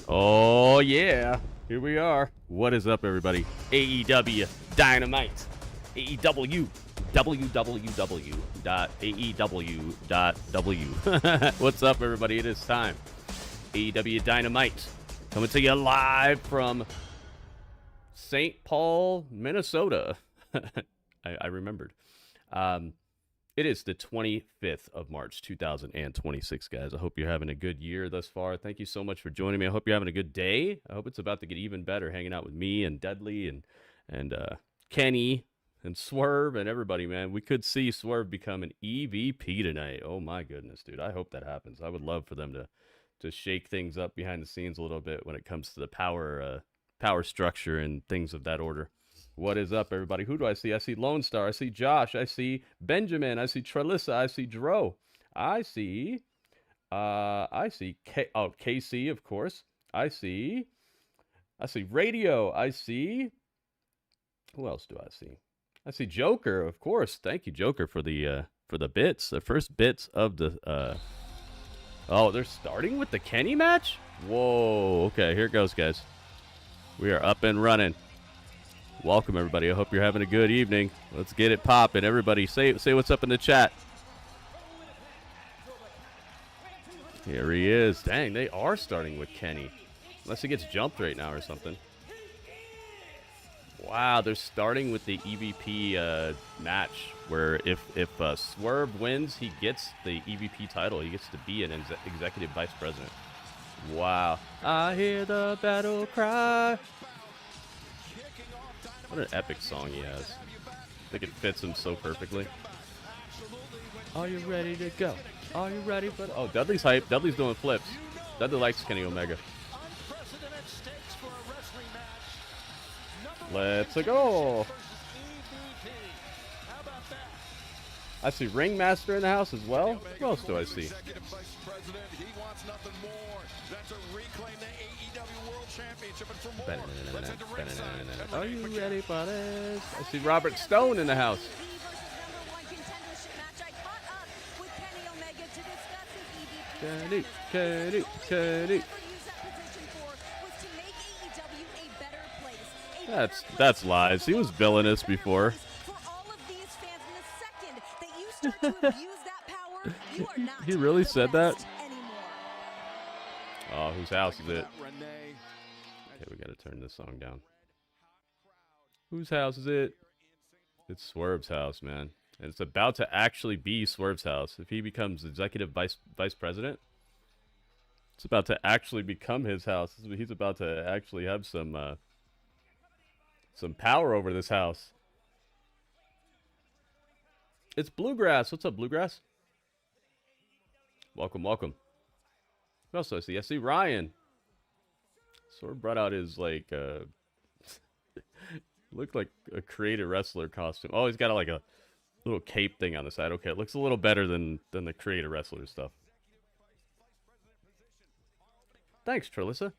Oh, yeah. Here we are. What is up, everybody? AEW Dynamite. AEW. www.aew.w. What's up, everybody? It is time. AEW Dynamite. Coming to you live from St. Paul, Minnesota. I remembered. It is the 25th of March, 2026, guys. I hope you're having a good year thus far. Thank you so much for joining me. I hope you're having a good day. I hope it's about to get even better hanging out with me and Dudley and Kenny and Swerve and everybody, man. We could see Swerve become an EVP tonight. Oh, my goodness, dude. I hope that happens. I would love for them to shake things up behind the scenes a little bit when it comes to the power structure and things of that order. What is up, everybody? Who do I see? I see Lone Star. I see Josh. I see Benjamin. I see Trelissa. I see Dro. I see KC, of course. I see Radio. I see, who else do I see? I see Joker, of course. Thank you, Joker, for the bits. The first bits of the oh, they're starting with the Kenny match? Whoa. Okay, here it goes, guys. We are up and running. Welcome, everybody. I hope you're having a good evening. Let's get it popping. Everybody, say what's up in the chat. Here he is. Dang, they are starting with Kenny. Unless he gets jumped right now or something. Wow, they're starting with the EVP match, where if Swerve wins, he gets the EVP title. He gets to be an executive vice president. Wow. I hear the battle cry. What an epic song he has. I think it fits him so perfectly. Are you ready to go? Are you ready for... Oh, Dudley's hype. Dudley's doing flips. Dudley likes Kenny Omega. Let's go. I see Ringmaster in the house as well. Who else do I see? Are you ready for this? I see Robert Stone in the house. Kenny. That's lies. He was villainous before. He really said that? Oh, whose house is it? Okay, we gotta turn this song down. Whose house is it? It's Swerve's house, man. And it's about to actually be Swerve's house. If he becomes executive vice president, it's about to actually become his house. He's about to actually have some power over this house. It's Bluegrass. What's up, Bluegrass? Welcome. Who else do I see? I see Ryan. Sort of brought out his, like, looked like a creative wrestler costume. Oh, he's got like a little cape thing on the side. Okay, it looks a little better than the creative wrestler stuff. Thanks, Trilissa.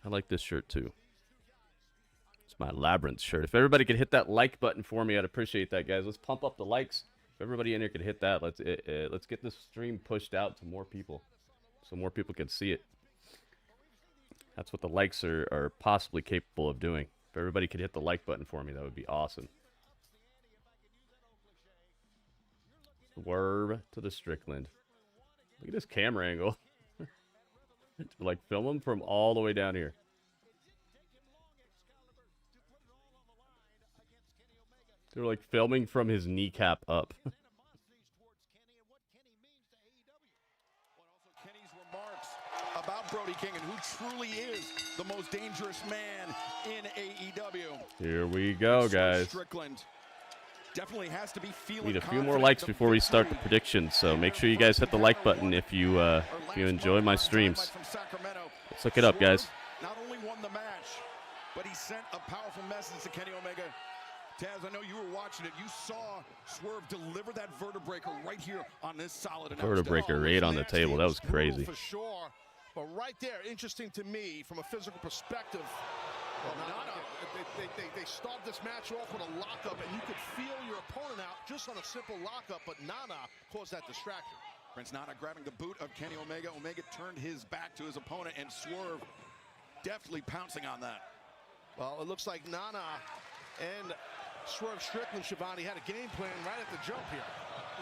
I like this shirt too. It's my Labyrinth shirt. If everybody could hit that like button for me, I'd appreciate that, guys. Let's pump up the likes. If everybody in here could hit that, let's get this stream pushed out to more people, so more people can see it. That's what the likes are possibly capable of doing. If everybody could hit the like button for me, that would be awesome. Swerve to the Strickland. Look at this camera angle. Like, film him from all the way down here. They're like filming from his kneecap up. About Brody King and who truly is the most dangerous man in AEW. Here we go, guys. Strickland definitely has to be feeling. Need a few more likes before we start the predictions, so make sure you guys hit the like button if you enjoy my streams. Let's look it up, guys. Not only won the match, but he sent a powerful message to Kenny Omega. Taz, I know you were watching it. You saw Swerve deliver that vertebraker right here on this solid vertebraker right on the table. That was crazy. For sure. But right there, interesting to me from a physical perspective. They start this match off with a lockup, and you could feel your opponent out just on a simple lockup, but Nana caused that distraction. Prince Nana grabbing the boot of Kenny Omega. Omega turned his back to his opponent, and Swerve deftly pouncing on that. Well, it looks like Nana and Swerve Strickland, Shivani, had a game plan right at the jump here.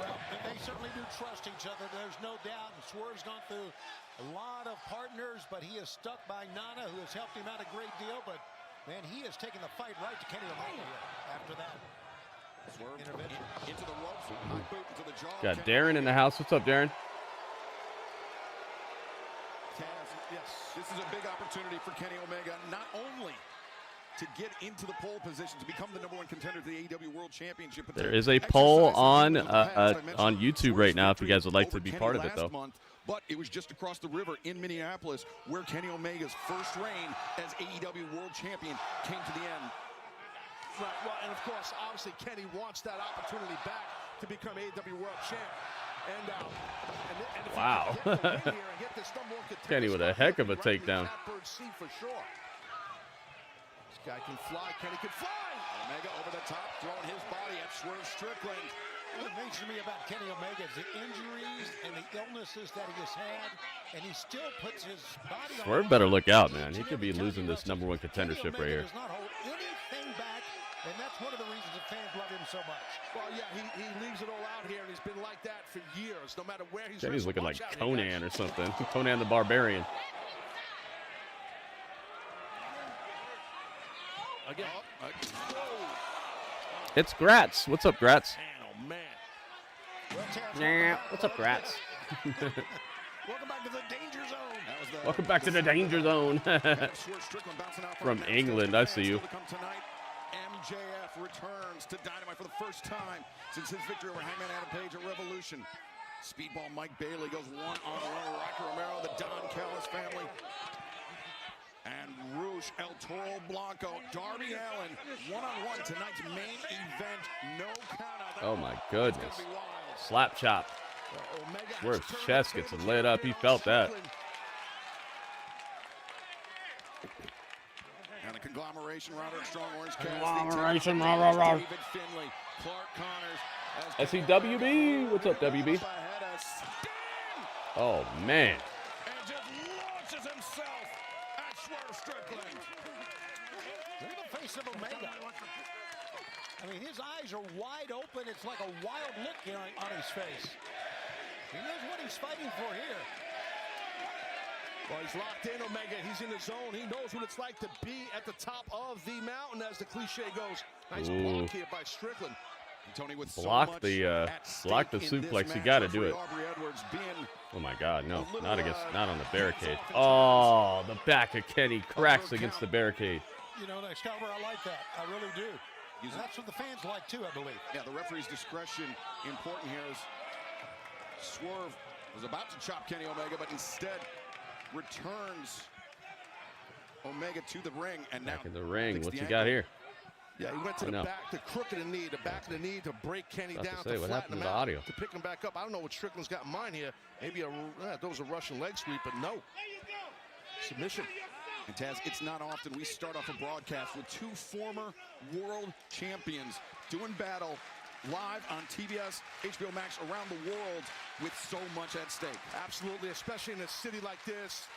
Well, they certainly do trust each other. There's no doubt. And Swerve's gone through a lot of partners, but he is stuck by Nana, who has helped him out a great deal. But, man, he is taking the fight right to Kenny Omega here after that. Swerve into the ropes, high boot into the jaw. Got Darren in the house. What's up, Darren? Taz, yes, this is a big opportunity for Kenny Omega, not only to get into the pole position to become the #1 contender to the AEW World Championship. But there is a poll on YouTube right now if you guys would like to be part of it, though. But it was just across the river in Minneapolis where Kenny Omega's first reign as AEW World Champion came to the end. Right, well, and of course, obviously, Kenny wants that opportunity back to become AEW World Champ. And if wow. he can get the win here and get this #1 contender, Kenny with a heck of a takedown. For sure. This guy can fly. Kenny can fly. Omega over the top, throwing his body at Swerve Strickland. What amazes me about Kenny Omega is the injuries and the illnesses that he has had, and he still puts his body on. Swerve better look out, man. He could be losing this #1 contendership right here. Does not hold anything back, and that's That's one of the reasons the fans love him so much. Well, yeah, he leaves it all out here, and he's been like that for years, no matter where he's Kenny's looking like Watch out, Conan or something. Conan the Barbarian. Again. It's Gratz. What's up, Gratz? Oh, man. Nah, what's up, Gratz? Welcome back to the danger zone. Welcome back to the danger zone. From England, I see you. MJF returns to Dynamite for the first time since his victory over Hangman Adam Page at Revolution. Speedball Mike Bailey goes one-on-one with Rocky Romero, the Don Callis family. And Rush El Toro Blanco, Darby Allin, one-on-one tonight's main event. No countout. Oh my goodness. Slap chop. Swerve's chest gets lit up. He felt that. And a conglomeration, Roderick Strong, Orange Cassidy, Conglomeration, rah, rah, rah. David Finlay, Clark Connors. SEWB. What's up, WB? Oh, man. And just launches himself at Swerve Strickland. Look at the face of Omega. I mean, his eyes are wide open. It's like a wild look here on his face. He knows what he's fighting for here. Well, he's locked in, Omega. He's in the zone. He knows what it's like to be at the top of the mountain, as the cliche goes. Nice block here by Strickland. And Tony with Block so much the at block the stake in this suplex. You match, got to do referee it. Aubrey Edwards being Oh my God, no, a little, not on the barricade. Oh, the back of Kenny cracks against the barricade. You know, Excalibur, I like that. I really do. And that's what the fans like too, I believe. Yeah, the referee's discretion important here as Swerve was about to chop Kenny Omega, but instead returns Omega to the ring. And now Back in the ring. fixed What the you got ankle. here? Yeah, he went to I the know. back, the crook of the knee, the back of the knee to break Kenny About to down, say, to what flatten happened him to the out, audio? to pick him back up. I don't know what Strickland's got in mind here. Maybe those a Russian leg sweep, but no. Submission. And Taz, it's not often we start off a broadcast with two former world champions doing battle live on TBS, HBO Max around the world with so much at stake. Absolutely, especially in a city like this,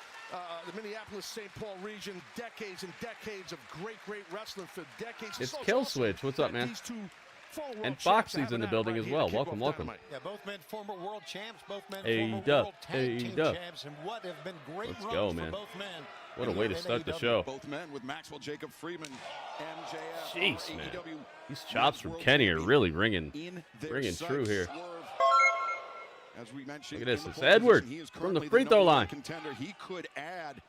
the Minneapolis-St. Paul region, decades and decades of great wrestling for decades. It's also Kill awesome Switch. What's up, that man? these two former world And champs Foxy's have in the an building out as right well. here to kick Welcome, off welcome. Dynamite. Yeah, both men former world champs, both men A-dub, former world tag team A-dub. champs, and what have been great Let's runs go, for man. both men. What a way to in start the AEW. show. Both men with Maxwell Jacob Freeman, MJF. Jeez, former man. AEW These chops from World Kenny are Champion really ringing in their true sights. here. Swerve, as we mentioned, Look at this. in the It's pole Edward position, he is from the currently free throw #1 line. contender. He could add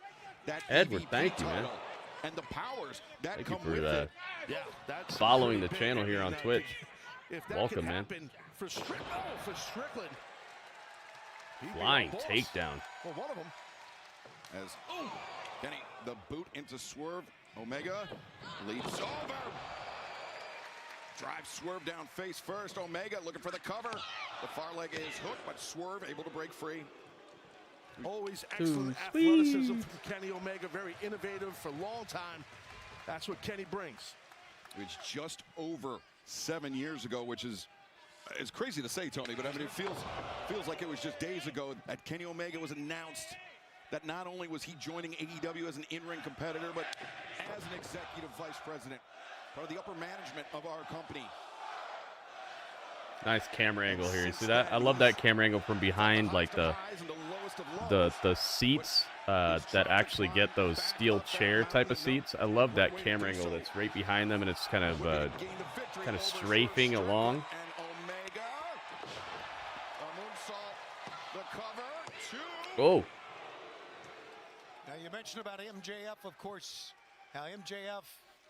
that Edward, EVP thank you, man. title and the powers that Thank you come for with it. Yeah, that's following pretty the big. channel here on And, Twitch. If that Welcome, could man. happen for Strickland, he'd be a Flying boss. takedown. Well, one of them. As Kenny, the boot into Swerve. Omega leaps over. Drives Swerve down face first. Omega looking for the cover. The far leg is hooked, but Swerve able to break free. Always excellent sweet. athleticism from Kenny Omega. Very innovative for a long time. That's what Kenny brings. It's just over 7 years ago, which is it's crazy to say, Tony, but I mean it feels like it was just days ago that Kenny Omega was announced that not only was he joining AEW as an in-ring competitor, but as an executive vice president, part of the upper management of our company. Nice camera angle here. You see that? I love that camera angle from behind, like the seats that actually get those steel chair type of seats. I love that camera angle that's right behind them, and it's kind of strafing along. And Omega, a moonsault, the cover, two. Oh, Now, you mentioned about MJF, of course, how MJF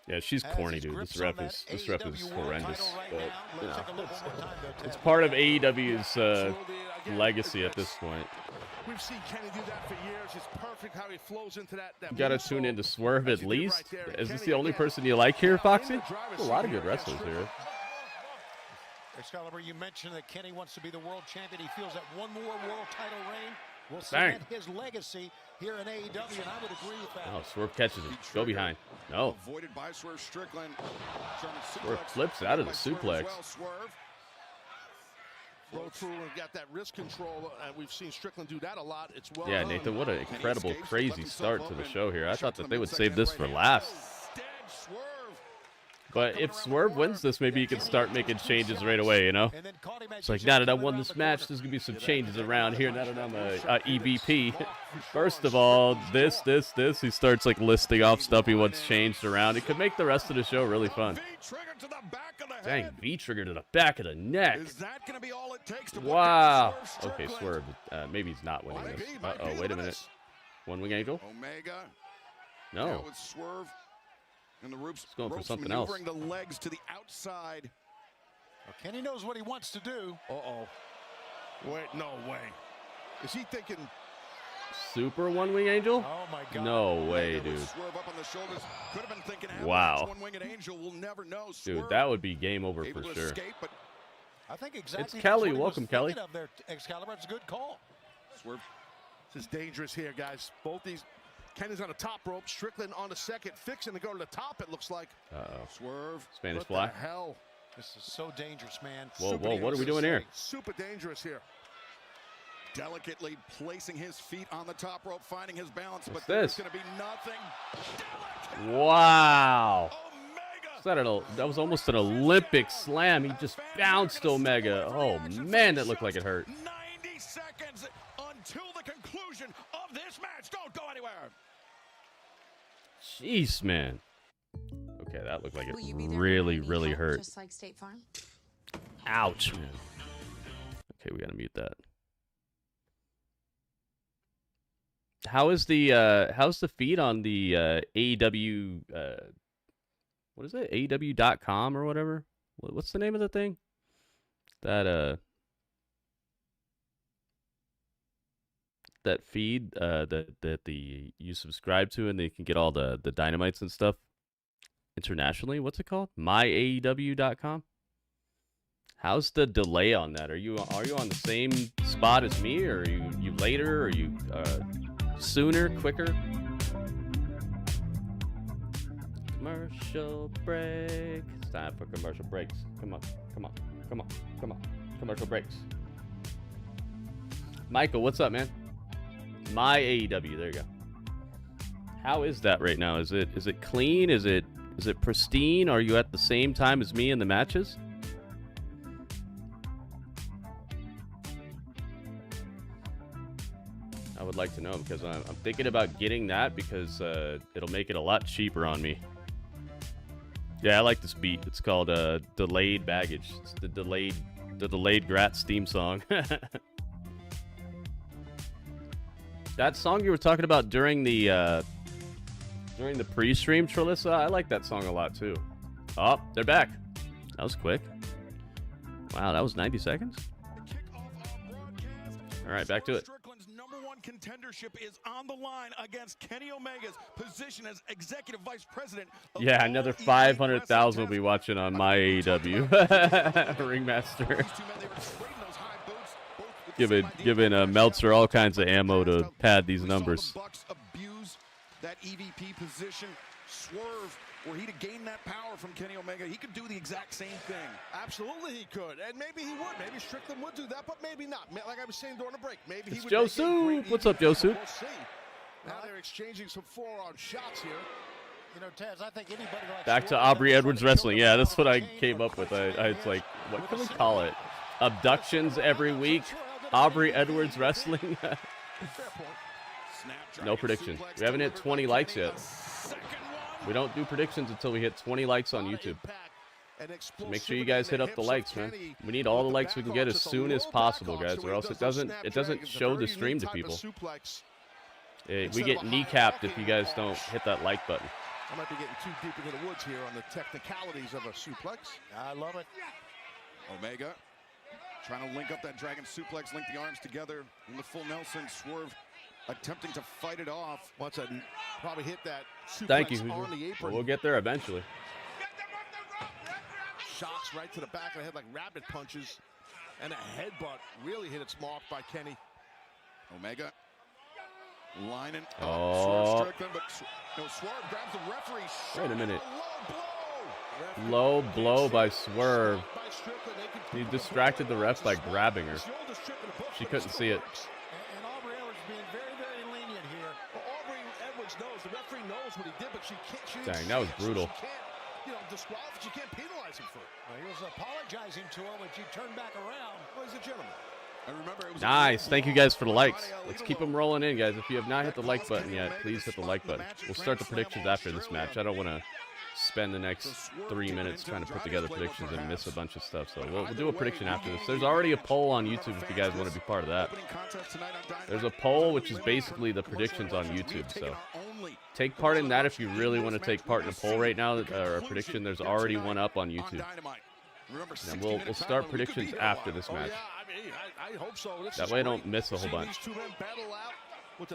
yeah, she's has corny, his dude. grips This ref on is that horrendous. AEW world But title right you now. know, Let's take a look one more time, though, it's Ted. part of AEW's Again, legacy at this point. We've seen Kenny do that for years. It's perfect how he flows into that. You gotta moonsault, tune into Swerve as at he did least. right there. Is this Kenny, the only again, person you like here, now in Foxy? the driver's There's a seat lot of here, good wrestlers Strickland. here. Excalibur, you mentioned that Kenny wants to be the world champion. He feels that one more world title reign will Bang. cement his legacy here in AEW, and I would agree with that. Oh, Swerve catches him. Go behind. No. Avoided by Swerve Strickland. German Swerve suplex flips out of the by Swerve as suplex. well. Swerve. Roll through and got that wrist control, and we've seen Strickland do that a lot. It's well Yeah, done. Nathan, what an Kenny incredible, escapes, crazy left himself start to the open. show here. I thought Shuts that him they would midsection save this right for hand. last. Instead, Swerve But if Swerve wins this, maybe he can start making changes right away, you know? It's like, now that I won this match, there's going to be some changes around here. Now that I'm a EVP. First of all, this. He starts, like, listing off stuff he wants changed around. It could make the rest of the show really fun. Dang, V-trigger to the back of the neck. Is that going to be all it takes to Wow. Okay, Swerve. Maybe he's not winning this. Uh-oh, wait a minute. One wing angel? Omega. No. With Swerve. And the ropes going for something else. maneuvering the legs to the outside. Well, Kenny knows what he wants to do. Uh-oh. Wait, no way. Is he thinking Super one wing angel? Oh my God. No way, dude. Swerve up on the shoulders. Could have been thinking wow. one-winged angel. We'll never know. Dude, that would be game over able for to sure. escape, but I think exactly. It's Kelly. what he Welcome, was Kelly. thinking of there, Excalibur. It's a good call. Swerve. this is dangerous here, guys? Both these. Kenny's on the top rope. Strickland on the second, fixing to go to the top, it looks like. Uh-oh. Swerve. Spanish What fly. the hell? This is so dangerous, man. Whoa, whoa, what are we doing here? Super dangerous here. Delicately placing his feet on the top rope, finding his balance, What's but there's this? going to be nothing. Wow. Omega. That was almost an Olympic slam. He just bounced Omega. Oh, man, that looked like it hurt. 90 seconds until the conclusion of this match. Don't go anywhere. Jeez, man. Okay, that looked like it Will you be there really, when I need really help, hurt. Just like State Farm. Ouch, man. Okay, we gotta mute that. How's the feed on the AEW what is it? AEW.com or whatever? What's the name of the thing? That feed that you subscribe to and they can get all the dynamites and stuff internationally. What's it called? MyAEW.com. How's the delay on that? Are you on the same spot as me, or are you later, or are you sooner, quicker? Commercial break. It's time for commercial breaks. Come on. Commercial breaks. Michael, what's up, man? My AEW. There you go. How is that right now? Is it clean? Is it pristine? Are you at the same time as me in the matches? I would like to know, because I'm thinking about getting that, because it'll make it a lot cheaper on me. Yeah, I like this beat. It's called Delayed Baggage. It's the delayed Gratz theme song. That song you were talking about during the pre-stream, Trelissa, I like that song a lot too. Oh, they're back. That was quick. Wow, that was 90 seconds. All right, back to it. Strickland's #1 contendership is on the line against Kenny Omega's position as executive vice president. Yeah, another 500,000 will be watching on my AEW. Ringmaster. Giving Meltzer all kinds of ammo to pad these numbers. The Bucks abuse that EVP position. Swerve, were he to gain that power from Kenny Omega, he could do the exact same thing. Absolutely he could, and maybe he would. Maybe Strickland would do that, but maybe not. Like I was saying during the break, maybe he would. Joe Soup. What's up, Joe Soup? We'll see. Now they're exchanging some forearm shots here. You know, Taz, I think anybody like Back to Aubrey Edwards Wrestling. Yeah, that's what I came up with. I was like, what can we call it? Abductions every week. Aubrey Edwards Wrestling. No prediction. We haven't hit 20 likes yet. We don't do predictions until we hit 20 likes on YouTube. So make sure you guys hit up the likes, man. We need all the likes we can get as soon as possible, guys, or else it doesn't show the stream to people. We get kneecapped if you guys don't hit that like button. I might be getting too deep into the woods here on the technicalities of a suplex. I love it. Omega trying to link up that dragon suplex, link the arms together in the full Nelson. Swerve attempting to fight it off. Wants to probably hit that suplex Thank you. on the apron. We'll get there eventually. Shots right to the back of the head like rabbit punches. And a headbutt really hit its mark by Kenny. Omega lining Oh. Swerve Strickland, but no, Swerve grabs the referee. Wait a minute. Low blow. Low blow by Swerve. He distracted the ref by grabbing her. She couldn't see it. And Aubrey Edwards being very, very lenient here. Well, Aubrey Edwards knows, the referee knows what he did, but she can't. Dang, that was brutal. She can't, disqualify. You can't penalize him for it. Well, he was apologizing to him, but you turn back around. Well, he's a gentleman. And remember, it was Nice. Thank you guys for the likes. Let's keep them rolling in, guys. If you have not hit the like button yet, please hit the like button. We'll start the predictions after this match. I don't want to spend the next 3 minutes trying to put together predictions and miss a bunch of stuff. So we'll do a prediction after this. There's already a poll on YouTube if you guys want to be part of that. There's a poll which is basically the predictions on YouTube. So take part in that if you really want to take part in a poll right now, or a prediction. There's already one up on YouTube. And we'll start predictions after this match. I hope so. That way I don't miss a whole bunch.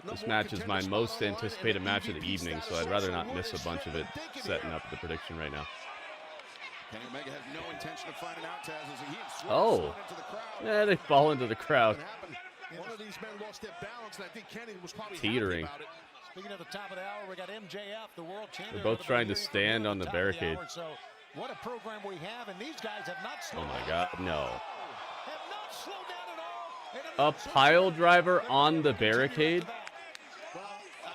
This match is my most anticipated match of the evening, so I'd rather not miss a bunch of it setting up the prediction right now. Kenny Omega has no intention of finding out, Taz, as he Oh, yeah, they fall into the crowd. One of these men lost their balance, and I think Kenny was probably Teetering. happy about it. Speaking of the top of the hour, we got MJF, the world champion. They're both trying to stand on the barricade. So what a program we have, and these guys have not slowed Oh my down. God, no. Have not slowed down at all. And have A not slowed pile down. driver on the barricade? Well,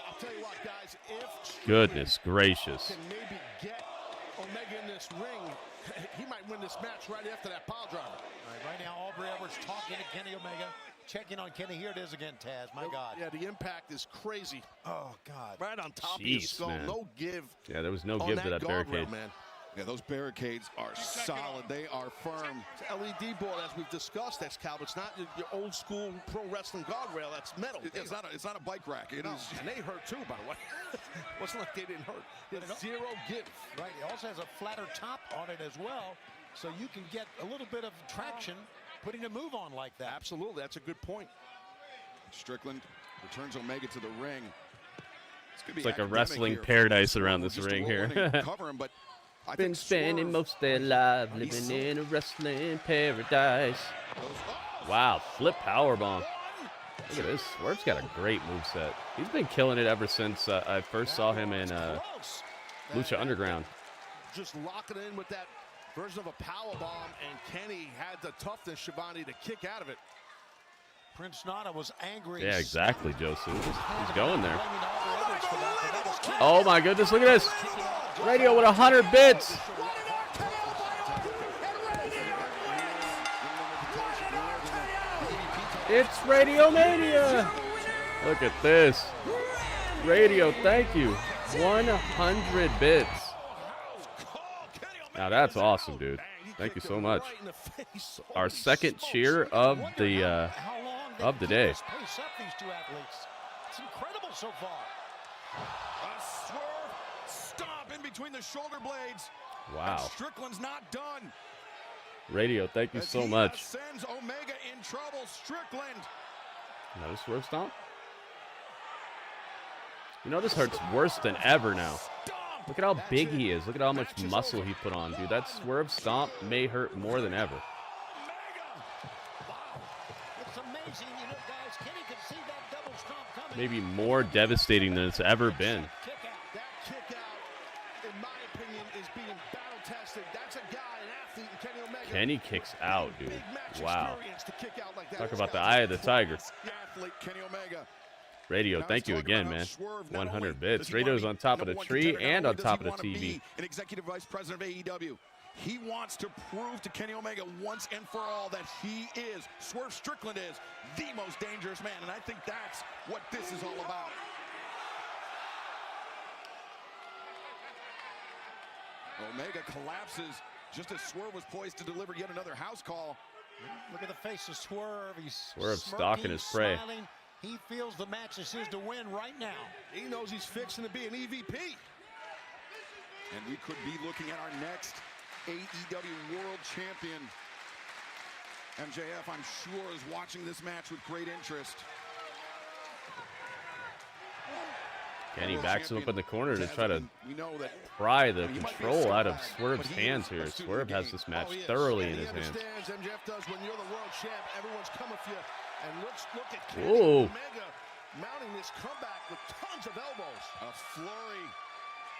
I'll tell you what, guys, if Goodness gracious. can maybe get Omega in this ring, he might win this match right after that pile driver. All right now, Aubrey Edwards talking to Kenny Omega, checking on Kenny. Here it is again, Taz. My God. Yeah, the impact is crazy. Oh, God. Right on top of your Jeez, skull. man. No give. Yeah, there was no on give to that guardrail, barricade. man. Yeah, those barricades are solid. They are firm. It's an LED board, as we've discussed, Excalibur. It's not your old school pro wrestling guardrail. That's metal. It's not a bike rack. It is. And they hurt too, by the way. Wasn't like they didn't hurt. There's zero give. Right, it also has a flatter top on it as well, so you can get a little bit of traction putting a move on like that. Absolutely, that's a good point. Strickland returns Omega to the ring. It's like a wrestling paradise around this ring here. Cover him, but I Been think spending Swerve- most of their life living in a wrestling paradise. Wow, flip powerbomb. Look at this. Swerve's got a great moveset. He's been killing it ever since I first saw him in Close. Lucha Underground. Just locking it in with that version of a power bomb, and Kenny had the toughness, Shivani, to kick out of it. Prince Nana was angry. Yeah, exactly, Josu. He's going there. Blaming Aubrey Edwards for that, but that was Kenny. Oh my goodness, look at this. Radio with 100 bits. It's Radio Mania. Look at this. Radio, thank you. 100 bits. Now that's awesome, dude. Thank you so much. Our second cheer of the How long they day. keep this pace up, these two athletes. It's incredible so far. A swerve stomp in between the shoulder blades. Wow. And Strickland's not done. Radio, thank you As so he much. sends Omega in trouble. Strickland. Another swerve stomp. You know this hurts worse than ever now. Look at how big he is. Look at how much muscle he put on, dude. That swerve stomp may hurt more than ever. It's amazing, you know, guys. Kenny could see that double stomp coming. Maybe more devastating than it's ever been. Kick out. That kick out, in my opinion, is being battle tested. That's a guy, an athlete, in Kenny Omega. Kenny kicks out, dude. Big match Wow. experience to kick out like that. Talk It's about the got eye of the tiger. The athlete, Kenny Omega. Radio, Now, thank let's you talk again, about how man. Swerve not 100 only bits. does he wanna Radio's be on top of the number one tree contender, not and only on does top he of the wanna TV. be an executive vice president of AEW. He wants to prove to Kenny Omega once and for all that he is, Swerve Strickland is, the most dangerous man. And I think that's what this is all about. Omega collapses just as Swerve was poised to deliver yet another house call. Look at the face of Swerve. He's Swerve smirking, stalking his prey. smiling. He feels the match is his to win right now. He knows he's fixing to be an EVP. And we could be looking at our next AEW World Champion. MJF, I'm sure, is watching this match with great interest. Kenny backs him up in the corner to try to We know that pry the he might be a control out of scumbag, Swerve's but he hands is here. a student Swerve of the has game. this match Oh, he is. thoroughly And in his he hands. understands, MJF does, when you're the world champ, everyone's coming for you. And let's look at Kenny Whoa. Omega mounting this comeback with tons of elbows. a flurry.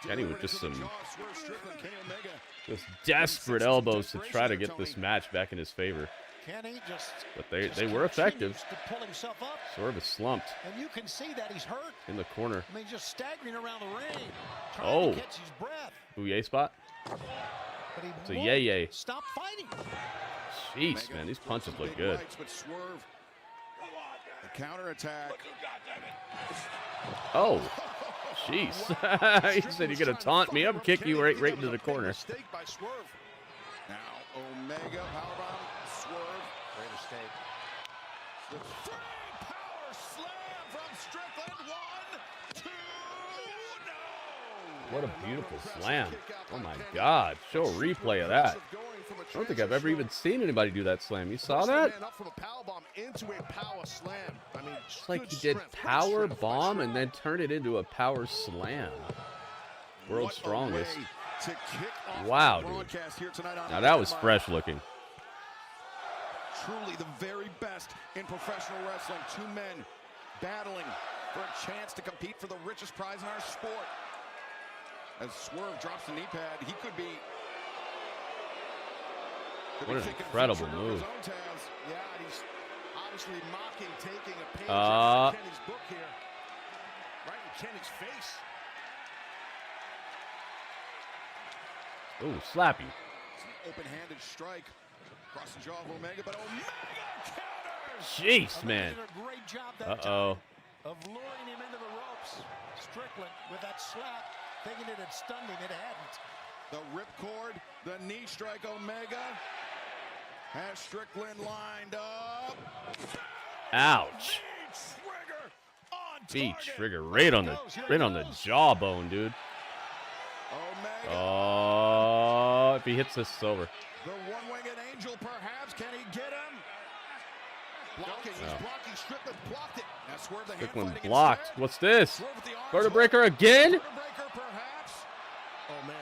Kenny with delivered just into the some jaw of Swerve Strickland, Kenny Omega. Just desperate elbows to try to get this match back in his favor. Kenny just But they were continues effective. to pull himself up, Swerve is slumped and you can see that he's hurt. in the corner. I mean, just staggering around the ring, trying Oh. to catch his breath. Bouye spot. But he It's a won't yay. stop fighting. Jeez, man, these punches look good. Rights, but Swerve, the counterattack. Oh, jeez. He said you're gonna taunt me. I'm kicking you right into the corner. Mistake by Swerve. Now Omega powerbomb. Swerve. Great mistake. The three power slam from Strickland. 1, 2, no. What a beautiful slam. Oh my God. Show a replay of that. I don't think I've ever even seen anybody do that slam. You saw that? It's like he did power bomb and then turned it into a power slam. World's strongest. Wow, dude. Now that was fresh looking. Truly the very best in professional wrestling. Two men battling for a chance to compete for the richest prize in our sport. As Swerve drops the knee pad, he could be. What an incredible move. Yeah, he's obviously mocking, taking a page out of Kenny's book here. Right in Kenny's face. Ooh, slappy. Open-handed strike across the jaw of Omega, but Omega counters. Jeez, man. Did a great job that Uh-oh. time of luring him into the ropes. Strickland with that slap, thinking it had stunned him. It hadn't. The ripcord, the knee strike. Omega has Strickland lined up. Ouch. Trigger on Beach target. trigger right on the jawbone, dude. Omega. Oh, if he hits this, it's over. The one-winged angel, perhaps. Can he get him? Blocking. He's blocking. Strickland blocked it. Now Swerve the hand Strickland fighting blocked. instead. What's this? Swerve with the arms. Vertebrae breaker again? Vertebrae, perhaps. Oh man.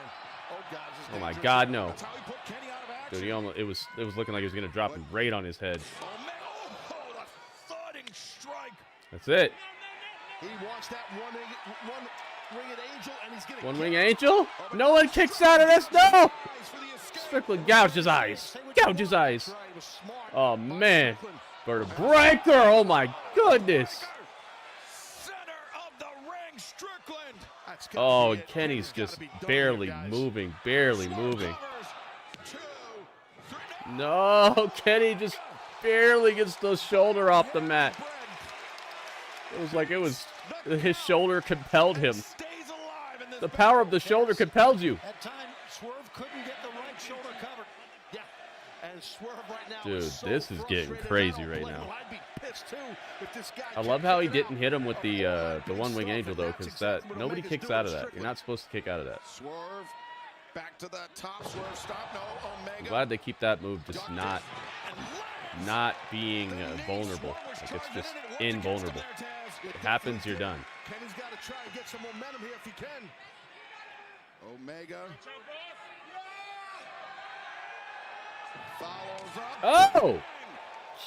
Oh God. This is Oh my dangerous. God, no. That's how he put Kenny out of action. Dude, he almost, it was looking like he was gonna drop him right on his head. Omega. Oh, the thudding strike. That's it. He wants that one-winged angel, and he's getting One wing angel? No one kicks out of this. No! Strickland gouged his eyes. Gouged his eyes. Oh man. Vertebrae. Oh my goodness. Center of the ring, Strickland. Oh, Kenny's just barely moving. Barely moving. Covers. 2, 3. No, Kenny just barely gets the shoulder off the mat. It was like his shoulder compelled him. Stays alive in this The power of the shoulder compels you. That time, Swerve couldn't get the right shoulder covered. Yeah. And Swerve right now Dude, is so this is getting frustrated. crazy I don't right blame now. him. I'd be pissed too if this guy I love how he can't figure it didn't hit him with the out. one wing angel though, because that What nobody Omega's kicks doing out of to that. You're Strickland. not supposed to kick out of that. Swerve back to the top. Swerve stop. No, Omega. I'm glad they keep that move just not being vulnerable. Like it's just invulnerable. It happens, you're done. Kenny's got to try and get some momentum here if he can. Omega follows up. Oh!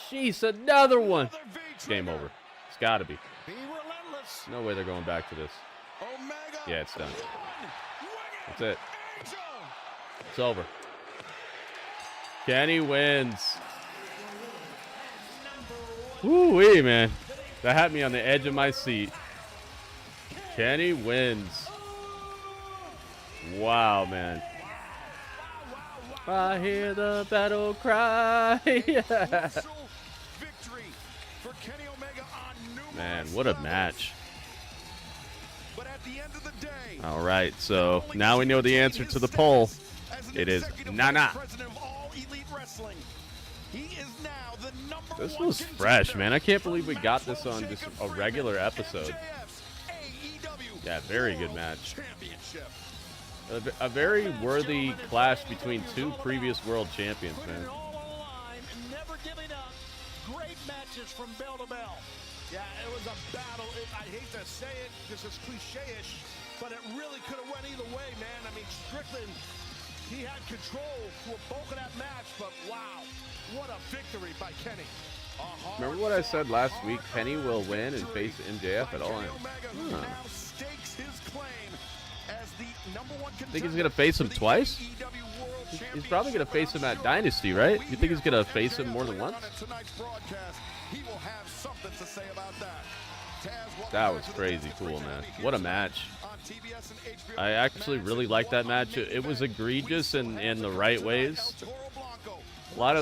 Jeez, another one. Another V It's game trigger. over. It's got to be. Be relentless. No way they're going back to this. Omega. Yeah, it's done. One-winged That's it. angel. It's over. Kenny wins. Woo-wee, man. That had me on the edge of my seat. Kenny wins. Wow, man. I hear the battle cry. Victory for Kenny Omega on numerous Man, what a levels. match. But at the end of the day, All right, so now we know the answer to the poll. It is Nana. This was fresh, man. I can't believe we got this on just a regular episode. Yeah, very good match. A very worthy clash between two previous world champions, man. Never giving up. Great matches from bell to bell. Yeah, it was a battle. I hate to say it, this is cliche-ish, but it really could have went either way, man. I mean, Strickland, he had control for a bulk of that match, but wow, what a victory by Kenny. Remember what I said last week? Kenny will win and face MJF at all. Think he's gonna face him twice? He's probably gonna face him at Dynasty, right? You think he's gonna face him more than once? He will have something to say about that. That was crazy cool, man. What a match. I actually really liked that match. It was egregious in the right ways. A lot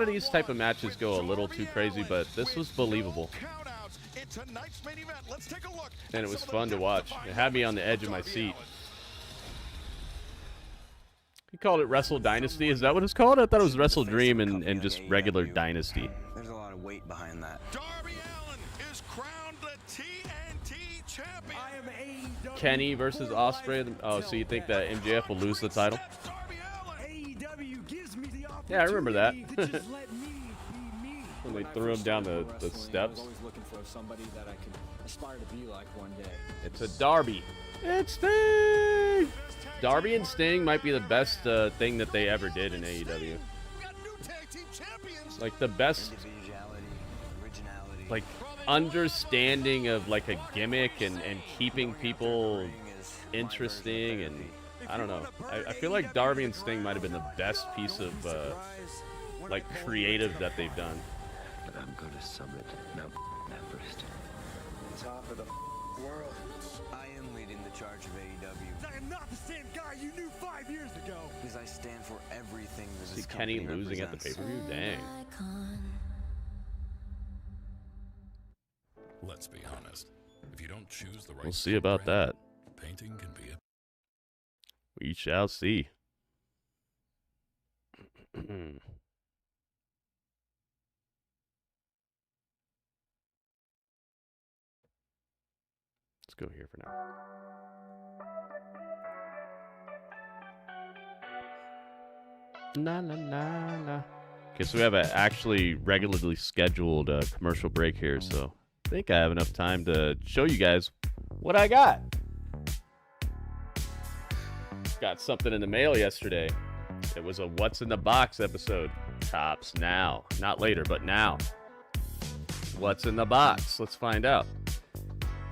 of these type of matches go a little too crazy, but this was believable. And it was fun to watch. It had me on the edge of my seat. You called it Wrestle Dynasty? Is that what it's called? I thought it was Wrestle Dream and just regular Dynasty. There's a lot of weight behind that. Darby Allin is crowned the TNT champion. I am AEW. Kenny versus Ospreay. Oh, so you think that MJF will lose the title? Darby Allin. AEW gives me the opportunity Yeah, I remember that. to just let me be me. When they threw him down the steps. I was always looking for somebody that I could aspire to be like one day. It's a Darby. It's Sting! Darby and Sting might be the best thing that they ever did in AEW. We got new tag team champions. Like the best, Individuality, originality. like, understanding of like a gimmick and keeping people interesting, and I don't know. I feel like Darby and Sting might have been the best piece of like creative that they've done. But I'm going to summit Mount Everest. Top of the world. I am leading the charge of AEW. I am not the same guy you knew 5 years ago. Because I stand for everything that See this Kenny company losing at the represents. pay-per-view? Dang. Let's be honest. If you don't choose the right We'll see about that. painting can be a We shall see. Let's go here for now. Na na na na. Okay, so we have an actually regularly scheduled commercial break here, so I think I have enough time to show you guys what I got. Got something in the mail yesterday. It was a What's in the Box episode. Tops now. Not later, but now. What's in the box? Let's find out.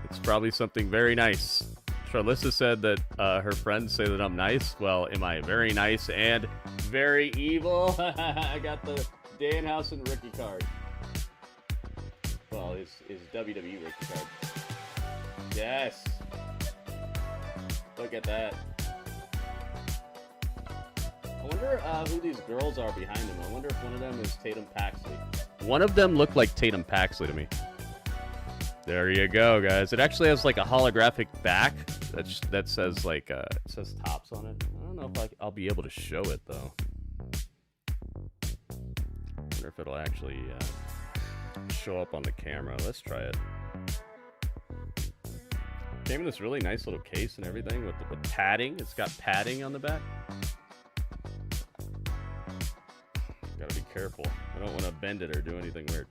It's probably something very nice. Charlissa said that her friends say that I'm nice. Well, am I very nice and very evil? I got the Danhausen Ricky card. Well, his WWE Ricky card. Yes. Look at that. I wonder who these girls are behind him. I wonder if one of them is Tatum Paxley. One of them looked like Tatum Paxley to me. There you go, guys. It actually has like a holographic back that says like it says Tops on it. I don't know if I'll be able to show it though. I wonder if it'll actually show up on the camera. Let's try it. Came in this really nice little case and everything with padding. It's got padding on the back. Gotta be careful. I don't want to bend it or do anything weird.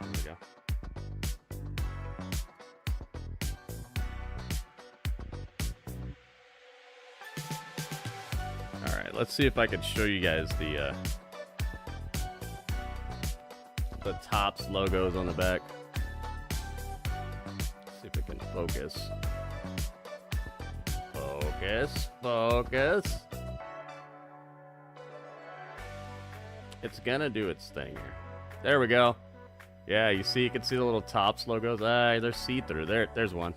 There we go. Alright, let's see if I can show you guys the Tops logos on the back. See if it can focus. Focus. It's gonna do its thing here. There we go. Yeah, you can see the little Tops logos. They're see-through. There's one.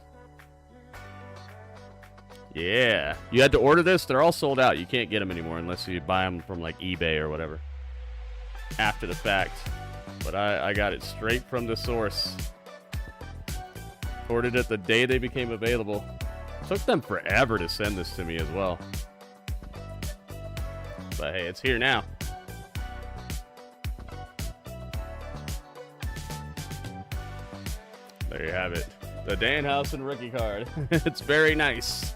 Yeah. You had to order this? They're all sold out. You can't get them anymore unless you buy them from like eBay or whatever. After the fact. But I got it straight from the source. Ordered it the day they became available. Took them forever to send this to me as well. But hey, it's here now. There you have it. The Danhausen rookie card. It's very nice.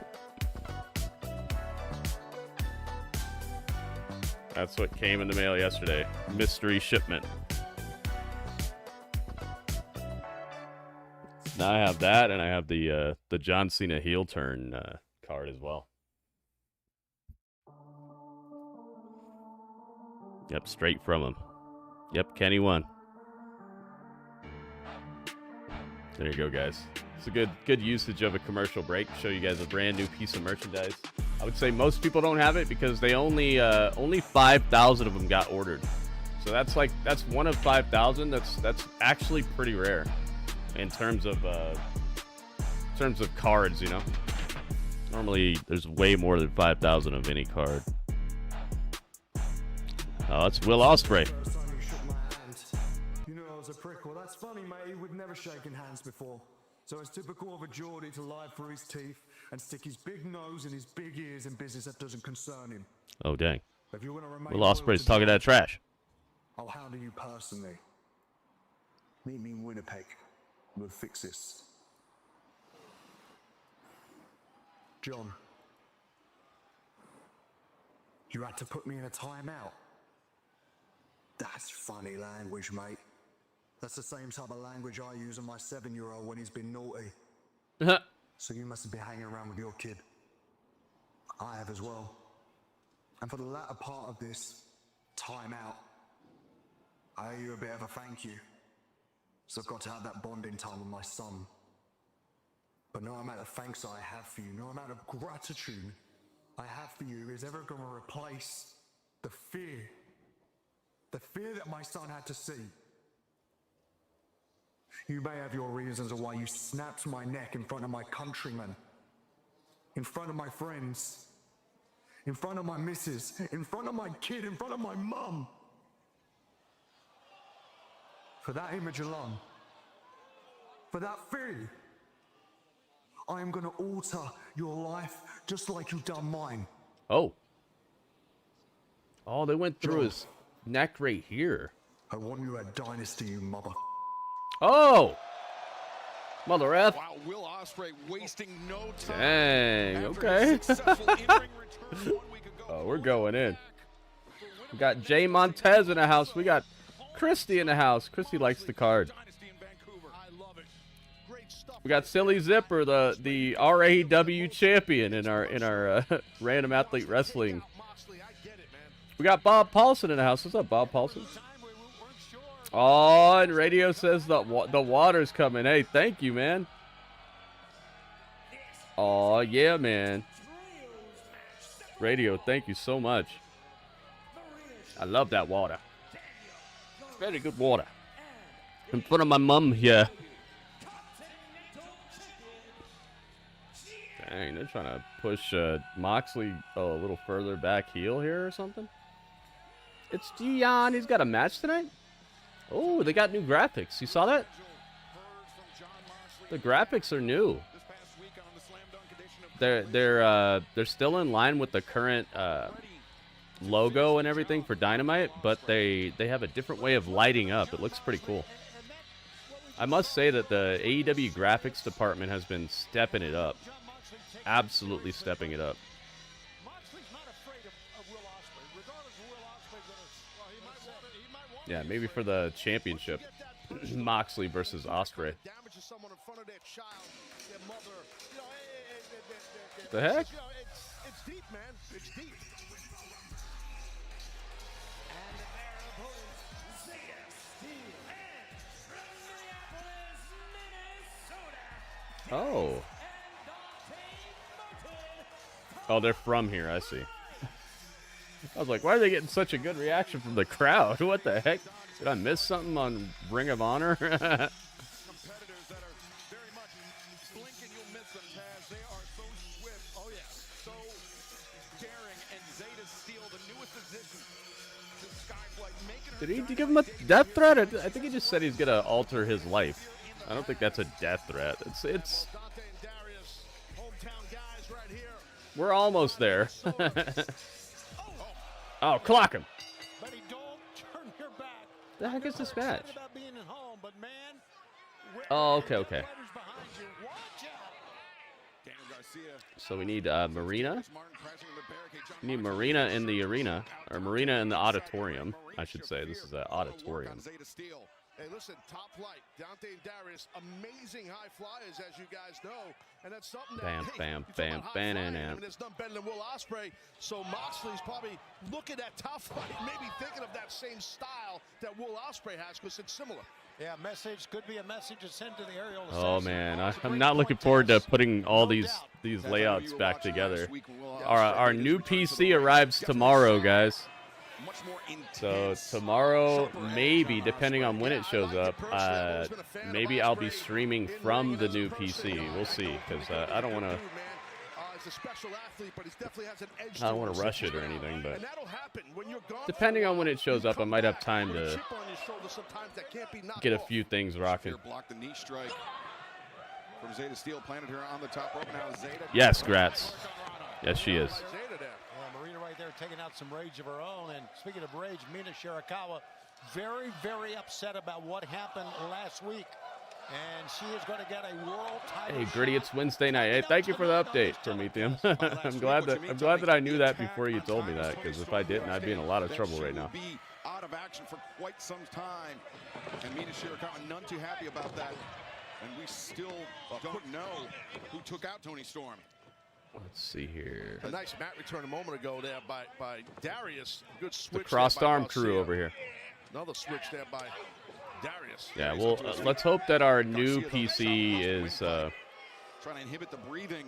That's what came in the mail yesterday. Mystery shipment. Now I have that, and I have the John Cena heel turn card as well. Yep, straight from him. Yep, Kenny won. There you go, guys. It's a good usage of a commercial break. Show you guys a brand new piece of merchandise. I would say most people don't have it because they only 5,000 of them got ordered. So that's one of 5,000. That's actually pretty rare in terms of cards, you know. Normally there's way more than 5,000 of any card. Oh, it's Will Ospreay. You know I was a prick. Well, that's funny, mate. We've never shaken hands before. So it's typical of a Geordie to lie through his teeth and stick his big nose and his big ears in business that doesn't concern him. Oh, dang. If you want to remain Will loyal Ospreay's to talking that trash. I'll handle you personally. Meet me in Winnipeg. We'll fix this. John, you had to put me in a timeout. That's funny language, mate. That's the same type of language I use on my 7-year-old when he's been naughty. So you mustn't be hanging around with your kid. I have as well. And for the latter part of this timeout, I owe you a bit of a thank you. So I've got to have that bonding time with my son. But no amount of thanks I have for you, no amount of gratitude I have for you is ever going to replace the fear that my son had to see. You may have your reasons of why you snapped my neck in front of my countrymen, in front of my friends, in front of my missus, in front of my kid, in front of my mum. For that image alone, for that fear, I am going to alter your life just like you've done mine. Oh. Oh, they went through his neck right here. I want you a dynasty, you mother. Oh! Mother F. Wow, Will Ospreay wasting no time. Dang, After a okay. successful in-ring return 1 week ago. Oh, we're going in. We got Jay Montez in the house. We got Christy in the house. Christy likes the card. We got Silly Zipper, the RAW champion in our random athlete wrestling. We got Bob Paulson in the house. What's up, Bob Paulson? Oh, and radio says the water's coming. Hey, thank you, man. Oh, yeah, man. Radio, thank you so much. I love that water. Very good water. In front of my mum here. Dang, they're trying to push Moxley a little further back heel here or something. It's Gian. He's got a match tonight? Oh, they got new graphics. You saw that? The graphics are new. They're still in line with the current logo and everything for Dynamite, but they have a different way of lighting up. It looks pretty cool. I must say that the AEW graphics department has been stepping it up. Absolutely stepping it up. Yeah, maybe for the championship. Moxley versus Ospreay. The heck? It's deep, man. It's deep. Oh. Oh, they're from here. I see. I was like, why are they getting such a good reaction from the crowd? What the heck? Did I miss something on Ring of Honor? Competitors that are very much blink and you'll miss them, Taz. They are so swift. Oh, yeah. So daring. And Zeta Steel, the newest addition to Skyflight, making her. Did he give him a death threat? I think he just said he's going to alter his life. I don't think that's a death threat. It's. We're almost there. Oh, clock him. The heck is this match? Oh, okay. So we need Marina. We need Marina in the arena, or Marina in the auditorium, I should say. This is an auditorium. Hey, listen, top flight, Dante and Darius, amazing high flyers, as you guys know, and that's something that, Bam, it's not better than Will Ospreay, so Moxley's probably looking at top flight, maybe thinking of that same style that Will Ospreay has, because it's similar. Yeah, message could be a message to send to the aerial. Oh man, I'm not looking forward to putting all these layouts back together. Our new PC arrives tomorrow, guys. much more So intense. tomorrow, maybe, depending on when it shows up, maybe I'll be streaming from the new PC. We'll see, because I don't want to. I don't want to rush it or anything, but depending on when it shows up, I might have time to get a few things rocking. Block the knee strike from Zeta Steel, planted her on the top rope. Now Zeta. Yes, Gratz. Yes, she is. Marina right there taking out some rage of her own. And speaking of rage, Mina Shirakawa very, very upset about what happened last week. And she is going to get a world title. Hey, Gritty, it's Wednesday night. Hey, thank you for the update, Prometheum. I'm glad that I knew that before you told me that, because if I didn't, I'd be in a lot of trouble right now. Be out of action for quite some time, and Mina Shirakawa none too happy about that. And we still don't know who took out Toni Storm. Let's see here. A nice mat return a moment ago there by Darius. Good switch. The crossed there by arm Garcia. crew over here. Another switch there by Darius. Yeah, well, let's hope that our new PC is trying to inhibit the breathing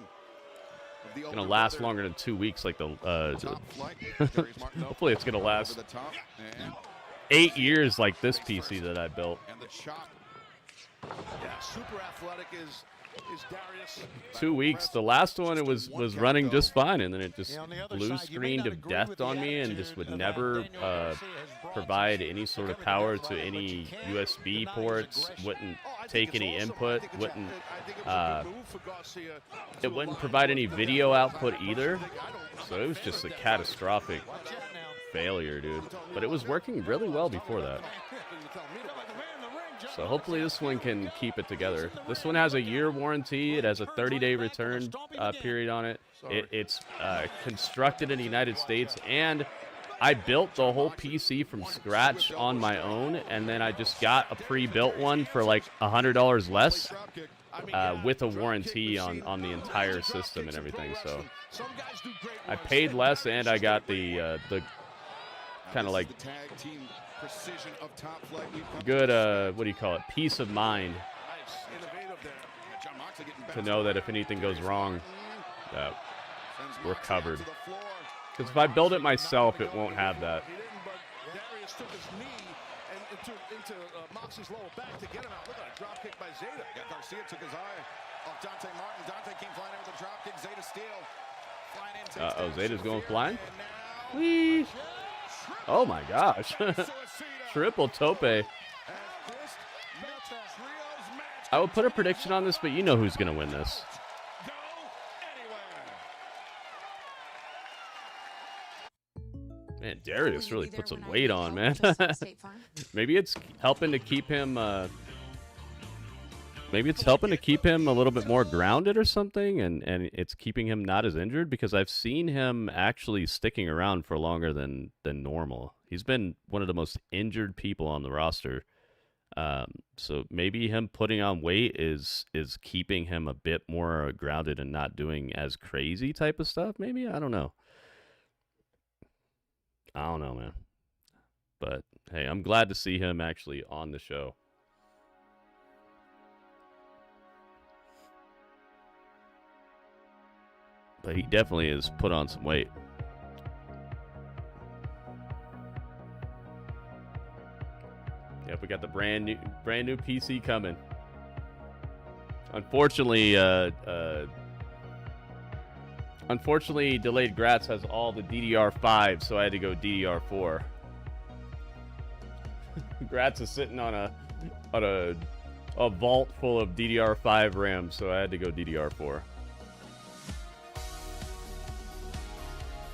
of the gonna last longer than 2 weeks, like the. Hopefully, it's gonna last 8 years, like this PC that I built. And the chop. Yeah, super athletic is Darius. 2 weeks. The last one, it was running just fine, and then it just blue screened of death on me, and just would never provide any sort of power to any USB ports. Wouldn't take any input. Wouldn't. It wouldn't provide any video output either. So it was just a catastrophic failure, dude. But it was working really well before that. So hopefully this one can keep it together. This one has a year warranty. It has a 30-day return period on it. It's constructed in the United States, and I built the whole PC from scratch on my own, and then I just got a pre-built one for like $100 less with a warranty on the entire system and everything. So I paid less, and I got the kind of like good, what do you call it, peace of mind to know that if anything goes wrong, we're covered. Because if I build it myself, it won't have that. Darius took his knee and into Moxley's lower back to get him out. Look at a drop kick by Zeta. Garcia took his eye off Dante Martin. Dante came flying in with a drop kick. Zeta Steel flying in. Zeta's going flying. Whee! Oh my gosh. Triple tope. I would put a prediction on this, but you know who's going to win this. Man, Darius really put some weight on, man. Maybe it's helping to keep him maybe it's helping to keep him a little bit more grounded or something, and it's keeping him not as injured, because I've seen him actually sticking around for longer than normal. He's been one of the most injured people on the roster. So maybe him putting on weight is keeping him a bit more grounded and not doing as crazy type of stuff. Maybe, I don't know. I don't know, man. But hey, I'm glad to see him actually on the show. But he definitely has put on some weight. Yep, we got the brand new PC coming. Unfortunately, Delayed Gratz has all the DDR5, so I had to go DDR4. Gratz is sitting on a vault full of DDR5 RAM, so I had to go DDR4.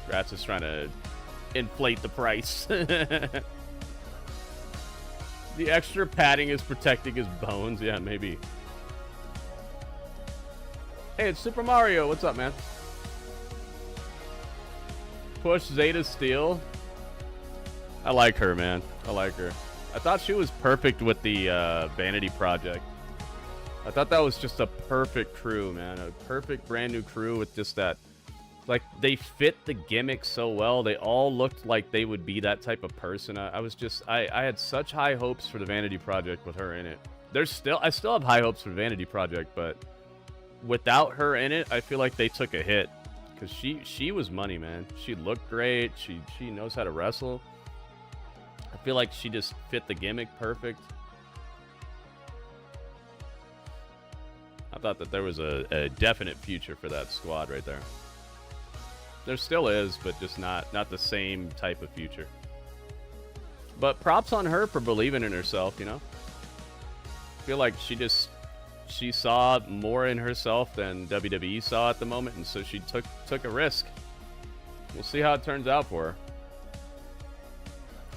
Gratz is trying to inflate the price. The extra padding is protecting his bones. Yeah, maybe. Hey, it's Super Mario. What's up, man? Push Zeta Steel. I like her, man. I like her. I thought she was perfect with the Vanity Project. I thought that was just a perfect crew, man. A perfect brand new crew with just that. Like, they fit the gimmick so well. They all looked like they would be that type of person. I had such high hopes for the Vanity Project with her in it. I still have high hopes for the Vanity Project, but without her in it, I feel like they took a hit. Because she was money, man. She looked great. She knows how to wrestle. I feel like she just fit the gimmick perfect. I thought that there was a definite future for that squad right there. There still is, but just not the same type of future. But props on her for believing in herself, you know? I feel like she saw more in herself than WWE saw at the moment, and so she took a risk. We'll see how it turns out for her.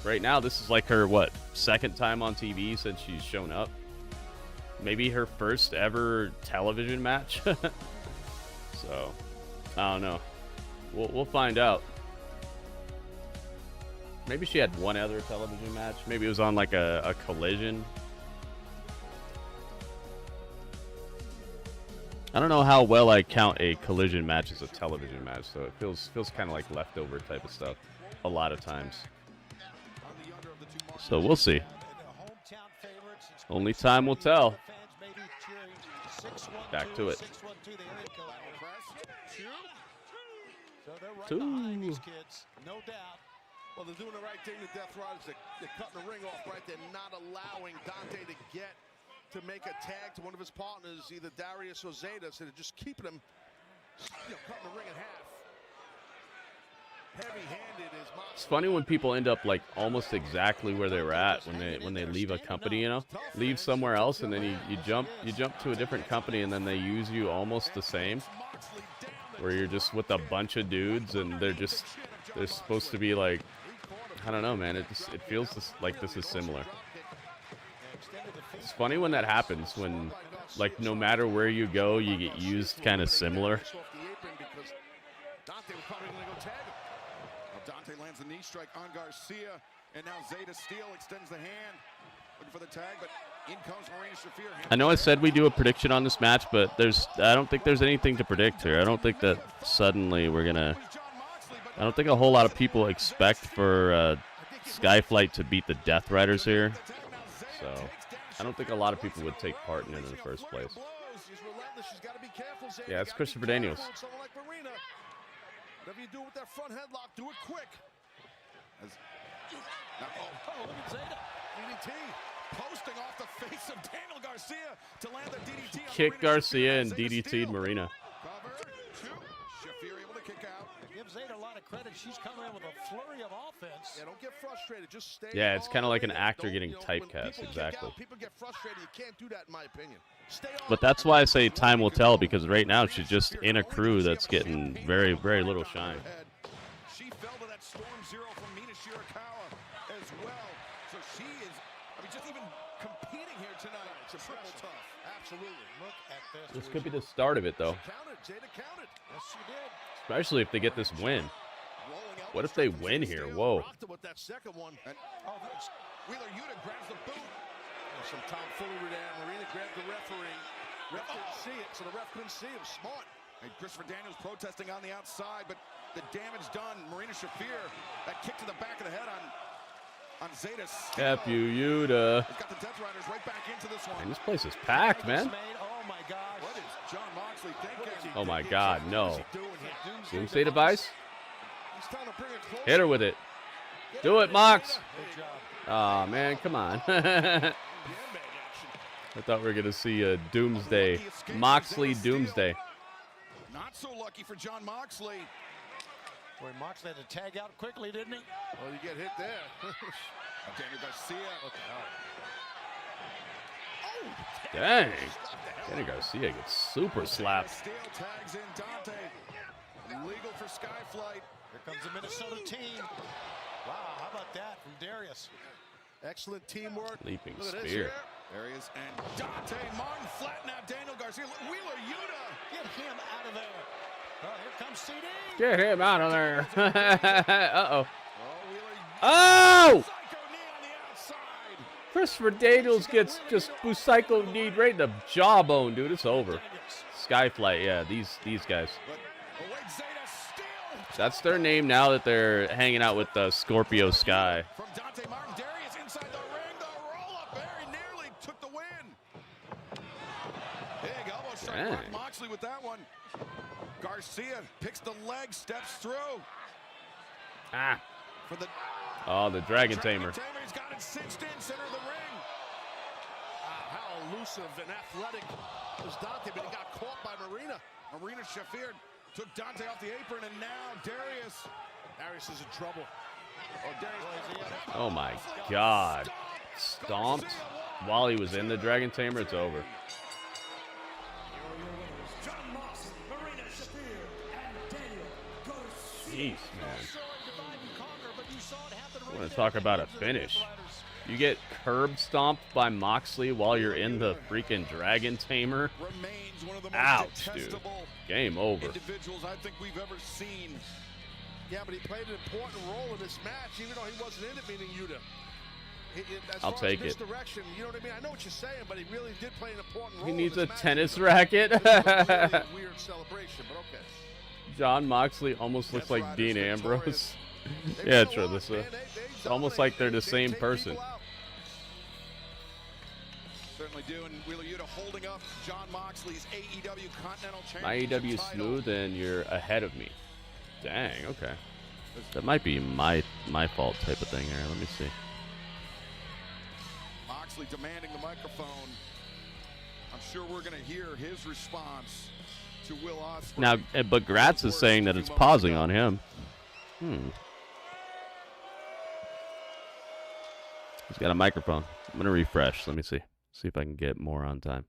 Right now, this is like her, what, second time on TV since she's shown up? Maybe her first ever television match? So, I don't know. We'll find out. Maybe she had one other television match. Maybe it was on like a Collision. I don't know how well I count a Collision match as a television match, so it feels kind of like leftover type of stuff a lot of times. So we'll see. Only time will tell. Back to it. Two. No doubt. Well, they're doing the right thing to Death Riders. They're cutting the ring off right. They're not allowing Dante to make a tag to one of his partners, either Darius or Zeta, so they're just keeping him, cutting the ring in half. Heavy-handed is Moxley. It's funny when people end up like almost exactly where they were at when they leave a company, you know, leave somewhere else, and then you jump to a different company, and then they use you almost the same, where you're just with a bunch of dudes, and they're supposed to be like, I don't know, man. It feels like this is similar. It's funny when that happens, when like no matter where you go, you get used kind of similar. Dante lands the knee strike on Garcia, and now Zeta Steel extends the hand, looking for the tag, but in comes Marina Shafir. I know I said we do a prediction on this match, but I don't think there's anything to predict here. I don't think that suddenly we're gonna. I don't think a whole lot of people expect for Skyflight to beat the Death Riders here, so I don't think a lot of people would take part in it in the first place. Yeah, it's Christopher Daniels. Whatever you do with that front headlock, do it quick. Look at Zeta. DDT. Posting off the face of Daniel Garcia to land the DDT. Kick Garcia and DDT'd Marina. Cover. Two. Shafir able to kick out. Give Zeta a lot of credit. She's coming in with a flurry of offense. Yeah, don't get frustrated. Just stay. Yeah, it's kind of like an actor Don't, getting when typecast, people exactly. Out, people get frustrated. You can't do that, in my opinion. Stay on. But that's why I say time will tell, because right now she's just in a crew that's getting very, very little shine. She fell to that Storm Zero from Mina Shirakawa as well. So she is, just even competing here tonight. It's a triple tough. Absolutely. Look at this. This could be the start of it, though. Counted. Zeta counted. Yes, she did. Especially if they get this win. What if they win here? Whoa. With that second one. And, Wheeler Yuta grabs the boot. some tomfoolery there. Marina grabbed the referee. Ref didn't see it, so the ref couldn't see him. Smart. And Christopher Daniels protesting on the outside, but the damage done. Marina Shafir, that kick to the back of the head on Zeta. F you, Yuta. He's got the Death Riders right back into this one. Man, this place is packed, man. Oh my gosh. What is John Moxley thinking? Oh my God, no. Doomsday Doomsday device? He's trying to bring it close. Hit her with it. Do it, Mox. Good job. Aw, man, come on. I thought we were going to see a Doomsday. Moxley Doomsday. Not so lucky for John Moxley. Boy, Moxley had to tag out quickly, didn't he? Well, you get hit there. Daniel Garcia. Dang. Kenny Garcia gets super slapped. Steel tags in Dante. Legal for Skyflight. Here comes the Minnesota team. Wow, how about that from Darius? Excellent teamwork. Leaping Look at this spear. here. There he is. And Dante Martin flat now. Daniel Garcia. Wheeler Yuta. Get him out of there. Oh, here comes CD. Get him out of there. Uh-oh. Oh, Wheeler. Oh! Psycho knee on the outside. Christopher Daniels gets just Busaico kneed right in the jawbone, dude. It's over. Skyflight, yeah, these guys. But away Zeta Steel. That's their name now that they're hanging out with Scorpio Sky. From Dante Martin. Darius inside the ring. The roll-up very nearly took the win. Big elbow strike. Dang. Brock Moxley with that one. Garcia picks the leg, steps through. Ah. For the Oh, the Dragon Tamer. He's got it cinched in center of the ring. How elusive and athletic was Dante, but he got caught by Marina. Marina Shafir took Dante off the apron, and now Darius is in trouble. Oh my God. Stomped while he was in the Dragon Tamer. It's over. Jeez, man. I want to talk about a finish. You get curb stomped by Moxley while you're in the freaking Dragon Tamer. Ouch, dude. Game over. Individuals I think we've ever seen. Yeah, but he played an important role in this match, even though he wasn't in it, meaning Yuta. I'll take it. You know what I mean? I know what you're saying, but he really did play an important role. He needs in a this tennis match. racket. It was a really weird celebration, but okay. John Moxley almost looks like Dean Ambrose. Yeah, Trilissa. It's almost like they're the same person. Certainly do, and Wheeler Yuta holding up John Moxley's AEW Continental My Championship AEW title. smooth and you're ahead of me. Dang, okay. That might be my fault type of thing here. Let me see. Moxley demanding the microphone. I'm sure we're going to hear his response to Will Ospreay. Now, but Gratz is saying that it's pausing on him. He's got a microphone. I'm going to refresh. Let me see. See if I can get more on time.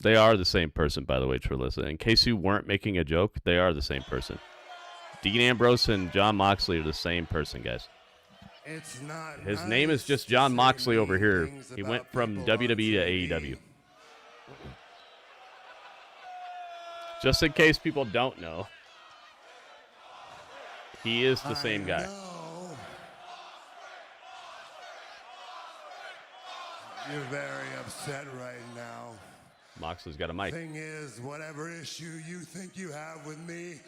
They are the same person, by the way, Trilissa. In case you weren't making a joke, they are the same person. Dean Ambrose and John Moxley are the same person, guys. His name is just John Moxley over here. He went from WWE to AEW. Just in case people don't know, he is the same guy. You're very upset right now. Moxley's got a mic. Thing is, whatever issue you think you have with me,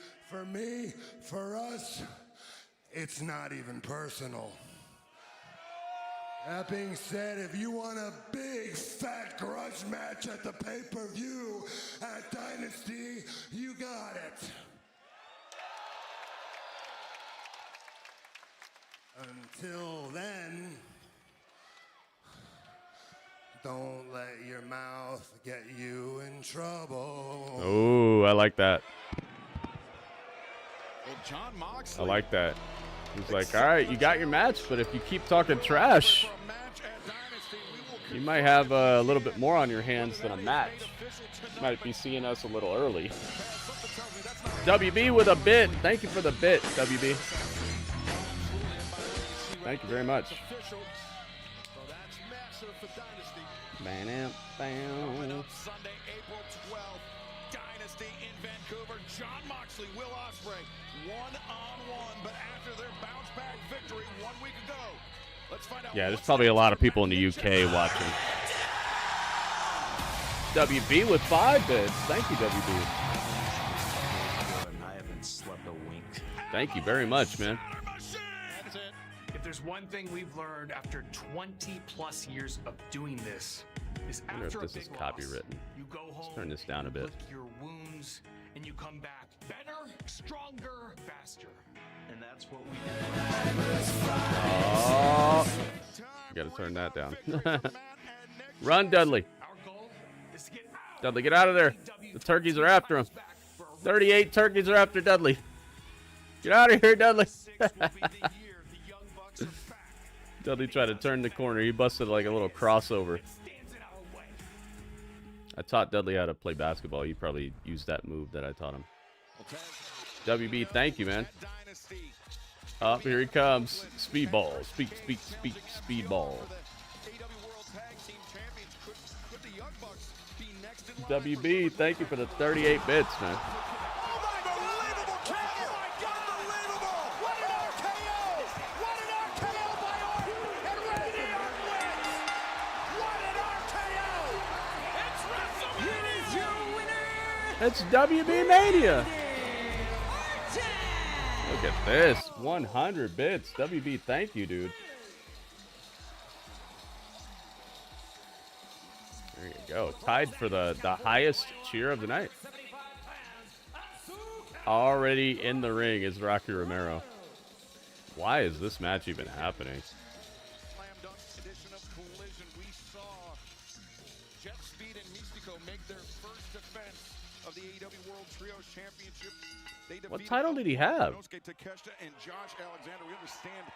for us, it's not even personal. That being said, if you want a big fat grudge match at the pay-per-view at Dynasty, you got it. Until then, don't let your mouth get you in trouble. Oh, I like that. Well, John Moxley. I like that. He's like, all right, you got your match, but if you keep talking trash, you might have a little bit more on your hands than a match. You might be seeing us a little early. WB with a bit. Thank you for the bit, WB. Thank you very much. Sunday, April 12th, Dynasty in Vancouver. John Moxley, Will Ospreay, one-on-one, but after their bounce-back victory 1 week ago. Let's find out. Yeah, there's probably a lot of people in the UK watching. WB with 5 bits. Thank you, WB. I haven't slept a wink. Thank you very much, man. If there's one thing we've learned after 20 plus years of doing this, is I wonder after if this is a big loss, copywritten. you go home, Let's turn this down a bit. lick your wounds, and you come back better, stronger, faster. And that's what we do. Oh, you gotta turn that down. Run, Dudley. Dudley, get out of there. The turkeys are after him. 38 turkeys are after Dudley. Get out of here, Dudley. Dudley tried to turn the corner. He busted like a little crossover. I taught Dudley how to play basketball. He probably used that move that I taught him. WB, thank you, man. Up here he comes. Speedball. Speedball. WB, thank you for the 38 bits, man. It's WB Mania. Look at this. 100 bits. WB, thank you, dude. There you go. Tied for the highest cheer of the night. Already in the ring is Rocky Romero. Why is this match even happening? Slam dunk edition of Collision. We saw Jet Speed and Mystico make their first defense of the AEW World Trios Championship. They What title did he have? Takeshita and Josh Alexander. We understand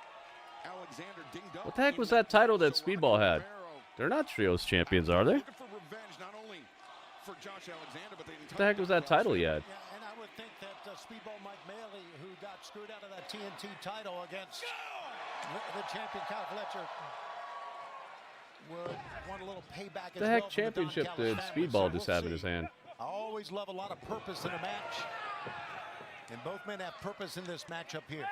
Alexander dinged up. What the heck was that title that Speedball had? They're not Trios champions, are they? Looking for revenge, not only for Josh Alexander, but the What the heck was that title he had? Yeah, and I would think that Speedball Mike Bailey, who got screwed out of that TNT title against the champion Kyle Fletcher, would want a little payback. The heck championship did Speedball just have in his hand? I always love a lot of purpose in a match. And both men have purpose in this matchup here.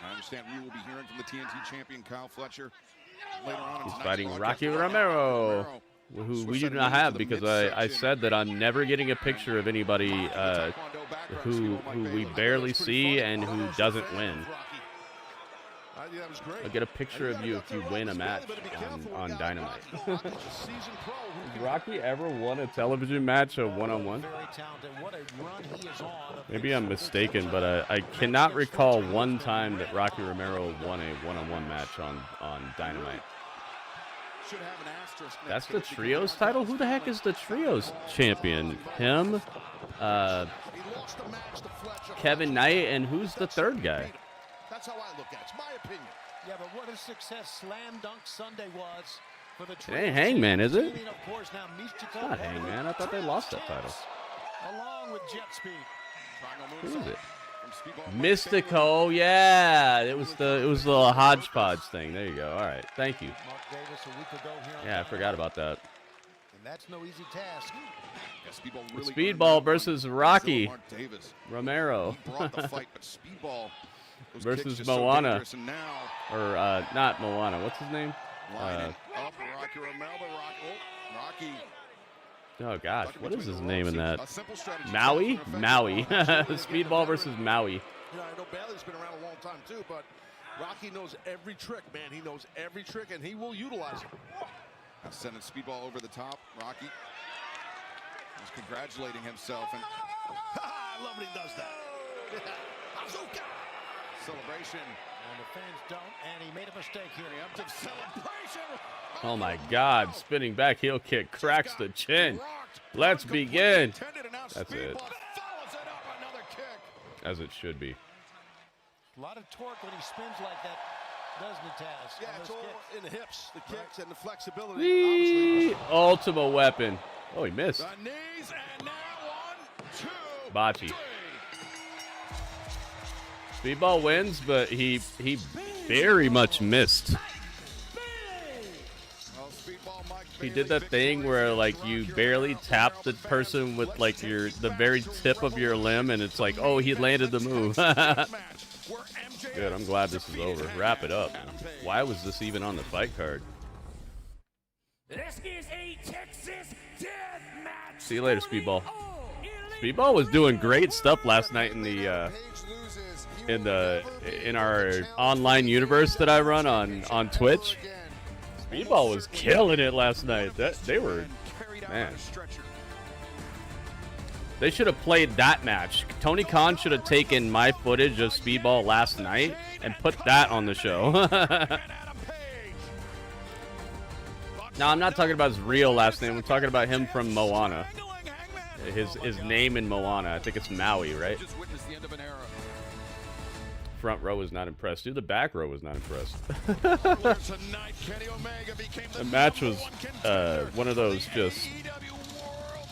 I understand we will be hearing from the TNT champion Kyle Fletcher later on. He's fighting Rocky Romero, who we do not have because I said that I'm never getting a picture of anybody who we barely see and who doesn't win. I'll get a picture of you if you win a match on Dynamite. Has Rocky ever won a television match, a one-on-one? Maybe I'm mistaken, but I cannot recall one time that Rocky Romero won a one-on-one match on Dynamite. That's the Trios title? Who the heck is the Trios champion? Him, Kevin Knight, and who's the third guy? That's how I look at it. It's my opinion. Yeah, but what a success Slam Dunk Sunday was for the It ain't Hangman, is it? Of course, now It's not Hangman. I thought they lost that title. Along with Jet Speed. Who is it? Mystico, yeah. It was the hodgepodge thing. There you go. All right. Thank you. Mark Davis a week ago here on Yeah, I forgot about that. And that's no easy task. Speedball versus Rocky Romero. Brought the fight, but Speedball versus Moana. Or not Moana. What's his name? Up, Rocky Romero, Rocky. Oh gosh, what is his name in that? Maui? Maui. Speedball versus Maui. You know, I know Bailey's been around a long time too, but Rocky knows every trick, man. He knows every trick, and he will utilize it. Now sending Speedball over the top. Rocky is congratulating himself. And I love when he does that. Celebration. And the fans don't, and he made a mistake here. Preemptive celebration. Oh my God, spinning back heel kick cracks the chin. Let's begin. That's it. As it should be. A lot of torque when he spins like that, doesn't it, Taz? Yeah, it's all in the hips, the kicks, and the flexibility. Whee! Ultimate weapon. Oh, he missed. The knees, and now 1, 2, Bocce. Speedball wins, but he very much missed. He did that thing where like you barely tap the person with like the very tip of your limb, and it's like, oh, he landed the move. Good, I'm glad this is over. Wrap it up. Why was this even on the fight card? This is a Texas death match. See you later, Speedball. Speedball was doing great stuff last night in our online universe that I run on Twitch. Speedball was killing it last night. Man. They should have played that match. Tony Khan should have taken my footage of Speedball last night and put that on the show. Now, I'm not talking about his real last name. I'm talking about him from Moana. His name in Moana. I think it's Maui, right? Front row was not impressed. Dude, the back row was not impressed. The match was one of those just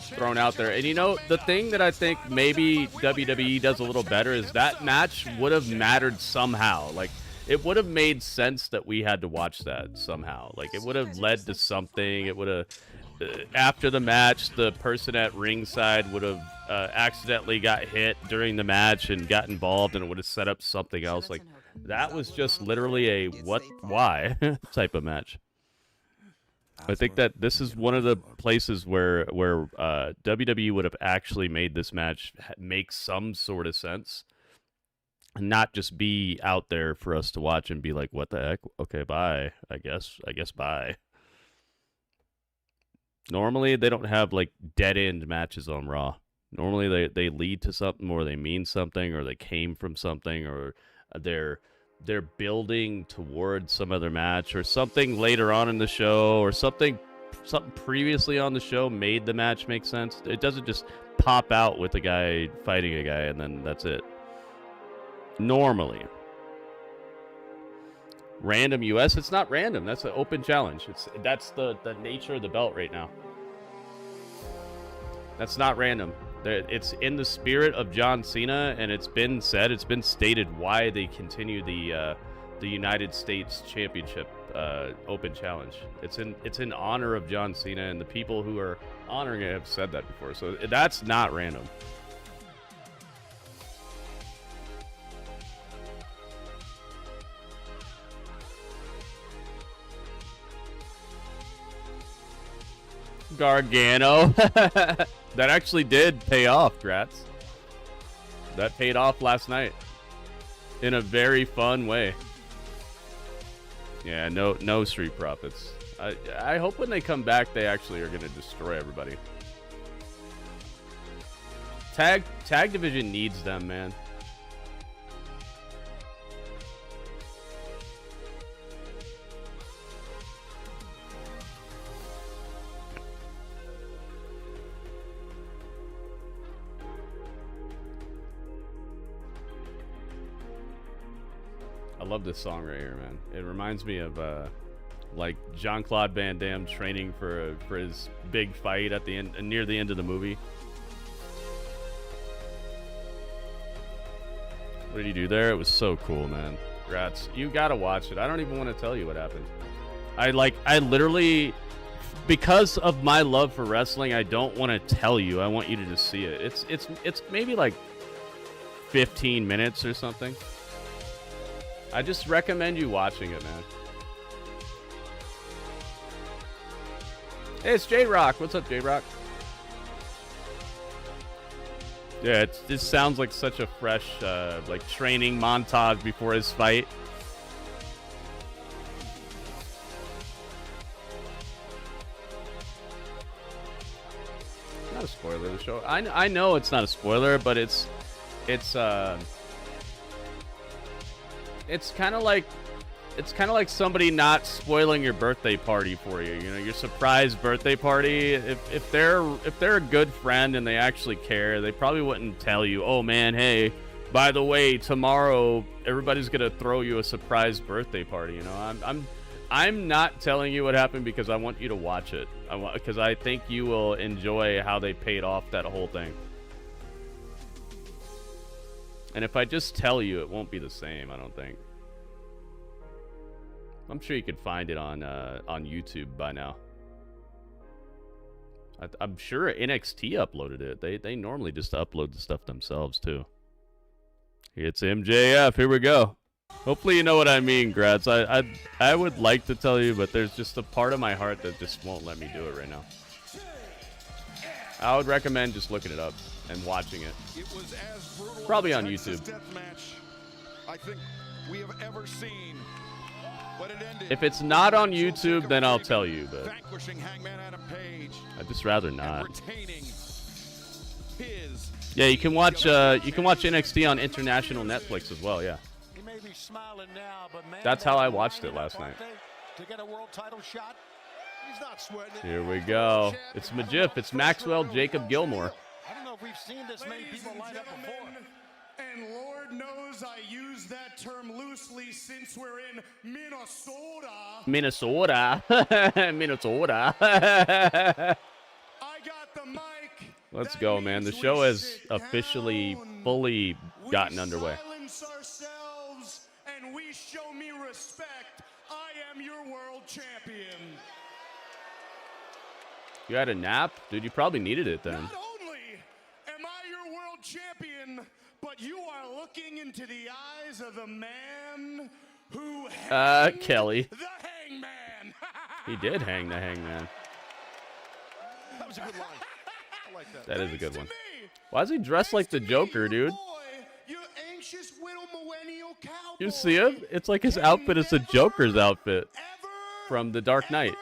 thrown out there. And you know, the thing that I think maybe WWE does a little better is that match would have mattered somehow. Like, it would have made sense that we had to watch that somehow. Like, it would have led to something. It would have... after the match, the person at ringside would have accidentally got hit during the match and got involved, and it would have set up something else. Like, that was just literally a what, why type of match. I think that this is one of the places where WWE would have actually made this match make some sort of sense, and not just be out there for us to watch and be like, what the heck? Okay, bye. I guess bye. Normally, they don't have, like, dead-end matches on Raw. Normally they lead to something, or they mean something, or they came from something, or they're building towards some other match, or something later on in the show, or something previously on the show made the match make sense. It doesn't just pop out with a guy fighting a guy and then that's it. Normally. Random US, it's not random. That's an open challenge. That's the nature of the belt right now. That's not random. It's in the spirit of John Cena, and it's been stated why they continue the United States Championship Open Challenge. It's in honor of John Cena, and the people who are honoring it have said that before. So that's not random. Gargano. That actually did pay off, Gratz. That paid off last night in a very fun way. Yeah, no Street Profits. I hope when they come back, they actually are going to destroy everybody. Tag division needs them, man. I love this song right here, man. It reminds me of like Jean-Claude Van Damme training for his big fight at the end, near the end of the movie. What did he do there? It was so cool, man. Rats, you gotta watch it. I don't even want to tell you what happened. I literally, because of my love for wrestling, I don't want to tell you. I want you to just see it. It's maybe like 15 minutes or something. I just recommend you watching it, man. Hey, it's J-Rock. What's up, J-Rock? Yeah, it sounds like such a fresh, like, training montage before his fight. Not a spoiler of the show. I know it's not a spoiler, but it's kind of like somebody not spoiling your birthday party for you. You know, your surprise birthday party. If they're a good friend and they actually care, they probably wouldn't tell you, "Oh man, hey, by the way, tomorrow everybody's gonna throw you a surprise birthday party." You know, I'm not telling you what happened because I want you to watch it. Because I think you will enjoy how they paid off that whole thing. And if I just tell you, it won't be the same, I don't think. I'm sure you could find it on YouTube by now. I'm sure NXT uploaded it. They normally just upload the stuff themselves, too. It's MJF. Here we go. Hopefully you know what I mean, Gratz. I would like to tell you, but there's just a part of my heart that just won't let me do it right now. I would recommend just looking it up and watching it. It was as brutal probably as on the YouTube. Texas death match I think we have ever seen. But it ended. If it's not on YouTube, then I'll tell you, but vanquishing Hangman Adam Page. I'd just rather not. Retaining his. Yeah, you can watch NXT on international Netflix as well. Yeah. He may be smiling now, but man, that's how I watched it last night. To get a world title shot. He's not sweating it. Here we go. It's Majif. It's Maxwell Jacob Gilmore. I don't know if we've seen this many people line up before. And Lord knows I use that term loosely since we're in Minnesota. Minnesota. Minnesota. I got the mic. Let's go, man. The show has officially fully gotten underway. We silence ourselves and we show me respect. I am your world champion. You had a nap? Dude, you probably needed it then. Not only am I your world champion, but you are looking into the eyes of the man who hanged Kelly. the Hangman. He did hang the Hangman. That was a good line. I like that. That is a good one. Why is he dressed like the Joker, dude? You see him? It's like his outfit is the Joker's outfit from The Dark Knight.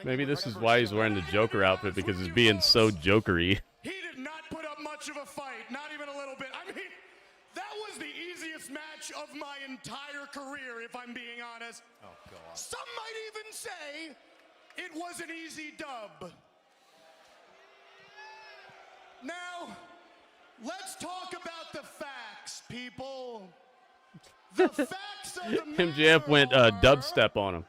Maybe this is why he's wearing the Joker outfit, because he's being so jokery. He did not put up much of a fight, not even a little bit. I mean, that was the easiest match of my entire career, if I'm being honest. Oh, God. Some might even say it was an easy dub. Now, let's talk about the facts, people. The facts of the matter MJF went dubstep on him.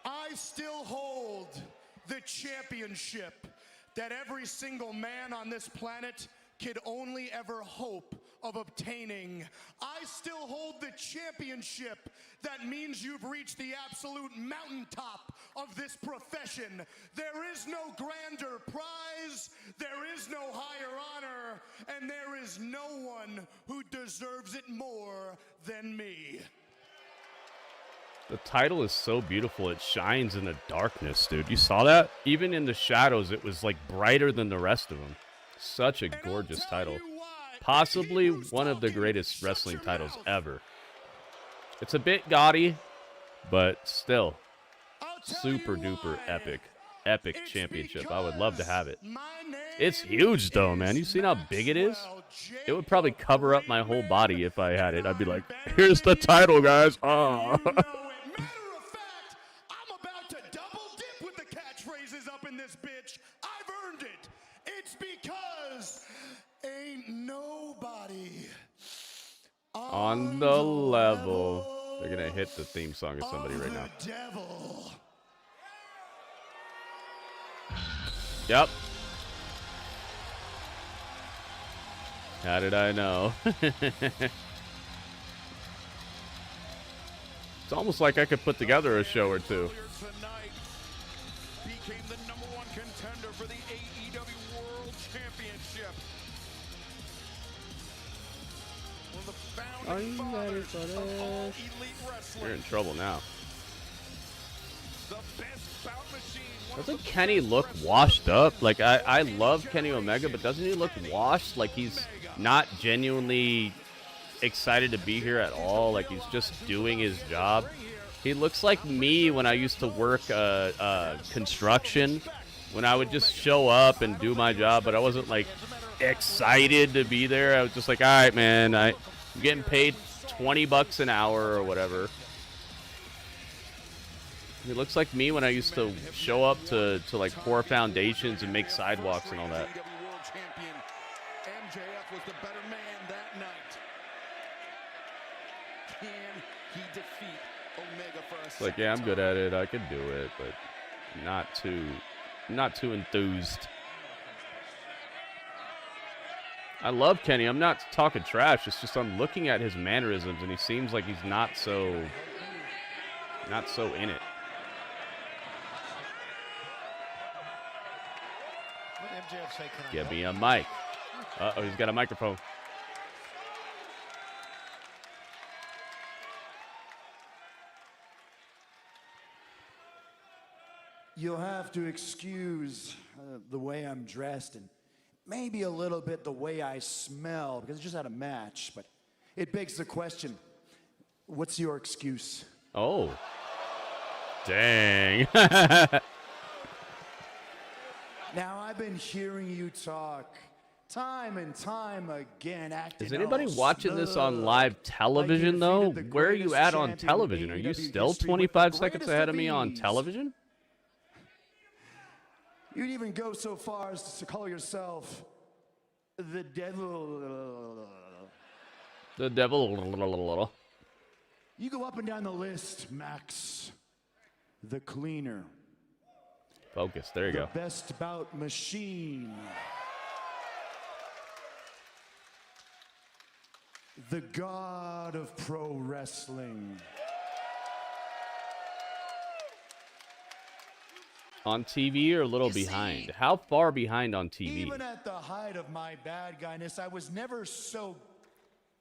I still hold the championship that every single man on this planet could only ever hope of obtaining. I still hold the championship that means you've reached the absolute mountaintop of this profession. There is no grander prize, there is no higher honor, and there is no one who deserves it more than me. The title is so beautiful. It shines in the darkness, dude. You saw that? Even in the shadows, it was like brighter than the rest of them. Such a gorgeous title. Possibly one of the greatest wrestling titles ever. It's a bit gaudy, but still super duper epic. Epic championship. I would love to have it. It's huge though, man. You seen how big it is? It would probably cover up my whole body if I had it. I'd be like, here's the title, guys. Oh. Matter of fact, I'm about to double dip with the catchphrases up in this bitch. I've earned it. It's because ain't nobody on the level. They're gonna hit the theme song of somebody right now. Devil. Yep. How did I know? It's almost like I could put together a show or two. Tonight became the #1 contender for the AEW World Championship. One of the Are you founding ready fathers for of all this? elite wrestling. You're in trouble now. The best bout machine. Doesn't Kenny look washed up? Like, I love Kenny Omega, but doesn't he look washed? Like he's not genuinely excited to be here at all. Like he's just doing his job. He looks like me when I used to work construction, when I would just show up and do my job, but I wasn't like excited to be there. I was just like, all right, man, I'm getting paid $20 an hour or whatever. He looks like me when I used to show up to like pour foundations and make sidewalks and all that. AEW World Champion MJF was the better man that night. Can he defeat Omega for a It's like, yeah, I'm good at it. I could do it, but not too enthused. I love Kenny. I'm not talking trash. It's just I'm looking at his mannerisms, and he seems like he's not so in it. Give me a mic. Uh-oh, he's got a microphone. You'll have to excuse the way I'm dressed and maybe a little bit the way I smell, because I just had a match, but it begs the question, what's your excuse? Oh. Dang. Now, I've been hearing you talk time and time again. Is anybody watching this on live television, though? Where are you at on television? Are you still 25 seconds ahead of me on television? You'd even go so far as to call yourself the devil. The devil. You go up and down the list, Max. The cleaner. Focus. There you go. The best bout machine. The god of pro wrestling. On TV or a little behind? How far behind on TV? Even at the height of my bad guyness, I was never so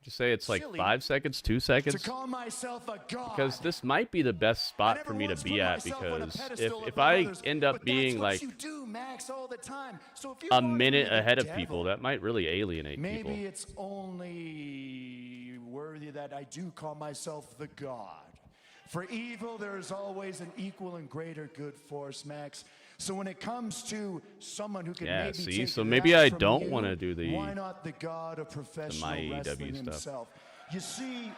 Just say it's like silly 5 seconds, 2 seconds? to call myself a god. Because this might be the best spot for me to be at, because if I end up being like a minute ahead of people, that might really alienate people. Maybe it's only worthy that I do call myself the god. For evil, there is always an equal and greater good force, Max. So when it comes to someone who can maybe take so it maybe out I from don't you, want to do the why not the god of professional wrestling stuff. himself? You see,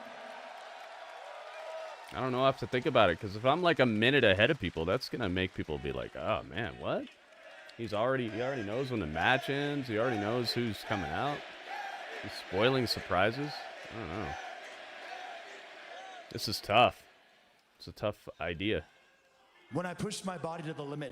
I don't know. I have to think about it, because if I'm like a minute ahead of people, that's gonna make people be like, "Oh man, what? He already knows when the match ends. He already knows who's coming out. He's spoiling surprises. I don't know. This is tough. It's a tough idea." when I pushed my body to the limit,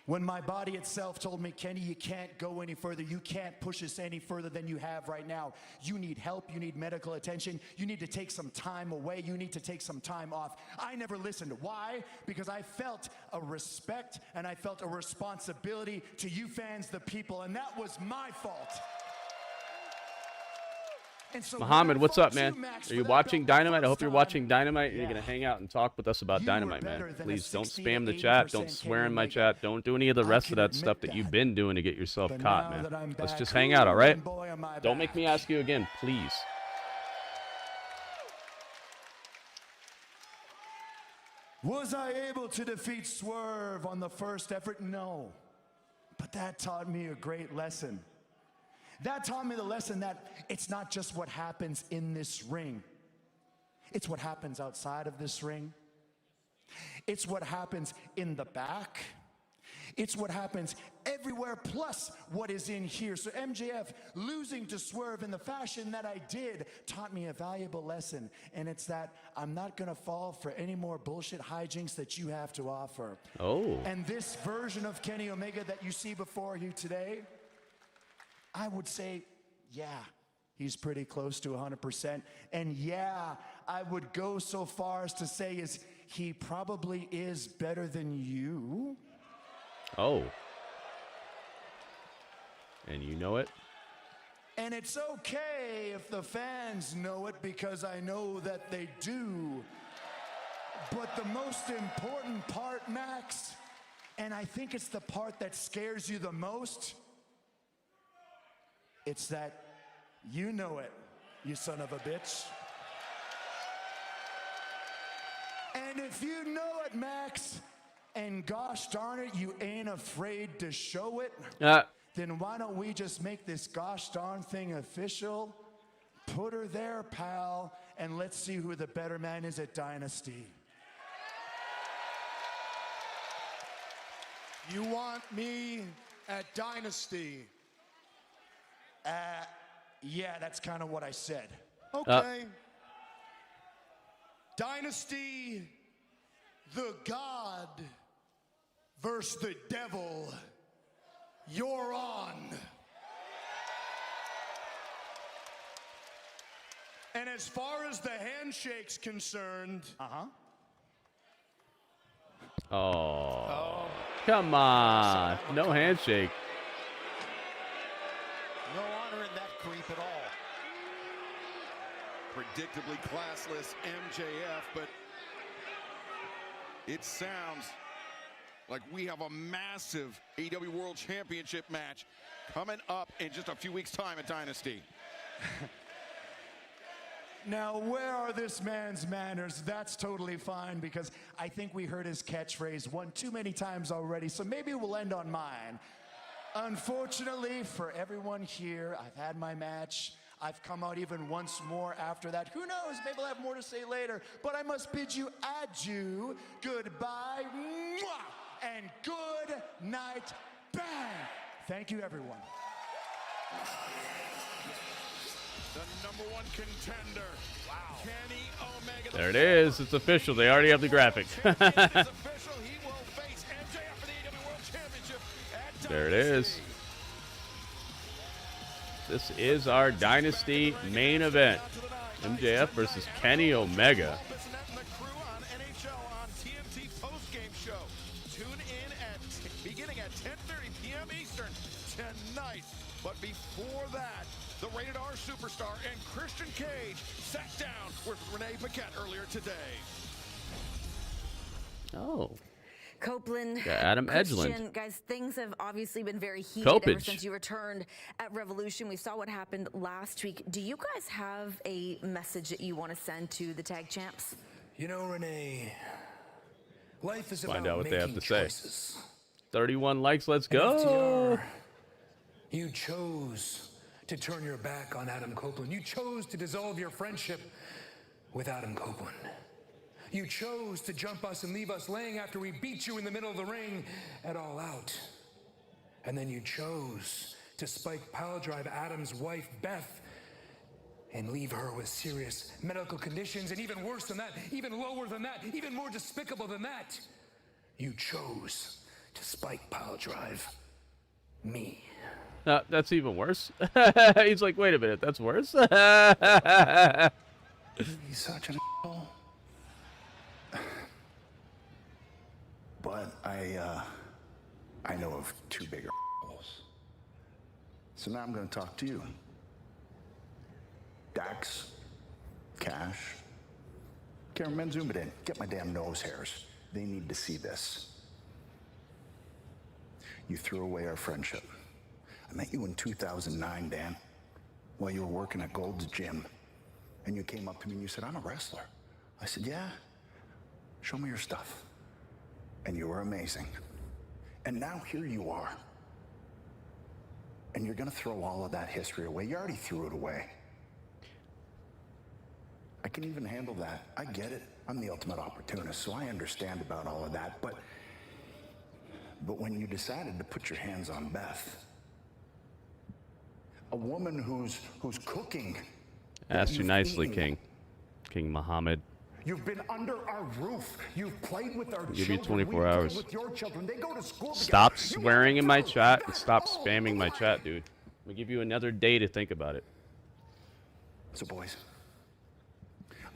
when my body itself told me, Kenny, you can't go any further. You can't push us any further than you have right now. You need help. You need medical attention. You need to take some time away. You need to take some time off. I never listened. Why? Because I felt a respect and I felt a responsibility to you fans, the people, and that was my fault. And so Muhammad, what's up, man? Max, Are you for that watching belt Dynamite? I hope you're first watching time. Dynamite. You're Yeah. going to hang out and talk with us about You Dynamite, were better man. than a Please don't 60 spam to the chat. 80% Don't swear in my Kenny chat. Don't do any of the rest can of that admit stuff that you've that. been doing to get yourself But caught, now man. that I'm Let's back, just hang out, all right? ooh, boy, am I Don't make back. me ask you again, please. Was I able to defeat Swerve on the first effort? No. But that taught me a great lesson. That taught me the lesson that it's not just what happens in this ring. It's what happens outside of this ring. It's what happens in the back. It's what happens everywhere, plus what is in here. So MJF losing to Swerve in the fashion that I did taught me a valuable lesson. And it's that I'm not going to fall for any more bullshit hijinks that you have to offer. Oh. And this version of Kenny Omega that you see before you today, I would say, yeah, he's pretty close to 100%. And yeah, I would go so far as to say is he probably is better than you. Oh. And you know it? And it's okay if the fans know it, because I know that they do. But the most important part, Max, and I think it's the part that scares you the most, it's that you know it, you son of a bitch. And if you know it, Max, and gosh darn it, you ain't afraid to show it, then why don't we just make this gosh darn thing official? Put her there, pal, and let's see who the better man is at Dynasty. You want me at Dynasty? Yeah, that's kind of what I said. Okay. Dynasty, the God versus the devil. You're on. And as far as the handshake's concerned, Oh. Come on. No handshake. No honor in that creep at all. Predictably classless MJF, but it sounds like we have a massive AEW World Championship match coming up in just a few weeks' time at Dynasty. Now, where are this man's manners? That's totally fine, because I think we heard his catchphrase one too many times already, so maybe we'll end on mine. Unfortunately for everyone here, I've had my match. I've come out even once more after that. Who knows? Maybe I'll have more to say later, but I must bid you adieu, goodbye, mwah, and good night, bang. Thank you, everyone. The #1 contender, Kenny Omega. There it is. It's official. They already have the graphic. There it is. This is our Dynasty main event. MJF versus Kenny Omega. Beginning at 10:30 p.m. Eastern tonight. But before that, the Rated R superstar and Christian Cage sat down with Renee Paquette earlier today. Oh. Copeland, Yeah, Adam Christian, Edgeland. guys, things have obviously been very heated Copage. ever since you returned at Revolution. We saw what happened last week. Do you guys have a message that you want to send to the tag champs? You know, Renee, life is Find about out what they have to choices. say. 31 likes, let's And go. FTR, you chose to turn your back on Adam Copeland. You chose to dissolve your friendship with Adam Copeland. You chose to jump us and leave us laying after we beat you in the middle of the ring at All Out. And then you chose to spike piledrive Adam's wife, Beth, and leave her with serious medical conditions, and even worse than that, even lower than that, even more despicable than that, you chose to spike piledrive me. That's even worse. He's like, wait a minute, that's worse. He's such an asshole. But I know of two bigger assholes. So now I'm going to talk to you. Dax, Cash, cameraman, zoom it in. Get my damn nose hairs. They need to see this. You threw away our friendship. I met you in 2009, Dan, while you were working at Gold's Gym. And you came up to me and you said, I'm a wrestler. I said, yeah, show me your stuff. And you were amazing. And now here you are. And you're gonna throw all of that history away. You already threw it away. I can even handle that. I get it. I'm the ultimate opportunist, so I understand about all of that. But when you decided to put your hands on Beth, a woman who's cooking. Asked you nicely, King Muhammad. You've been under our roof. You've played with our I'll give you children. 24 We've hours. played with your children. They go to school Stop together. swearing in my chat and stop spamming my chat, dude. We'll give you another day to think about it. So, boys,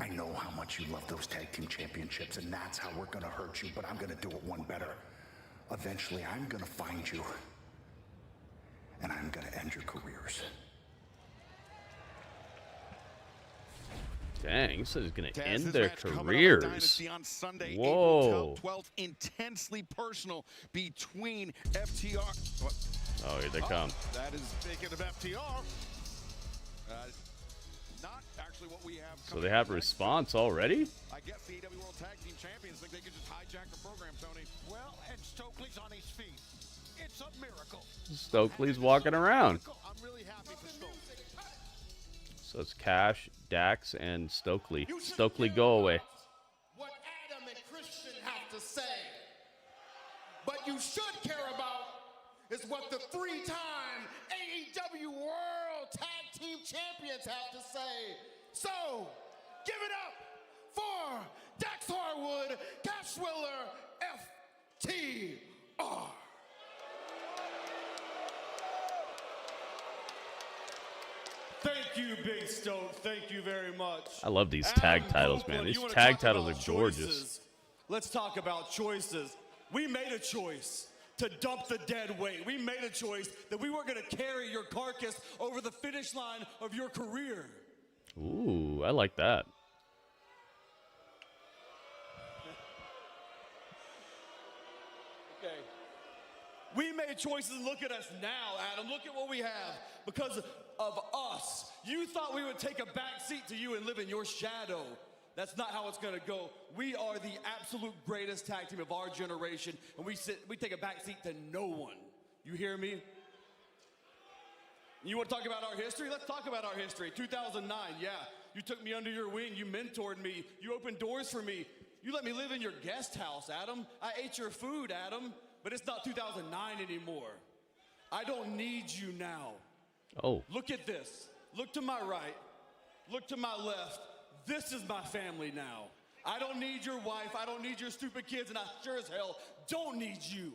I know how much you love those tag team championships, and that's how we're gonna hurt you, but I'm gonna do it one better. Eventually, I'm gonna find you, and I'm gonna end your careers. Dang, he said he's going to Taz, end this their match coming up on careers. Dynasty on Sunday, Whoa. April 12th, intensely personal between FTR. What? Oh, here they come. That is speaking of FTR. Not actually what we have. So they have a response already? I guess the AEW World Tag Team Champions think they could just hijack the program, Tony. Well, and Stokely's on his feet. It's a miracle. Stokely's walking around. I'm really happy for Stokely. So it's Cash, Dax, and Stokely. Stokely, go away. What Adam and Christian have to say. But you should care about is what the three-time AEW World Tag Team Champions have to say. So, give it up for Dax Harwood, Cash Wheeler, FTR. Thank you, Big Stoke. Thank you very much. I love these tag titles, man. These tag titles are gorgeous. Choices. Let's talk about choices. We made a choice to dump the dead weight. We made a choice that we weren't going to carry your carcass over the finish line of your career. Ooh, I like that. Okay. We made choices. Look at us now, Adam. Look at what we have. Because of us, you thought we would take a back seat to you and live in your shadow. That's not how it's going to go. We are the absolute greatest tag team of our generation, and we take a back seat to no one. You hear me? You want to talk about our history? Let's talk about our history. 2009, yeah. You took me under your wing. You mentored me. You opened doors for me. You let me live in your guest house, Adam. I ate your food, Adam. But it's not 2009 anymore. I don't need you now. Oh. Look at this. Look to my right. Look to my left. This is my family now. I don't need your wife. I don't need your stupid kids. And I sure as hell don't need you.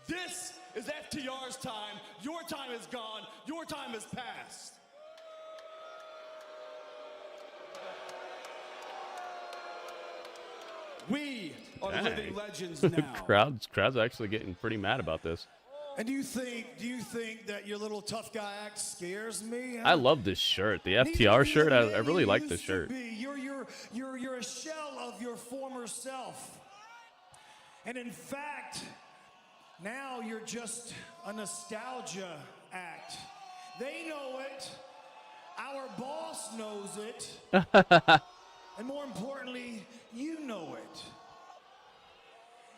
This is FTR's time. Your time is gone. Your time is past. We are living legends now. Crowd's actually getting pretty mad about this. And do you think that your little tough guy act scares me? I love this shirt. The FTR shirt, I really like this shirt. You're a shell of your former self. And in fact, now you're just a nostalgia act. They know it. Our boss knows it. And more importantly, you know it.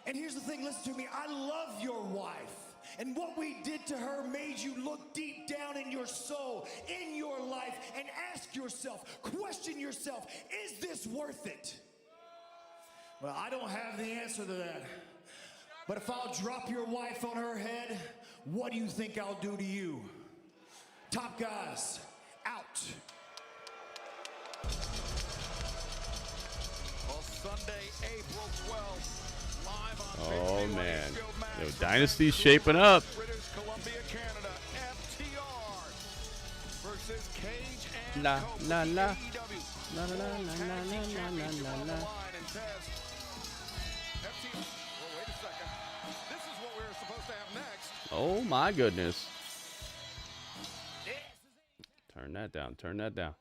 And here's the thing, listen to me, I love your wife. And what we did to her made you look deep down in your soul, in your life, and ask yourself, question yourself, is this worth it? Well, I don't have the answer to that. But if I'll drop your wife on her head, what do you think I'll do to you? Top Guys, out. Well, Sunday, April 12th. Oh man, yo, Dynasty's shaping up. British Columbia, Canada, FTR versus Cage and La Cope. la la. AEW La la la la la la la la la. Well, wait a second. This is what we were supposed to have next. Oh my goodness. Turn that down. Turn that down.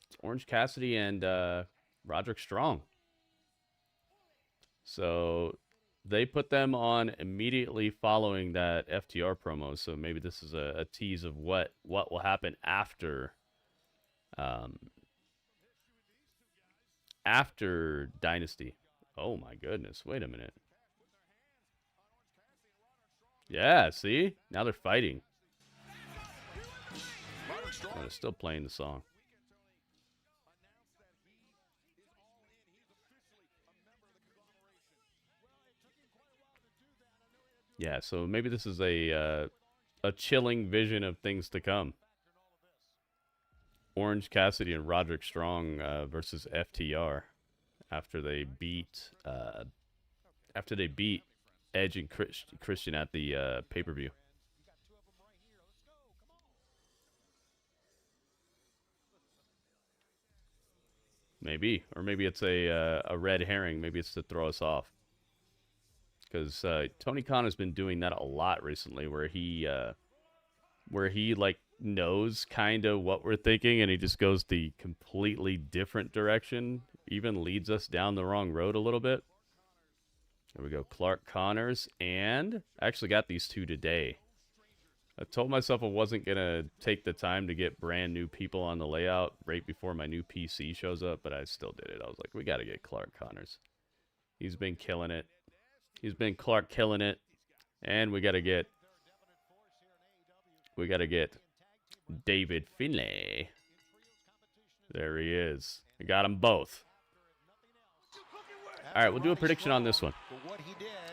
It's Orange Cassidy and Roderick Strong. So they put them on immediately following that FTR promo. So maybe this is a tease of what will happen after after Dynasty. Oh my goodness. Wait a minute. Yeah, see? Now they're fighting. Oh, they're still playing the song. Yeah, so maybe this is a chilling vision of things to come. Orange Cassidy and Roderick Strong versus FTR after they beat Edge and Christian at the pay-per-view. Maybe, or maybe it's a red herring. Maybe it's to throw us off. Because Tony Khan has been doing that a lot recently, where he like knows kind of what we're thinking, and he just goes the completely different direction, even leads us down the wrong road a little bit. There we go, Clark Connors, and I actually got these two today. I told myself I wasn't gonna take the time to get brand new people on the layout right before my new PC shows up, but I still did it. I was like, we got to get Clark Connors. He's been killing it. He's been Clark killing it, and we gotta get David Finlay. There he is. I got them both. All right, we'll do a prediction on this one.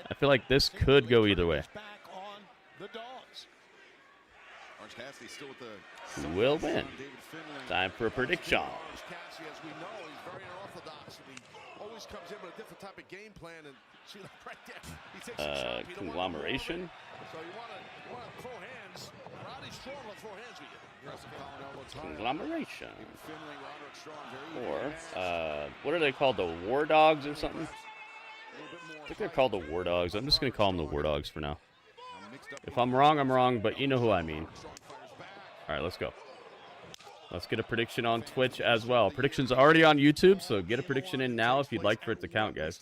I feel like this could go either way. Who will win? Time for a prediction. As we know, he's very unorthodox, and he always comes in with a different type of game plan. And see, like right there, he takes a shot. He don't want to Conglomeration. So you want to throw hands. Roddy Strong will throw hands with you. Conglomeration. Or, what are they called? The War Dogs or something? I think they're called the War Dogs. I'm just going to call them the War Dogs for now. If I'm wrong, but you know who I mean. All right, let's go. Let's get a prediction on Twitch as well. Prediction's already on YouTube, so get a prediction in now if you'd like for it to count, guys.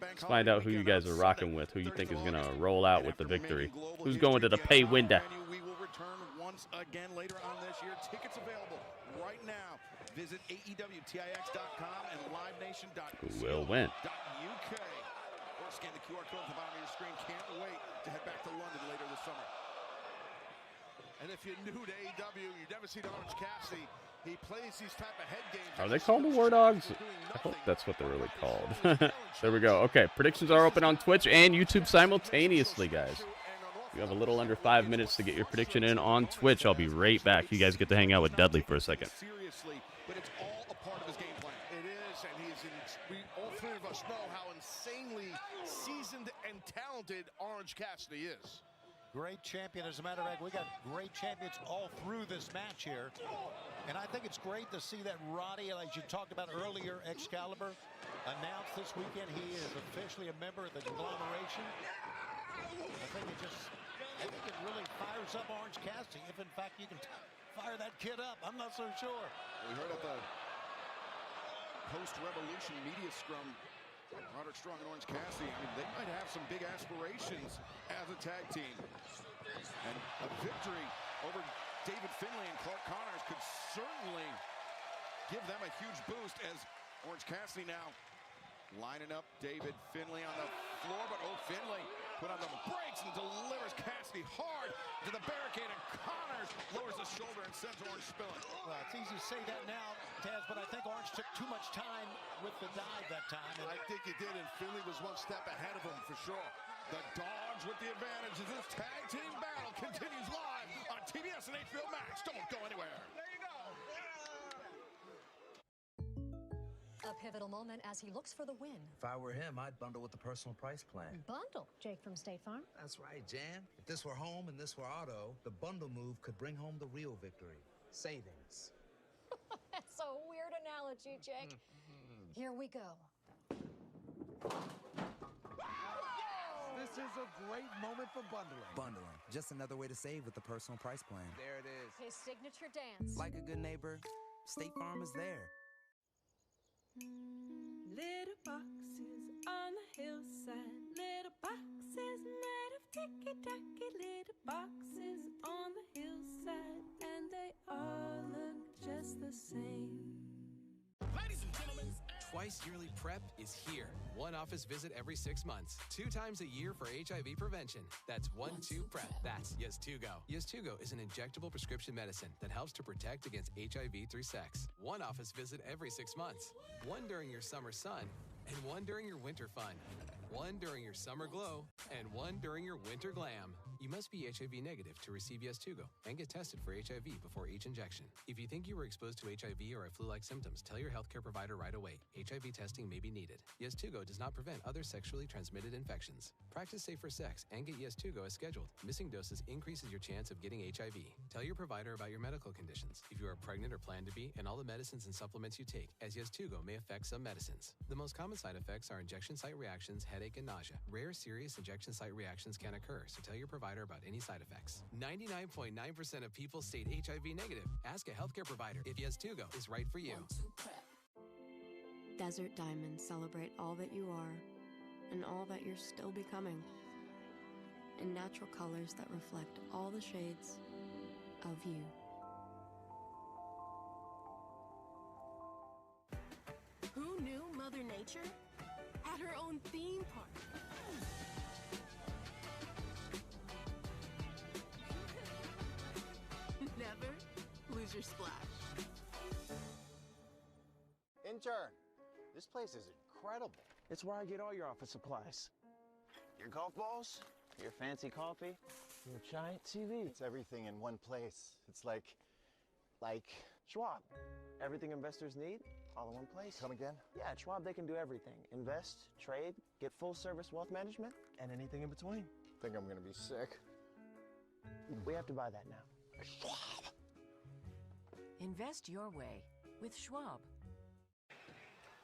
Let's find out who you guys are rocking with, who you think is going to roll out with the victory. Who's going to the pay window? We will return once again later on this year. Tickets available right now. Visit AEWTIX.com and LiveNation.co.uk. Who will win? Or scan the QR code at the bottom of your screen. Can't wait to head back to London later this summer. And if you're new to AEW, you've never seen Orange Cassidy. He plays these type of head games. Are they called the War Dogs? I hope that's what they're really called. There we go. Okay, predictions are open on Twitch and YouTube simultaneously, guys. You have a little under 5 minutes to get your prediction in on Twitch. I'll be right back. You guys get to hang out with Dudley for a second. Seriously, but it's all a part of his game plan. It is, and all three of us know how insanely seasoned and talented Orange Cassidy is. Great champion. As a matter of fact, we got great champions all through this match here. And I think it's great to see that Roddy, as you talked about earlier, Excalibur, announced this weekend he is officially a member of the conglomeration. I think it really fires up Orange Cassidy, if in fact you can fire that kid up. I'm not so sure. We heard at the post-Revolution media scrum, Roderick Strong and Orange Cassidy, I mean, they might have some big aspirations as a tag team. And a victory over David Finlay and Clark Connors could certainly give them a huge boost as Orange Cassidy now lining up David Finlay on the floor, but Finlay put on the brakes and delivers Cassidy hard to the barricade, and Connors lowers the shoulder and sends Orange spilling. Well, it's easy to say that now, Taz, but I think Orange took too much time with the dive that time. And I think he did, and Finlay was one step ahead of him for sure. The Dogs with the advantage as this tag team battle continues live on TBS and HBO Max. Don't go anywhere. There you go. A pivotal moment as he looks for the win. If I were him, I'd bundle with the personal price plan. Bundle, Jake from State Farm. That's right, Jan. If this were home and this were auto, the bundle move could bring home the real victory. Savings. That's a weird analogy, Jake. Here we go. This is a great moment for bundling. Bundling. Just another way to save with the personal price plan. There it is. His signature dance. Like a good neighbor, State Farm is there. Little boxes on the hillside, little boxes made of ticky-tacky, little boxes on the hillside, and they all look just the same. Ladies and gentlemen, Twice Yearly Prep is here. One office visit every 6 months. 2 times a year for HIV prevention. That's 1-2 PrEP. That's Yes2Go. Yes2Go is an injectable prescription medicine that helps to protect against HIV through sex. One office visit every 6 months. One during your summer sun, and one during your winter fun. One during your summer glow, and one during your winter glam. You must be HIV negative to receive Yes2Go and get tested for HIV before each injection. If you think you were exposed to HIV or have flu-like symptoms, tell your healthcare provider right away. HIV testing may be needed. Yes2Go does not prevent other sexually transmitted infections. Practice safer sex and get Yes2Go as scheduled. Missing doses increases your chance of getting HIV. Tell your provider about your medical conditions. If you are pregnant or plan to be, and all the medicines and supplements you take, as Yes2Go may affect some medicines. The most common side effects are injection site reactions, headache, and nausea. Rare serious injection site reactions can occur, so tell your provider about any side effects. 99.9% of people state HIV negative. Ask a healthcare provider if Yes2Go is right for you. Desert diamonds celebrate all that you are and all that you're still becoming, in natural colors that reflect all the shades of you. Who knew Mother Nature had her own theme park? Never lose your splash. Intern, this place is incredible. It's where I get all your office supplies. Your golf balls, your fancy coffee, your giant TV. It's everything in one place. It's like Schwab. Everything investors need, all in one place. Come again? Yeah, at Schwab they can do everything. Invest, trade, get full service wealth management, and anything in between. Think I'm gonna be sick. We have to buy that now. Schwab. Invest your way with Schwab.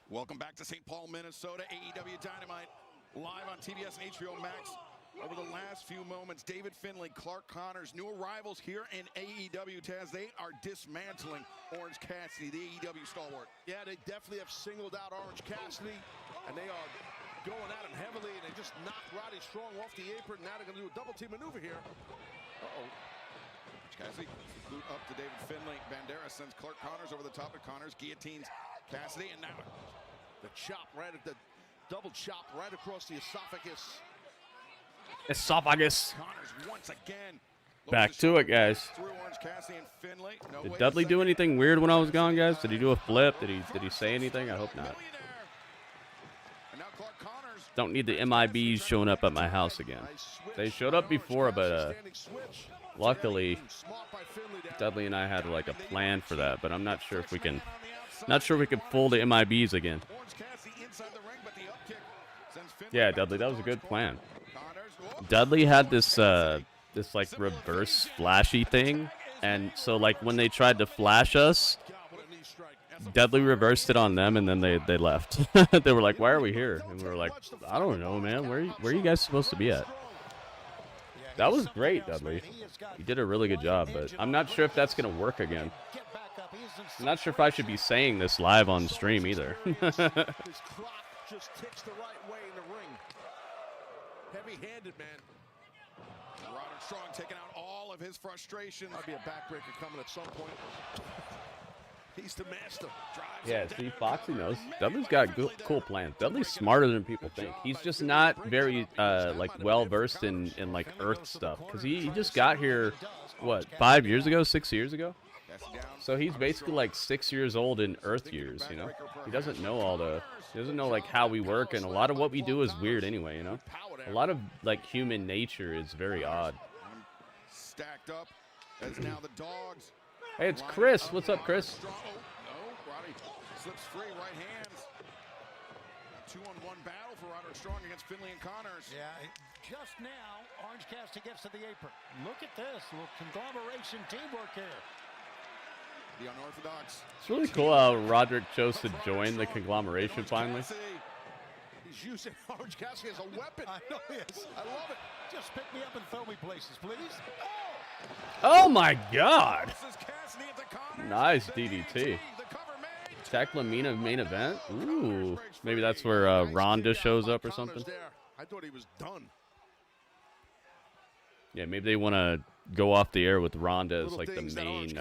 Welcome back to St. Paul, Minnesota. AEW Dynamite live on TBS and HBO Max. Over the last few moments, David Finlay, Clark Connors, new arrivals here in AEW. Taz, they are dismantling Orange Cassidy, the AEW stalwart. Yeah, they definitely have singled out Orange Cassidy, and they are going at him heavily, and they just knocked Roddy Strong off the apron. Now they're going to do a double team maneuver here. Uh-oh. Orange Cassidy, boot up to David Finlay. Banderas sends Clark Connors over the top of Connors, guillotines Cassidy, and now the chop right at the double chop right across the esophagus. Connors once again. Back to it, guys. Through Orange Cassidy and Finlay. No, Did Dudley do anything weird when I was gone, guys? Did he do a flip? Did he say anything? I hope not. Don't need the MIBs showing up at my house again. They showed up before, but luckily Dudley and I had like a plan for that. But I'm not sure if we can. Not sure we could pull the MIBs again. Yeah, Dudley, that was a good plan. Dudley had this this like reverse flashy thing, and so like when they tried to flash us, Dudley reversed it on them, and then they left. They were like, "Why are we here?" And we were like, "I don't know, man. Where are you guys supposed to be at?" That was great, Dudley. You did a really good job, but I'm not sure if that's gonna work again. I'm not sure if I should be saying this live on stream either. His clock just ticks the right way in the ring. Heavy-handed, man. Roderick Strong taking out all of his frustration. Might be a backbreaker coming at some point. He's the master. Yeah, see, Foxy knows. Dudley's got cool plans. Dudley's smarter than people think. He's just not very like well versed in like Earth stuff, because he just got here, what, 5 years ago, 6 years ago. So he's basically like 6 years old in Earth years. You know, he doesn't know all the. He doesn't know like how we work, and a lot of what we do is weird anyway. You know, a lot of like human nature is very odd. Stacked up as now the dogs. Hey, it's Chris. What's up, Chris? Roddy slips free, right hands. 2-on-1 battle for Roderick Strong against Finlay and Connors. Yeah, just now, Orange Cassidy gets to the apron. Look at this, little conglomeration teamwork here. The unorthodox. It's really cool how Roderick chose to join the conglomeration finally. He's using Orange Cassidy as a weapon. I know he is. I love it. Just pick me up and throw me places, please. Oh my God! Nice DDT. Thekla Mina main event. Ooh, maybe that's where Ronda shows up or something. I thought he was done. Yeah, maybe they want to go off the air with Ronda as like the main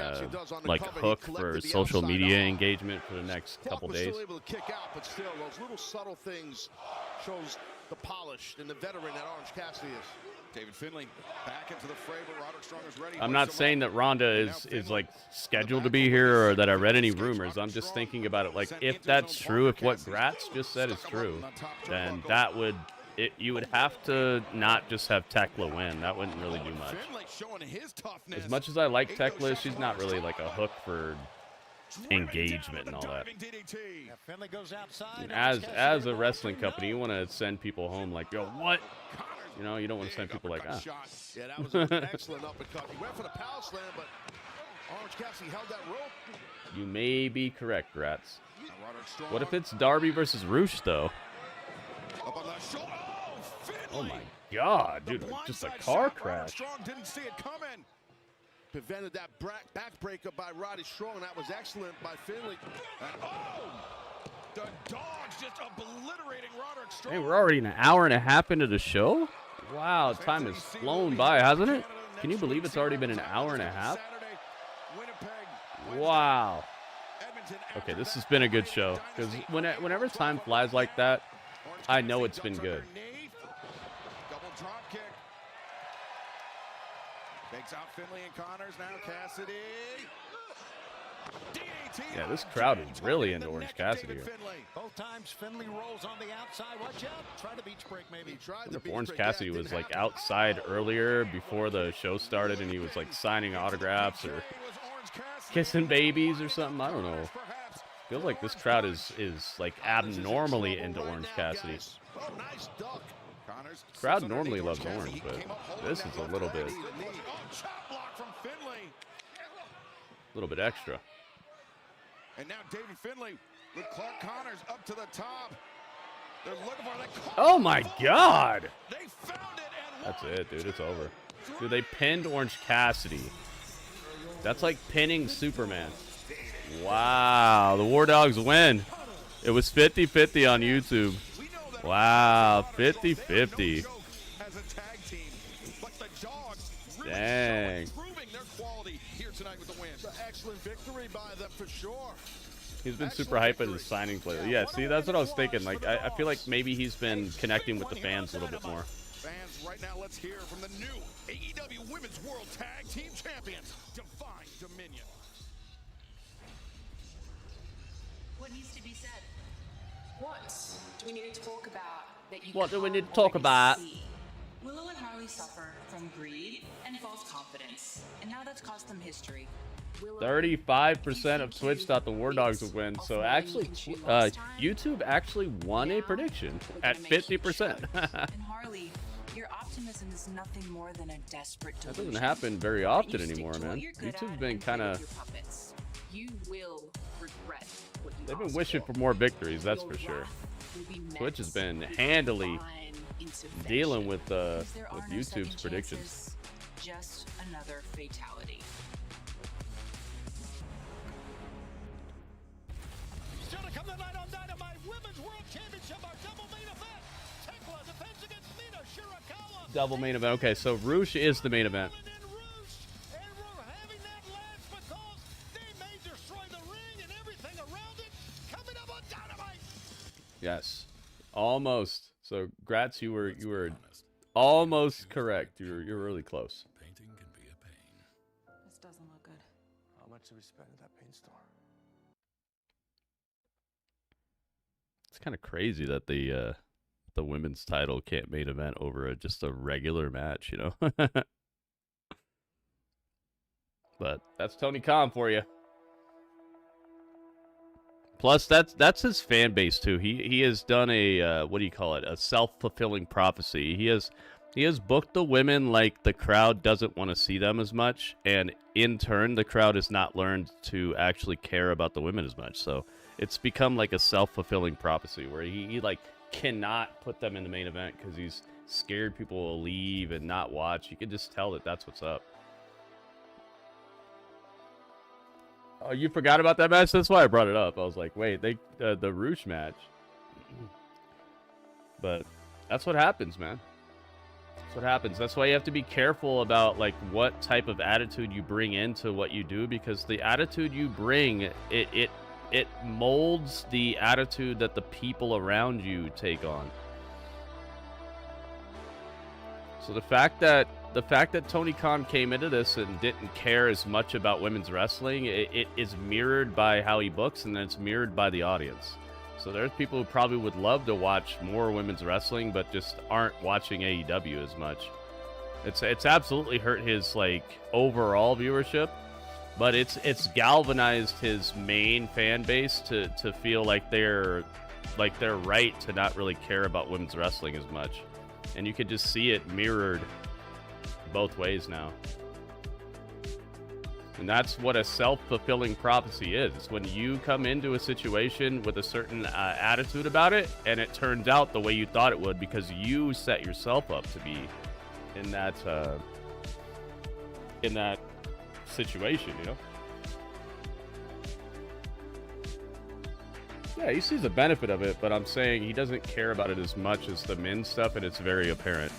like hook for social media engagement for the next couple days. Still able to kick out, but still, those little subtle things shows the polish and the veteran that Orange Cassidy is. David Finlay back into the fray, but Roderick Strong is ready. I'm not saying that Ronda is like scheduled to be here or that I read any rumors. I'm just thinking about it. Like, if that's true, if what Gratz just said is true, then that would you would have to not just have Thekla win. That wouldn't really do much. As much as I like Thekla, she's not really like a hook for engagement and all that. As a wrestling company, you want to send people home like, yo, what? You know, you don't want to send people like, ah. Yeah, that was an excellent uppercut. He went for the power slam, but Orange Cassidy held that rope. You may be correct, Gratz. What if it's Darby versus Rush, though? Oh my God, dude, just a car crash. Strong didn't see it coming. Prevented that backbreaker by Roddy Strong. That was excellent by Finlay. And the dogs just obliterating Roderick Strong. Hey, we're already an hour and a half into the show? Wow, time has flown by, hasn't it? Can you believe it's already been an hour and a half? Wow. Okay, this has been a good show, because whenever time flies like that, I know it's been good. Double drop kick. Takes out Finlay and Connors. Now Cassidy. Yeah, this crowd is really into Orange Cassidy here. Both times Finlay rolls on the outside. Watch out. Try the beach break, maybe. I wonder if Orange Cassidy was like outside earlier before the show started and he was like signing autographs or kissing babies or something. I don't know. Feels like this crowd is like abnormally into Orange Cassidy. Crowd normally loves Orange, but this is a little bit extra. And now David Finlay with Clark Connors up to the top. They're looking for that. Oh my God! That's it, dude. It's over. Dude, they pinned Orange Cassidy. That's like pinning Superman. Wow, the War Dogs win. It was 50-50 on YouTube. Wow, 50-50. Dang. Excellent victory by them for sure. He's been super hype at his signing play. Yeah, see, that's what I was thinking. Like, I feel like maybe he's been connecting with the fans a little bit more. Fans, right now, let's hear from the new AEW Women's World Tag Team Champions, Divine Dominion. What needs to be said? What do we need to talk about that you What do we can't need to talk about? see? Willow and Harley suffer from greed and false confidence, and now that's cost them history. 35% of Twitch thought the War Dogs would win, so actually, YouTube actually won a prediction at 50%. And Harley, your optimism is nothing more than a desperate That delusion. doesn't happen very often anymore, man. YouTube's been kind of... You will regret what you They've been asked wishing for more victories, that's for sure. Twitch has been handily dealing with YouTube's predictions. Just another fatality. Still to come tonight on Dynamite, Women's World Championship, our double main event. Thekla defends against Mina, Shirakawa. Double main event. Okay, so Rush is the main event. And we're having that last because they may destroy the ring, and Yes, almost. So, Gratz, you were almost correct. You're really close. Painting can be a pain. This doesn't look good. How much did we spend at that paint store? It's kind of crazy that the women's title can't main event over just a regular match, you know. But that's Tony Khan for you. Plus, that's his fan base too. He has done a what do you call it? A self-fulfilling prophecy. He has booked the women like the crowd doesn't want to see them as much, and in turn, the crowd has not learned to actually care about the women as much. So it's become like a self-fulfilling prophecy where he like cannot put them in the main event because he's scared people will leave and not watch. You can just tell that that's what's up. Oh, you forgot about that match? That's why I brought it up. I was like, wait, the Rush match. But that's what happens, man. That's what happens. That's why you have to be careful about like what type of attitude you bring into what you do, because the attitude you bring, it molds the attitude that the people around you take on. So the fact that Tony Khan came into this and didn't care as much about women's wrestling, it is mirrored by how he books, and then it's mirrored by the audience. So there's people who probably would love to watch more women's wrestling, but just aren't watching AEW as much. It's absolutely hurt his like overall viewership, but it's galvanized his main fan base to feel like they're right to not really care about women's wrestling as much, and you could just see it mirrored both ways now. And that's what a self-fulfilling prophecy is. It's when you come into a situation with a certain attitude about it, and it turns out the way you thought it would because you set yourself up to be in that situation, you know? Yeah, he sees the benefit of it, but I'm saying he doesn't care about it as much as the men's stuff, and it's very apparent.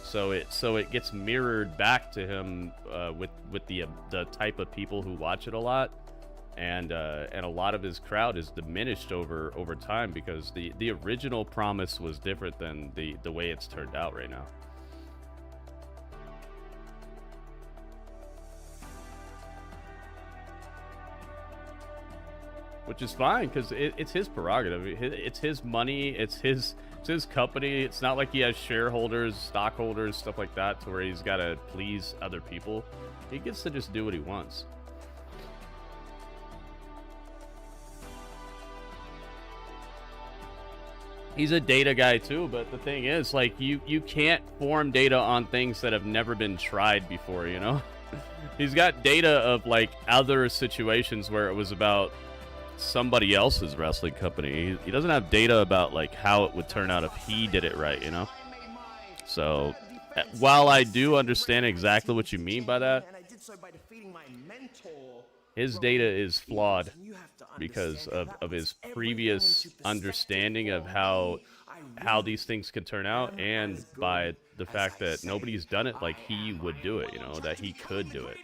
So it gets mirrored back to him with the type of people who watch it a lot, and a lot of his crowd is diminished over time because the original promise was different than the way it's turned out right now. Which is fine because it's his prerogative. It's his money. It's his company. It's not like he has shareholders, stockholders, stuff like that, to where he's got to please other people. He gets to just do what he wants. He's a data guy too, but the thing is, like, you can't form data on things that have never been tried before, you know? He's got data of, like, other situations where it was about somebody else's wrestling company. He doesn't have data about like how it would turn out if he did it right, you know? So while I do understand exactly what you mean by that, his data is flawed because of his previous understanding of how these things can turn out, and by the fact that nobody's done it like he would do it, you know, that he could do it.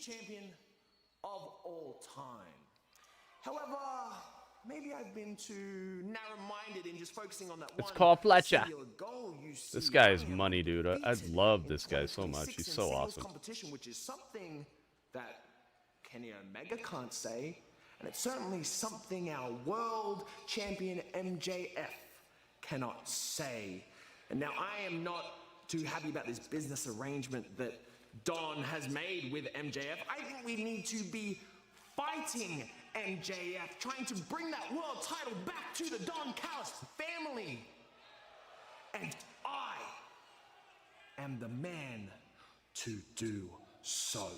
Champion of all time. However, maybe I've been too narrow-minded in just focusing on that It's one called Fletcher. singular goal. You see, This guy is money, dude. I love this guy so much. He's so awesome. Competition, which is something that Kenny Omega can't say, and it's certainly something our world champion MJF cannot say. And now I am not too happy about this business arrangement that Don has made with MJF. I think we need to be fighting MJF, trying to bring that world title back to the Don Callis family. And I am the man to do so.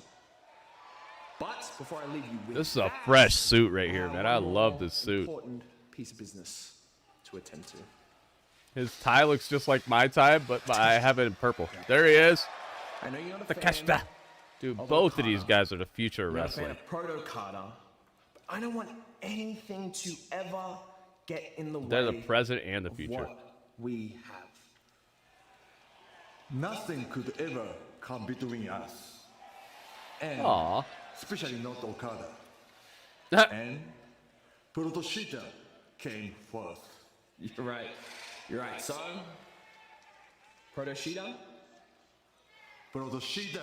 But before I leave you with This is a fresh suit right here, man. I love this suit. Important piece of business to attend to. His tie looks just like my tie, but I have it in purple. There he is. I know you're not a Takeshita. Dude, both of these guys are the future of You're not a fan wrestling. of Proto Carter, but I don't want anything to ever get in the They're way the present and the of future. what we have. Nothing could ever come between us. And Aw. especially not Okada. And Protoshita came first. You're right. You're right. So, Protoshita? Protoshita.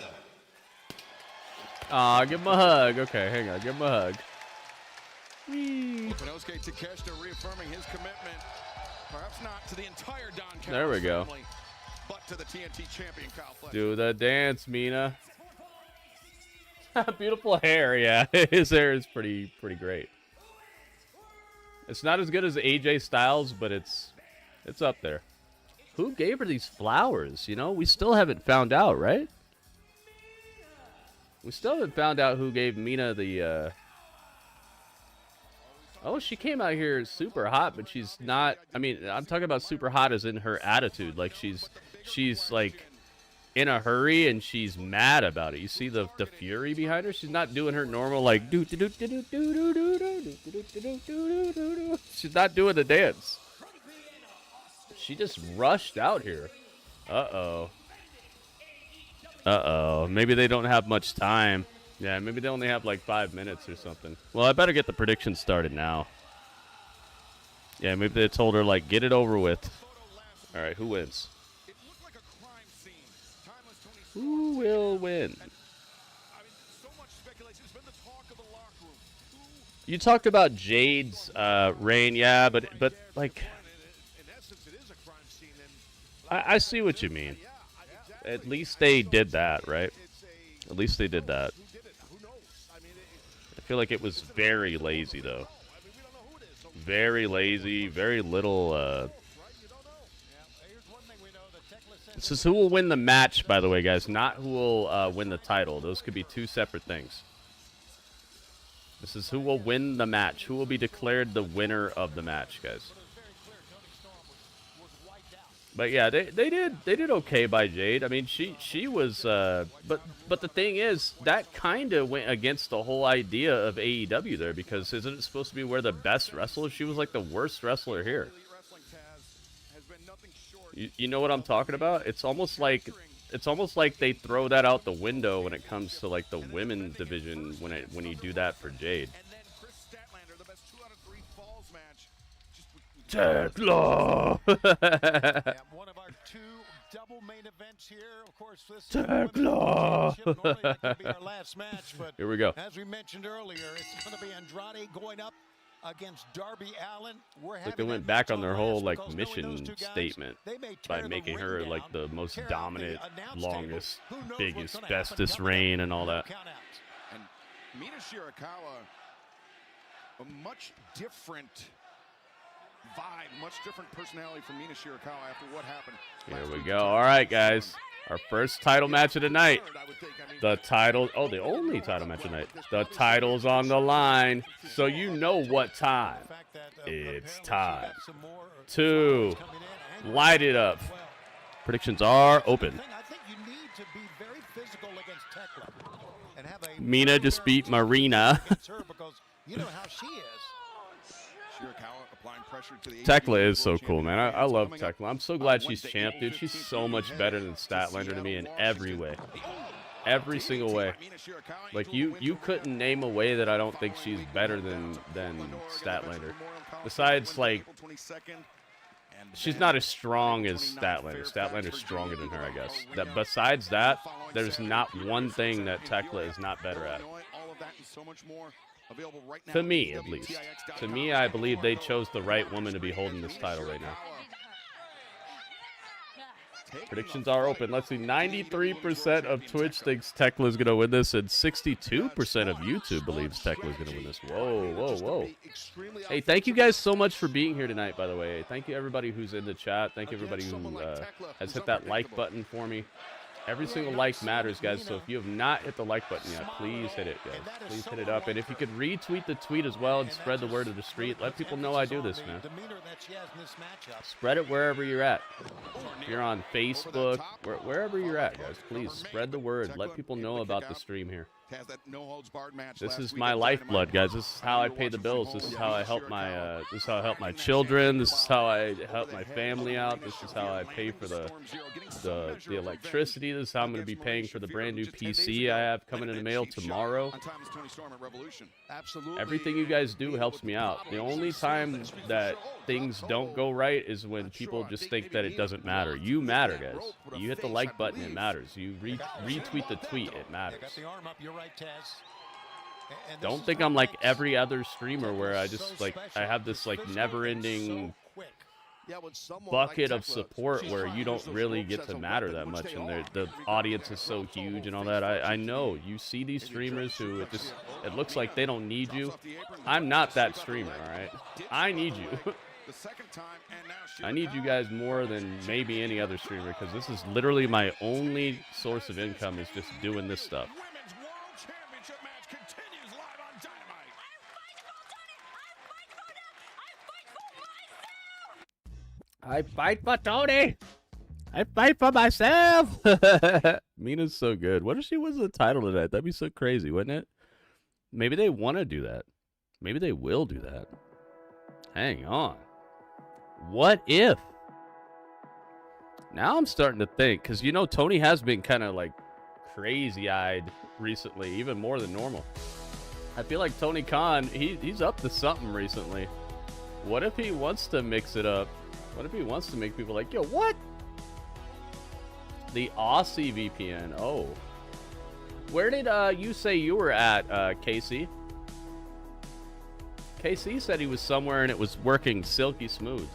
Aw, give him a hug. Okay, hang on. Give him a hug. Konosuke Takeshita reaffirming his commitment, perhaps not to the entire Don Callis There we go. family, but to the TNT champion, Kyle Fletcher. Do the dance, Mina. Beautiful hair, yeah. His hair is pretty great. It's not as good as AJ Styles, but it's up there. Who gave her these flowers? You know, we still haven't found out, right? We still haven't found out who gave Mina the, Oh, she came out here super hot, but she's not... I mean, I'm talking about super hot as in her attitude. Like, she's like, in a hurry, and she's mad about it. You see the fury behind her? She's not doing her normal, like... She's not doing the dance. She just rushed out here. Uh-oh. Uh-oh. Maybe they don't have much time. Yeah, maybe they only have like 5 minutes or something. Well, I better get the predictions started now. Yeah, maybe they told her, like, get it over with. All right, who wins? Who will win? You talked about Jade's reign, yeah, but like... I see what you mean. At least they did that, right? At least they did that. I feel like it was very lazy, though. Very lazy, very little... This is who will win the match, by the way, guys. Not who will win the title. Those could be two separate things. This is who will win the match. Who will be declared the winner of the match, guys. But yeah, they did okay by Jade. I mean, she was but the thing is, that kind of went against the whole idea of AEW there, because isn't it supposed to be where the best wrestlers? She was like the worst wrestler here. You know what I'm talking about? It's almost like they throw that out the window when it comes to like the women's division when you do that for Jade. Thekla! One of our two double main events here. Of course, this Thekla! Normally be our last match, but here we go. As we mentioned earlier, it's going to be Andrade going up against Darby Allin. Like they went back on their whole like mission statement by making her like the most dominant, longest, biggest, bestest reign and all that. And Mina Shirakawa, a much different vibe, much different personality from Mina Shirakawa after what happened. Here we go. All right, guys. Our first title match of the night. The title, the only title match of the night. The title's on the line, so you know what time. It's time to light it up. Predictions are open. Mina just beat Marina. You know how she is. Thekla is so cool, man. I love Thekla. I'm so glad she's champ, dude. She's so much better than Statlander to me in every way. Every single way. Like, you couldn't name a way that I don't think she's better than Statlander. Besides, like, she's not as strong as Statlander. Statlander's stronger than her, I guess. Besides that, there's not one thing that Thekla is not better at. To me, at least. To me, I believe they chose the right woman to be holding this title right now. Predictions are open. Let's see. 93% of Twitch thinks Thekla is going to win this, and 62% of YouTube believes Thekla is going to win this. Whoa, whoa, whoa. Hey, thank you guys so much for being here tonight, by the way. Thank you, everybody who's in the chat. Thank you, everybody who has hit that like button for me. Every single like matters, guys, so if you have not hit the like button yet, please hit it, guys. Please hit it up. And if you could retweet the tweet as well and spread the word of the street, let people know I do this, man. Spread it wherever you're at. If you're on Facebook, wherever you're at, guys, please spread the word. Let people know about the stream here. Has that no-holds-barred match This last is week my at lifeblood, Dynamite. guys. This is how I pay the bills. This is how I help my children. This is how I help my family out. This is how I pay for the electricity. This is how I'm going to be paying for the brand new PC I have coming in the mail tomorrow. Everything you guys do helps me out. The only time that things don't go right is when people just think that it doesn't matter. You matter, guys. You hit the like button, it matters. You retweet the tweet, it matters. Don't think I'm like every other streamer where I just like I have this like never-ending bucket of support where you don't really get to matter that much, and the audience is so huge and all that. I know you see these streamers who it looks like they don't need you. I'm not that streamer, all right? I need you. I need you guys more than maybe any other streamer, because this is literally my only source of income, is just doing this stuff. I fight for Tony. I fight for myself. Mina's so good. What if she was the title of that? That'd be so crazy, wouldn't it? Maybe they want to do that. Maybe they will do that. Hang on. What if? Now I'm starting to think, because you know Tony has been kind of like crazy-eyed recently, even more than normal. I feel like Tony Khan, he's up to something recently. What if he wants to mix it up? What if he wants to make people like, yo, what? The Aussie VPN. Oh. Where did you say you were at, Casey? KC said he was somewhere and it was working silky smooth.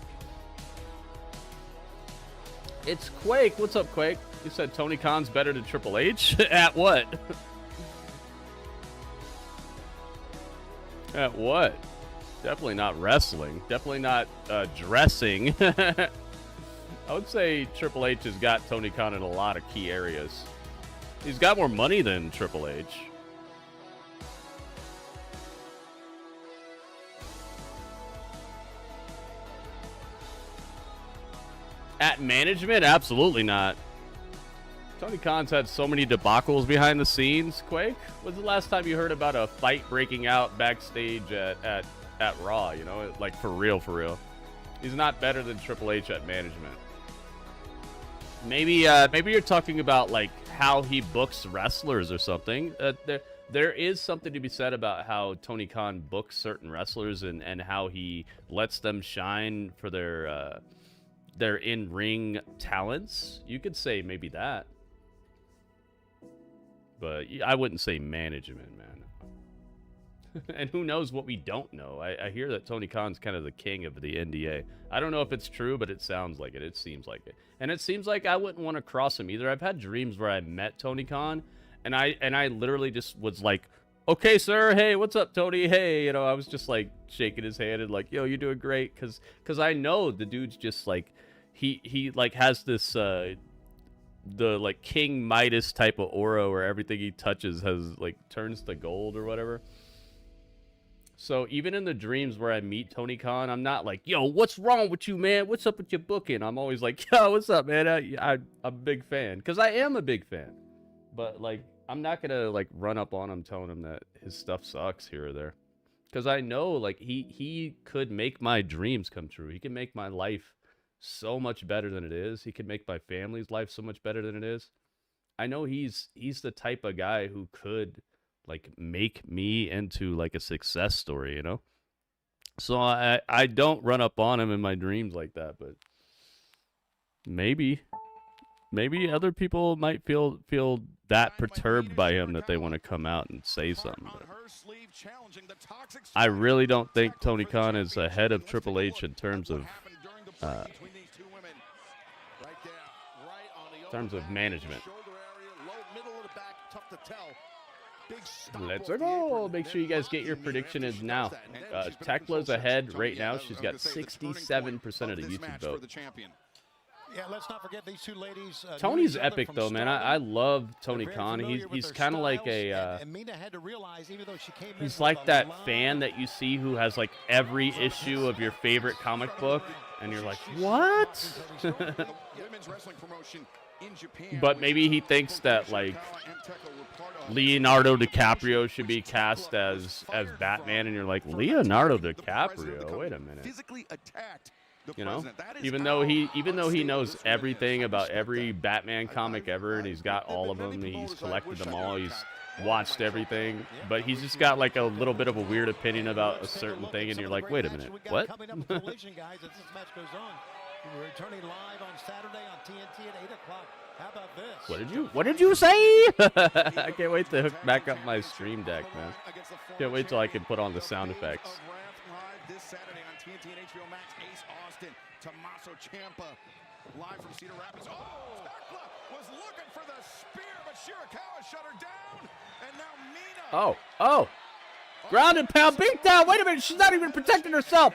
It's Quake. What's up, Quake? You said Tony Khan's better than Triple H? At what? At what? Definitely not wrestling. Definitely not dressing. I would say Triple H has got Tony Khan in a lot of key areas. He's got more money than Triple H. At management? Absolutely not. Tony Khan's had so many debacles behind the scenes. Quake, when's the last time you heard about a fight breaking out backstage at Raw? You know, like for real, for real. He's not better than Triple H at management. Maybe you're talking about like how he books wrestlers or something. There is something to be said about how Tony Khan books certain wrestlers and how he lets them shine for their in-ring talents. You could say maybe that. But I wouldn't say management, man. And who knows what we don't know. I hear that Tony Khan's kind of the king of the NDA. I don't know if it's true, but it sounds like it. It seems like it. And it seems like I wouldn't want to cross him either. I've had dreams where I met Tony Khan, and I literally just was like, okay, sir, hey, what's up, Tony? Hey, you know, I was just like shaking his hand and like, yo, you're doing great. Because I know the dude's just like, he like has this the like King Midas type of aura where everything he touches has like turns to gold or whatever. So even in the dreams where I meet Tony Khan, I'm not like, yo, what's wrong with you, man? What's up with your booking? I'm always like, yo, what's up, man? I'm a big fan, because I am a big fan. But like, I'm not gonna like run up on him telling him that his stuff sucks here or there, because I know like he could make my dreams come true. He can make my life so much better than it is. He could make my family's life so much better than it is. I know he's the type of guy who could like make me into like a success story, you know? So I don't run up on him in my dreams like that, but maybe other people might feel that perturbed by him that they want to come out and say something. But I really don't think Tony Khan is ahead of Triple H in terms of management. Let's go. Make sure you guys get your prediction in now. Thekla's ahead right now. She's got 67% of the YouTube vote. Yeah, let's not forget these two ladies. Tony's epic though, man. I love Tony Khan. He's kind of like a Mina had to realize, even though she came he's like that fan that you see who has like every issue of your favorite comic book, and you're like, what? Women's wrestling promotion in Japan. But maybe he thinks that like Leonardo DiCaprio should be cast as Batman, and you're like, Leonardo DiCaprio? Wait a minute. Physically attacked the You know, president. That is even though he knows everything about every Batman comic ever, and he's got all of them, he's collected them all, he's watched everything, but he's just got like a little bit of a weird opinion about a certain thing, and you're like, wait a minute, what? We're returning live on Saturday on TNT at 8 o'clock. How about this? What did you say? I can't wait to hook back up my stream deck, man. Can't wait till I can put on the sound effects. This Saturday on TNT and HBO Max, Ace Austin, Tommaso Ciampa, live from Cedar Rapids. Oh, Thekla was looking for the spear, but Shirakawa shut her down, and now Mina. Oh. Ground and pound beatdown. Wait a minute, she's not even protecting herself.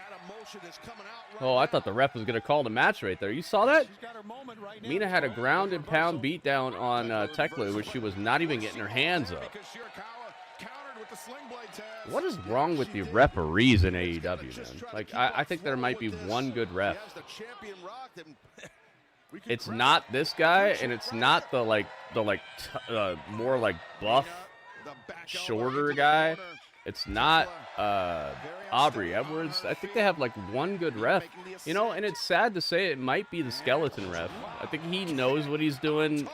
Oh, I thought the ref was going to call the match right there. You saw that? Mina had a ground and pound beatdown on Thekla, which she was not even getting her hands up. What is wrong with the referees in AEW, man? Like, I think there might be one good ref. It's not this guy, and it's not the more like buff, shorter guy. It's not Aubrey Edwards. I think they have like one good ref, you know, and it's sad to say it might be the skeleton ref. I think he knows what he's doing,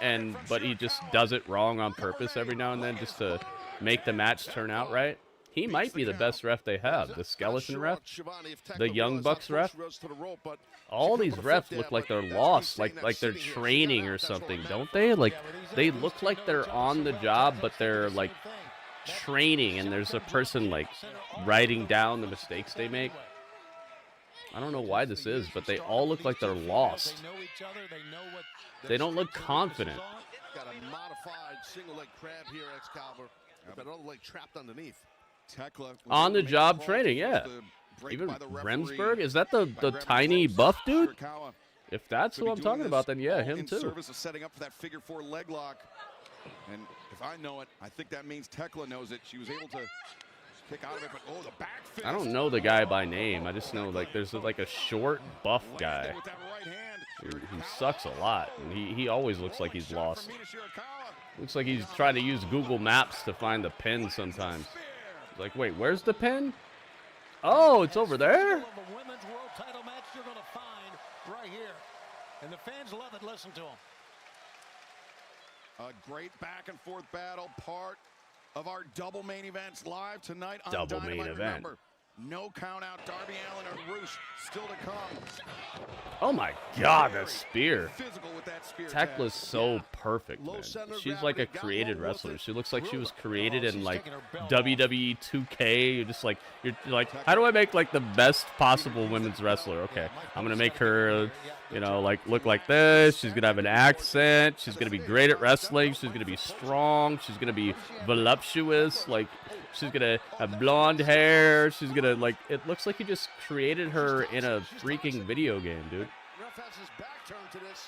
but he just does it wrong on purpose every now and then just to make the match turn out right. He might be the best ref they have. The skeleton ref, the Young Bucks ref. All these refs look like they're lost, like they're training or something, don't they? Like they look like they're on the job, but they're like training, and there's a person like writing down the mistakes they make. I don't know why this is, but they all look like they're lost. They don't look confident. Got a modified single leg crab here, Excalibur. Got another leg trapped underneath. Thekla On the job training, yeah. Even Remsburg, is that the tiny buff dude? If that's who I'm talking about, then yeah, him too. Service of setting up for that figure four leg lock. And if I know it, I think that means Thekla knows it. She was able to kick out of it, but oh, the back fist. I don't know the guy by name. I just know like there's like a short buff guy who sucks a lot, and he always looks like he's lost. Looks like he's trying to use Google Maps to find the pin sometimes. Like, wait, where's the pin? Oh, it's over there? The women's world title match you're going to find right here. And the fans love it. Listen to them. A great back and forth battle, part of our double main events live tonight on Double Dynamite. main event. Remember, no count out. Darby Allin or Rush still to come. Oh my God, that spear. Physical with that spear. Tekla's so perfect, man. She's like a created wrestler. She looks like she was created in like WWE 2K. You're just like, how do I make like the best possible women's wrestler? Okay, I'm gonna make her, you know, like look like this. She's gonna have an accent. She's gonna be great at wrestling. She's gonna be strong. She's gonna be voluptuous. Like, she's gonna have blonde hair. She's gonna like. It looks like you just created her in a freaking video game, dude.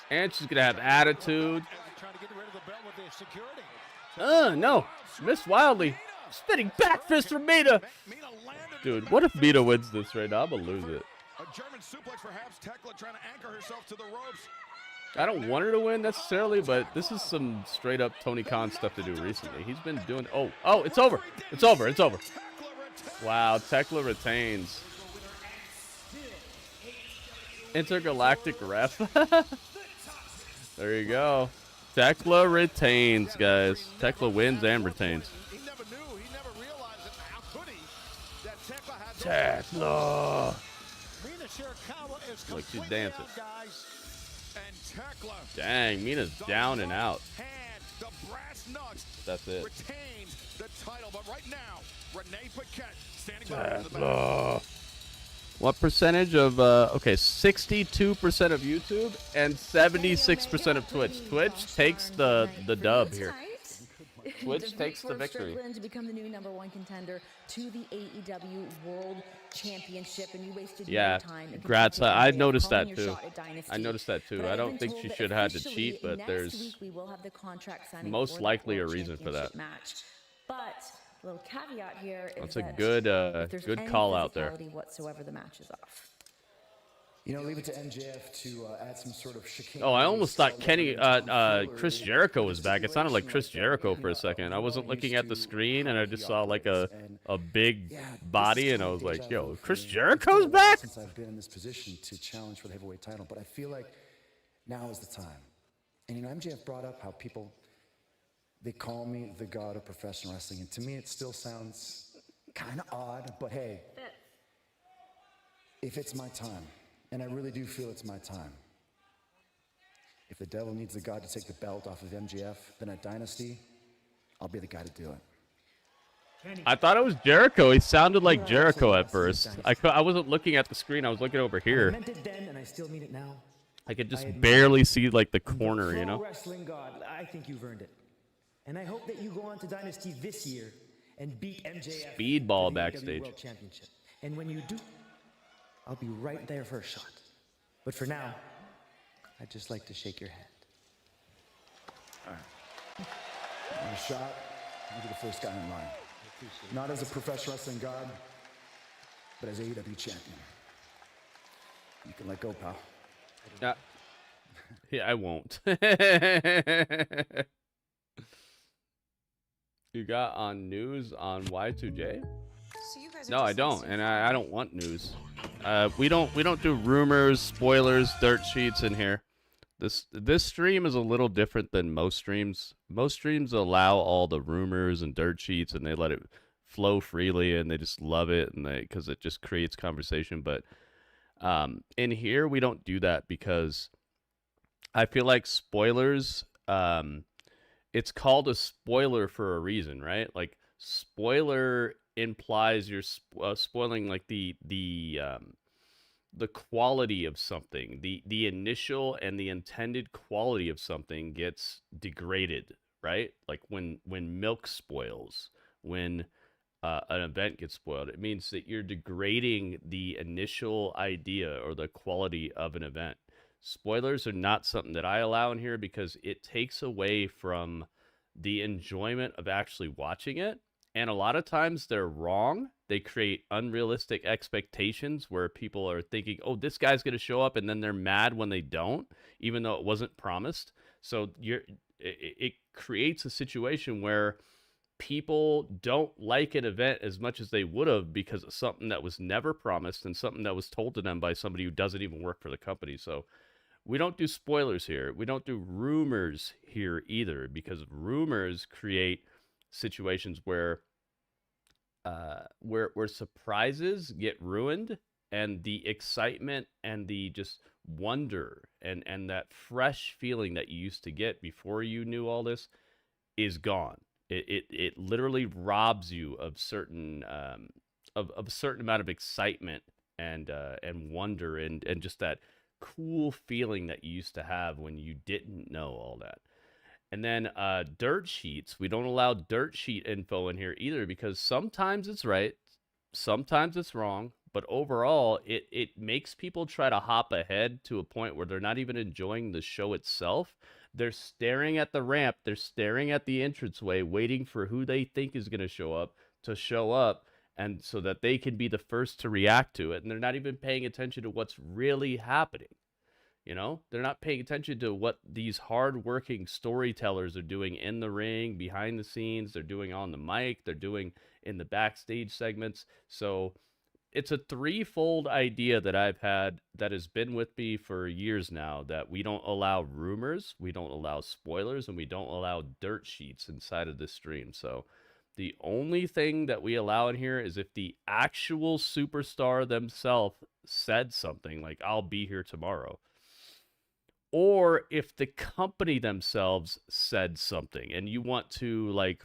And she's gonna have attitude. No, missed wildly. Spinning back fist from Mina. Dude, what if Mina wins this right now? I'm gonna lose it. A German suplex, perhaps. Thekla trying to anchor herself to the ropes. I don't want her to win necessarily, but this is some straight up Tony Khan stuff to do recently. He's been doing. Oh, it's over. It's over. It's over. Wow, Thekla retains. Intergalactic ref. There you go. Thekla retains, guys. Thekla wins and retains. He never knew. He never realized it. How could he? That Thekla had Thekla. Mina Shirakawa is Look, she's dancing. guys. And Thekla. Dang, Mina's down and out. The brass nuts. That's it. Retains the title, but right now, Renee Paquette standing by in the back. What percentage of, okay, 62% of YouTube and 76% of Twitch. Twitch takes the dub here. Twitch takes the victory. Strickland to become the new #1 contender to the AEW World Championship, and you wasted no time. Grats. I noticed that too. I noticed that too. I don't think she should have had to cheat, but there's most likely a reason for that. But a little caveat here is that's a good good call out there. whatsoever, the match is off. You know, leave it to MJF to add some sort of chicane. Oh, I almost thought Chris Jericho was back. It sounded like Chris Jericho for a second. I wasn't looking at the screen, and I just saw like a big body, and I was like, yo, Chris Jericho's back? Since I've been in this position to challenge for the heavyweight title, but I feel like now is the time. And, you know, MJF brought up how people, they call me the god of professional wrestling, and to me it still sounds kind of odd, but hey, if it's my time, and I really do feel it's my time. If the devil needs the God to take the belt off of MJF, then at Dynasty, I'll be the guy to do it. I thought it was Jericho. He sounded like Jericho at first. I wasn't looking at the screen. I was looking over here. I meant it then, and I still mean it now. I could just barely see like the corner, you know? Wrestling God, I think you've earned it. And I hope that you go on to Dynasty this year and beat MJF Speedball for the backstage. AEW World Championship. And when you do, I'll be right there for a shot. But for now, I'd just like to shake your hand. All right. Want a shot? You'll be the first guy in line. Not as a professional wrestling god, but as AEW champion. You can let go, pal. Yeah, I won't. You got on news on Y2J? No, I don't, and I don't want news. We don't do rumors, spoilers, dirt sheets in here. This stream is a little different than most streams. Most streams allow all the rumors and dirt sheets, and they let it flow freely, and they just love it, and because it just creates conversation. But in here, we don't do that because I feel like spoilers. It's called a spoiler for a reason, right? Like spoiler implies you're spoiling like the quality of something, the initial and the intended quality of something gets degraded, right? Like when milk spoils, when an event gets spoiled, it means that you're degrading the initial idea or the quality of an event. Spoilers are not something that I allow in here because it takes away from the enjoyment of actually watching it. And a lot of times they're wrong. They create unrealistic expectations where people are thinking, oh, this guy's going to show up, and then they're mad when they don't, even though it wasn't promised. So it creates a situation where people don't like an event as much as they would have because of something that was never promised and something that was told to them by somebody who doesn't even work for the company. So we don't do spoilers here. We don't do rumors here either, because rumors create situations where surprises get ruined, and the excitement and the just wonder and that fresh feeling that you used to get before you knew all this is gone. It literally robs you of certain of a certain amount of excitement and wonder and just that cool feeling that you used to have when you didn't know all that. And then dirt sheets. We don't allow dirt sheet info in here either because sometimes it's right, sometimes it's wrong, but overall it makes people try to hop ahead to a point where they're not even enjoying the show itself. They're staring at the ramp, they're staring at the entranceway, waiting for who they think is going to show up, and so that they can be the first to react to it. And they're not even paying attention to what's really happening. You know, they're not paying attention to what these hard-working storytellers are doing in the ring, behind the scenes. They're doing on the mic. They're doing in the backstage segments. So it's a threefold idea that I've had that has been with me for years now, that we don't allow rumors, we don't allow spoilers, and we don't allow dirt sheets inside of this stream. So the only thing that we allow in here is if the actual superstar themselves said something like, I'll be here tomorrow. Or if the company themselves said something and you want to like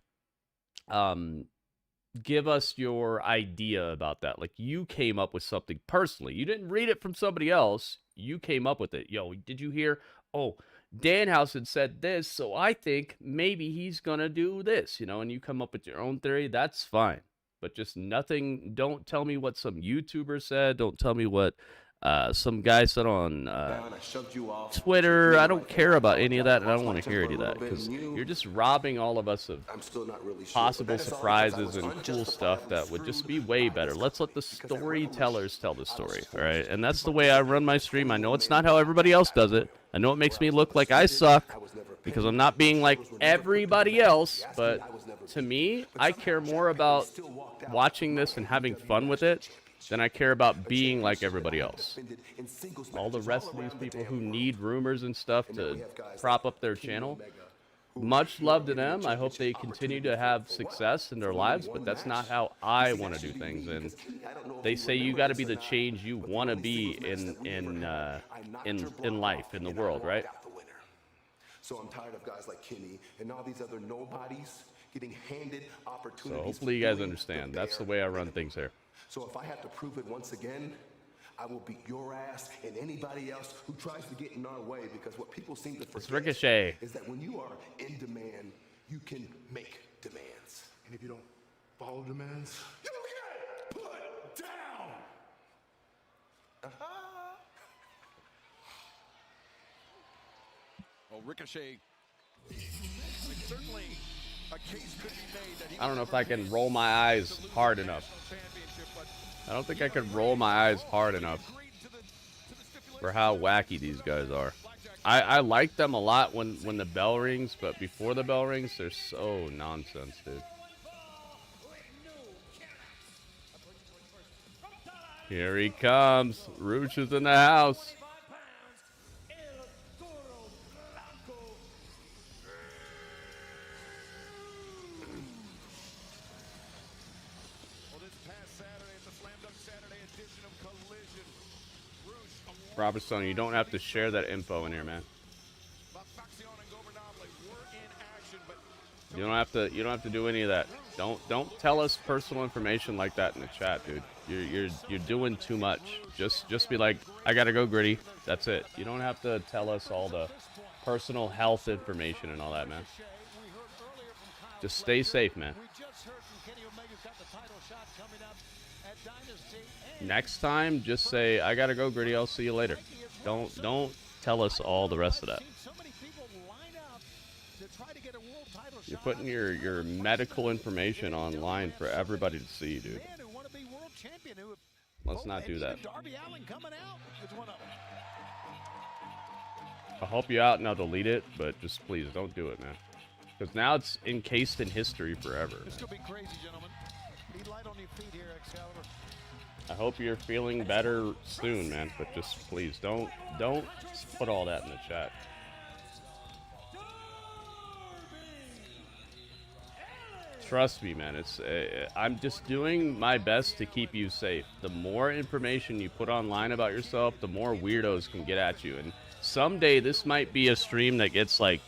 give us your idea about that. Like you came up with something personally. You didn't read it from somebody else. You came up with it. Yo, did you hear? Oh, Danhausen said this, so I think maybe he's going to do this, you know, and you come up with your own theory. That's fine. But just nothing. Don't tell me what some YouTuber said. Don't tell me what Some guy said on Twitter, I don't care about any of that, and I don't want to hear any of that, because you're just robbing all of us of possible surprises and cool stuff that would just be way better. Let's let the storytellers tell the story, all right? And that's the way I run my stream. I know it's not how everybody else does it. I know it makes me look like I suck, because I'm not being like everybody else, but to me, I care more about watching this and having fun with it than I care about being like everybody else. All the rest of these people who need rumors and stuff to prop up their channel, much love to them. I hope they continue to have success in their lives, but that's not how I want to do things. And they say you got to be the change you want to be in life, in the world, right? So I'm tired of guys like Kenny and all these other nobodies getting handed opportunities. So hopefully you guys understand. That's the way I run things here. So if I have to prove it once again, I will beat your ass and anybody else who tries to get in our way, because what people seem to forget Ricochet. is that when you are in demand, you can make demands. And if you don't follow demands, you get put down. Well, Ricochet, certainly a case could be made that he I don't know if I can roll my eyes hard enough. I don't think I could roll my eyes hard enough for how wacky these guys are. I like them a lot when the bell rings, but before the bell rings, they're so nonsense, dude. Here he comes. Rush is in the house. Robert Stone, you don't have to share that info in here, man. You don't have to do any of that. Don't tell us personal information like that in the chat, dude. You're doing too much. Just be like, I gotta go, Gritty. That's it. You don't have to tell us all the personal health information and all that, man. Just stay safe, man. Next time, just say, I gotta go, Gritty. I'll see you later. Don't tell us all the rest of that. You're putting your medical information online for everybody to see, dude. Let's not do that. I'll help you out and I'll delete it, but just please don't do it, man. Because now it's encased in history forever. This could be crazy, gentlemen. Be light on your feet here, Excalibur. I hope you're feeling better soon, man. But just please don't put all that in the chat. Trust me, man. I'm just doing my best to keep you safe. The more information you put online about yourself, the more weirdos can get at you. And someday this might be a stream that gets like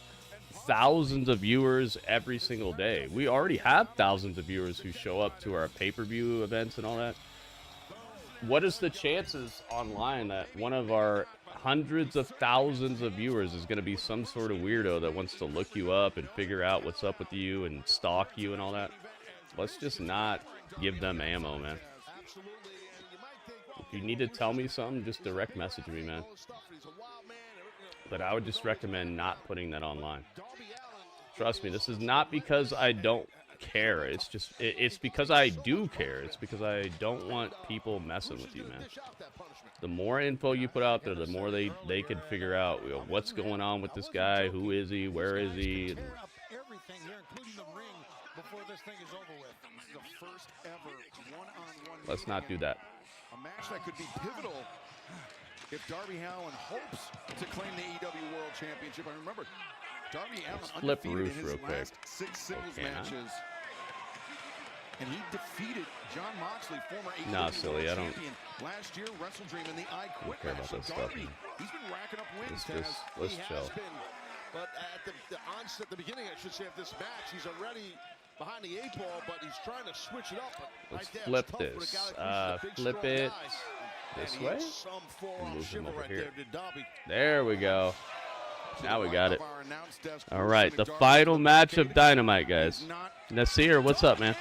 thousands of viewers every single day. We already have thousands of viewers who show up to our pay-per-view events and all that. What is the chances online that one of our hundreds of thousands of viewers is going to be some sort of weirdo that wants to look you up and figure out what's up with you and stalk you and all that? Let's just not give them ammo, man. If you need to tell me something, just direct message me, man. But I would just recommend not putting that online. Trust me, this is not because I don't care. It's because I do care. It's because I don't want people messing with you, man. The more info you put out there, the more they can figure out, you know, what's going on with this guy, who is he, where is he. And let's not do that. A match that could be pivotal if Darby Allin hopes to claim the AEW World Championship. I remember Darby Allin flip undefeated in real his quick. last 6 singles matches. And he defeated John Moxley, former AEW silly, I don't last year. Wrestle Dream in the I Quit care match. about So that stuff, Darby, man. he's been racking up wins. Let's chill. But at the onset, the beginning, I should say, of this match, he's already behind the 8-ball, but he's trying to switch it up. Let's flip this. Flip it this way. And move him over here. There we go. Now we got it. All right, the final match of Dynamite, guys. Nasir, what's up, man?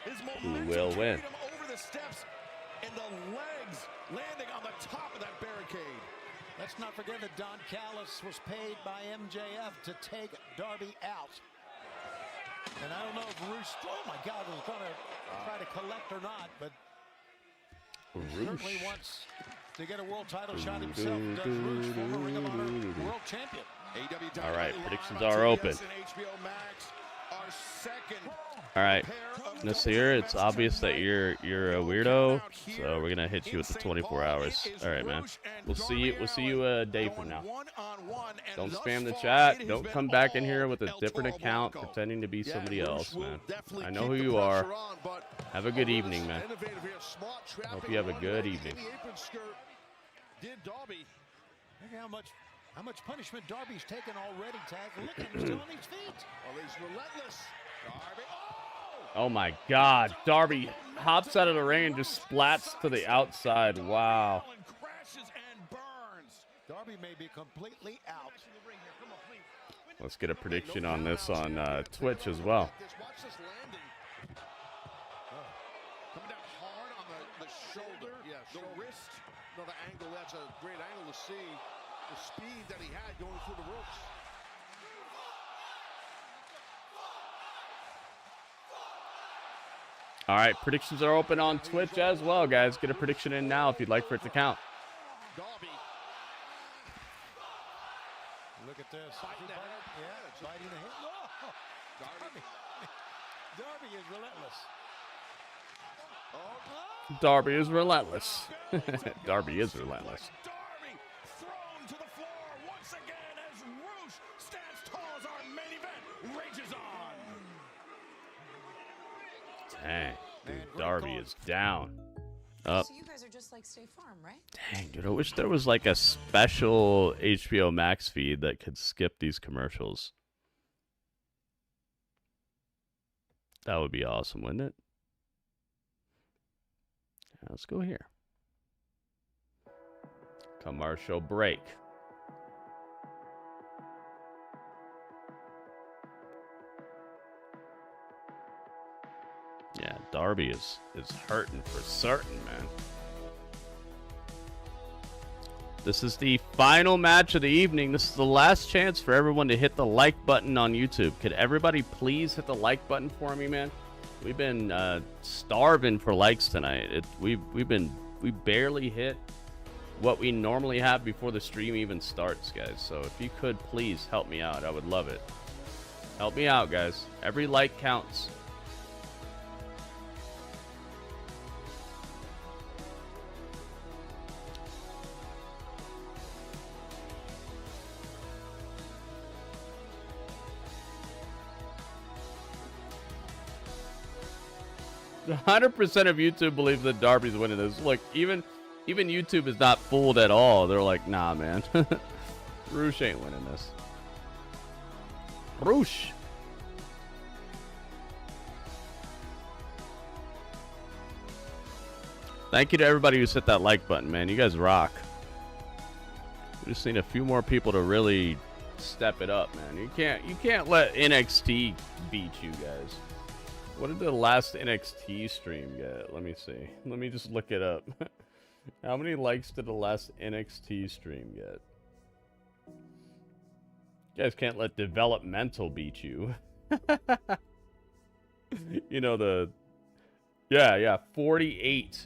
His Who will win? steps and the legs landing on the top of that barricade. Let's not forget that Don Callis was paid by MJF to take Darby out. And I don't know if Rush, oh my God, was going to try to collect or not, but certainly wants to get a world title shot himself. Does Rush, former Ring of Honor world champion. All right, predictions are open. All right, Nasir, it's obvious that you're a weirdo, so we're gonna hit you with the 24 hours. All right, man. We'll see you a day from now. Don't spam the chat. Don't come back in here with a different account pretending to be somebody else, man. I know who you are. Have a good evening, man. Hope you have a good evening. Look how much punishment Darby's taken already, Tag. Look at him still on his feet. Well, he's relentless. Darby. Oh my God, Darby hops out of the ring and just splats to the outside. Wow. Darby may be completely out. Let's get a prediction on this on Twitch as well. Watch this landing. Coming down hard on the shoulder, the wrist. Another angle. That's a great angle to see the speed that he had going through the ropes. All right, predictions are open on Twitch as well, guys. Get a prediction in now if you'd like for it to count. Darby. Look at this. Biting the head. Yeah, biting the head. Oh, Darby is relentless. Darby is relentless. Darby is relentless. Darby thrown to the floor once again as Rush stands tall as our main event rages on. Dang, dude, Darby is down. Up. So you guys are just like State Farm, right? Dang, dude, I wish there was like a special HBO Max feed that could skip these commercials. That would be awesome, wouldn't it? Let's go here. Commercial break. Yeah, Darby is hurting for certain, man. This is the final match of the evening. This is the last chance for everyone to hit the like button on YouTube. Could everybody please hit the like button for me, man? We've been starving for likes tonight. We barely hit what we normally have before the stream even starts, guys. So if you could please help me out, I would love it. Help me out, guys. Every like counts. The 100% of YouTube believes that Darby's winning this. Look, even YouTube is not fooled at all. They're like, nah, man. Rush ain't winning this. Rush. Thank you to everybody who's hit that like button, man. You guys rock. We just need a few more people to really step it up, man. You can't let NXT beat you guys. What did the last NXT stream get? Let me see. Let me just look it up. How many likes did the last NXT stream get? You guys can't let developmental beat you. You know, the... Yeah, 48.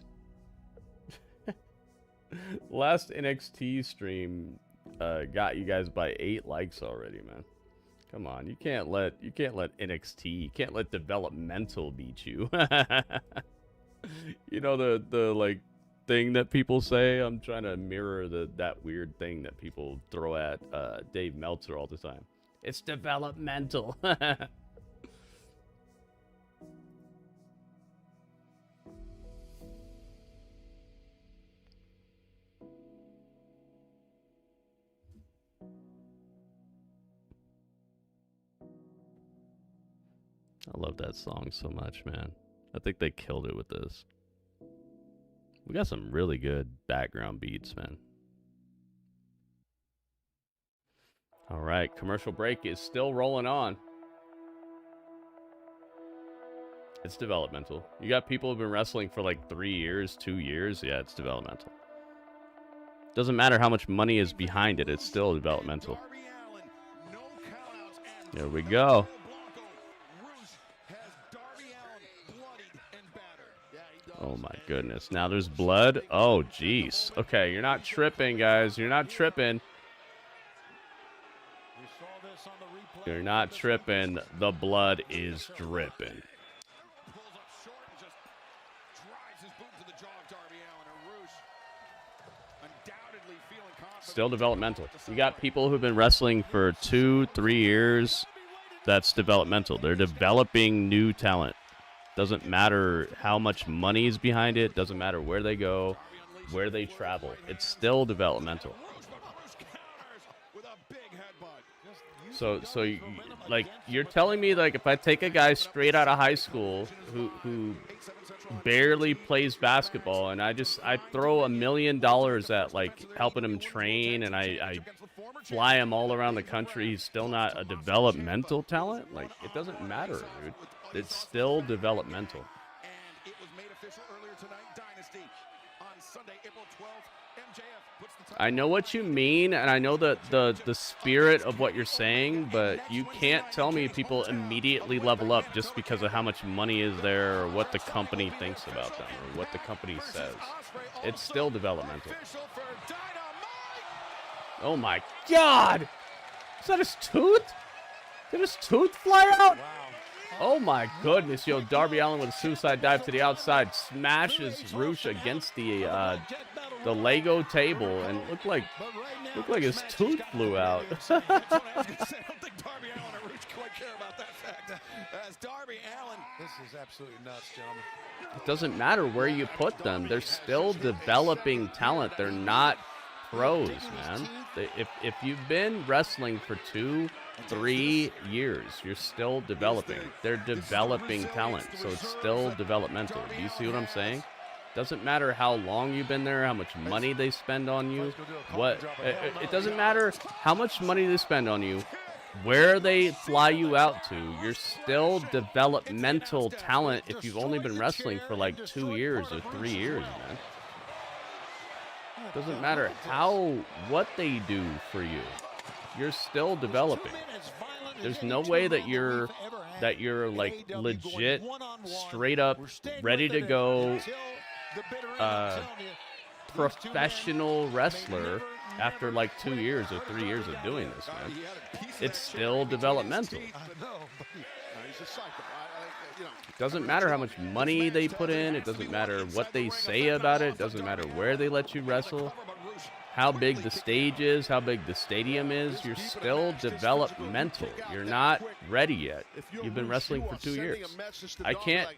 Last NXT stream got you guys by 8 likes already, man. Come on, you can't let NXT, you can't let developmental beat you. You know the like thing that people say. I'm trying to mirror that weird thing that people throw at Dave Meltzer all the time. It's developmental. I love that song so much, man. I think they killed it with this. We got some really good background beats, man. All right, commercial break is still rolling on. It's developmental. You got people who've been wrestling for like 3 years, 2 years. Yeah, it's developmental. Doesn't matter how much money is behind it. It's still developmental. There we go. Oh my goodness. Now there's blood. Oh, jeez. Okay, you're not tripping, guys. You're not tripping. You're not tripping. The blood is dripping. Still developmental. You got people who've been wrestling for 2-3 years. That's developmental. They're developing new talent. Doesn't matter how much money is behind it. Doesn't matter where they go, where they travel. It's still developmental. So like, you're telling me, like, if I take a guy straight out of high school who barely plays basketball and I throw $1 million at, like, helping him train, and I fly him all around the country, he's still not a developmental talent? Like, it doesn't matter, dude. It's still developmental. And it was made official earlier tonight. Dynasty on Sunday, April 12th. MJF puts the I know what you mean, and I know the spirit of what you're saying, but you can't tell me people immediately level up just because of how much money is there, or what the company thinks about them, or what the company says. It's still developmental. Oh my God! Is that his tooth? Did his tooth fly out? Oh my goodness, yo, Darby Allin with a suicide dive to the outside, smashes Rush against the Lego table, and looked like his tooth flew out. I don't think Darby Allin or Rush quite care about that fact. As Darby Allin, this is absolutely nuts, gentlemen. It doesn't matter where you put them. They're still developing talent. They're not pros, man. If you've been wrestling for 2-3 years, you're still developing. They're developing talent, so it's still developmental. Do you see what I'm saying? Doesn't matter how long you've been there, how much money they spend on you. It doesn't matter how much money they spend on you, where they fly you out to. You're still developmental talent if you've only been wrestling for like 2 years or 3 years, man. Doesn't matter what they do for you. You're still developing. There's no way that you're like legit, straight up, ready to go, professional wrestler after like 2 years or 3 years of doing this, man. It's still developmental. It doesn't matter how much money they put in. It doesn't matter what they say about it. It doesn't matter where they let you wrestle, how big the stage is, how big the stadium is. You're still developmental. You're not ready yet. You've been wrestling for 2 years. I can't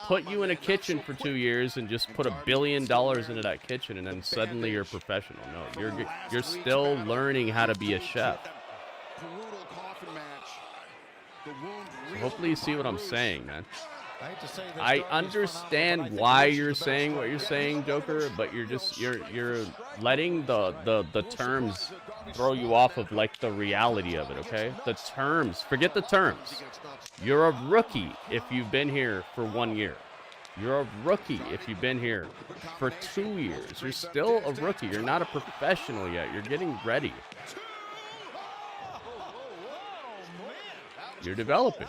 put you in a kitchen for 2 years and just put $1 billion into that kitchen and then suddenly you're a professional. No, you're still learning how to be a chef. So hopefully you see what I'm saying, man. I understand why you're saying what you're saying, Joker, but you're letting the terms throw you off of like the reality of it, okay? The terms, forget the terms. You're a rookie if you've been here for 1 year. You're a rookie if you've been here for 2 years. You're still a rookie. You're not a professional yet. You're getting ready. You're developing.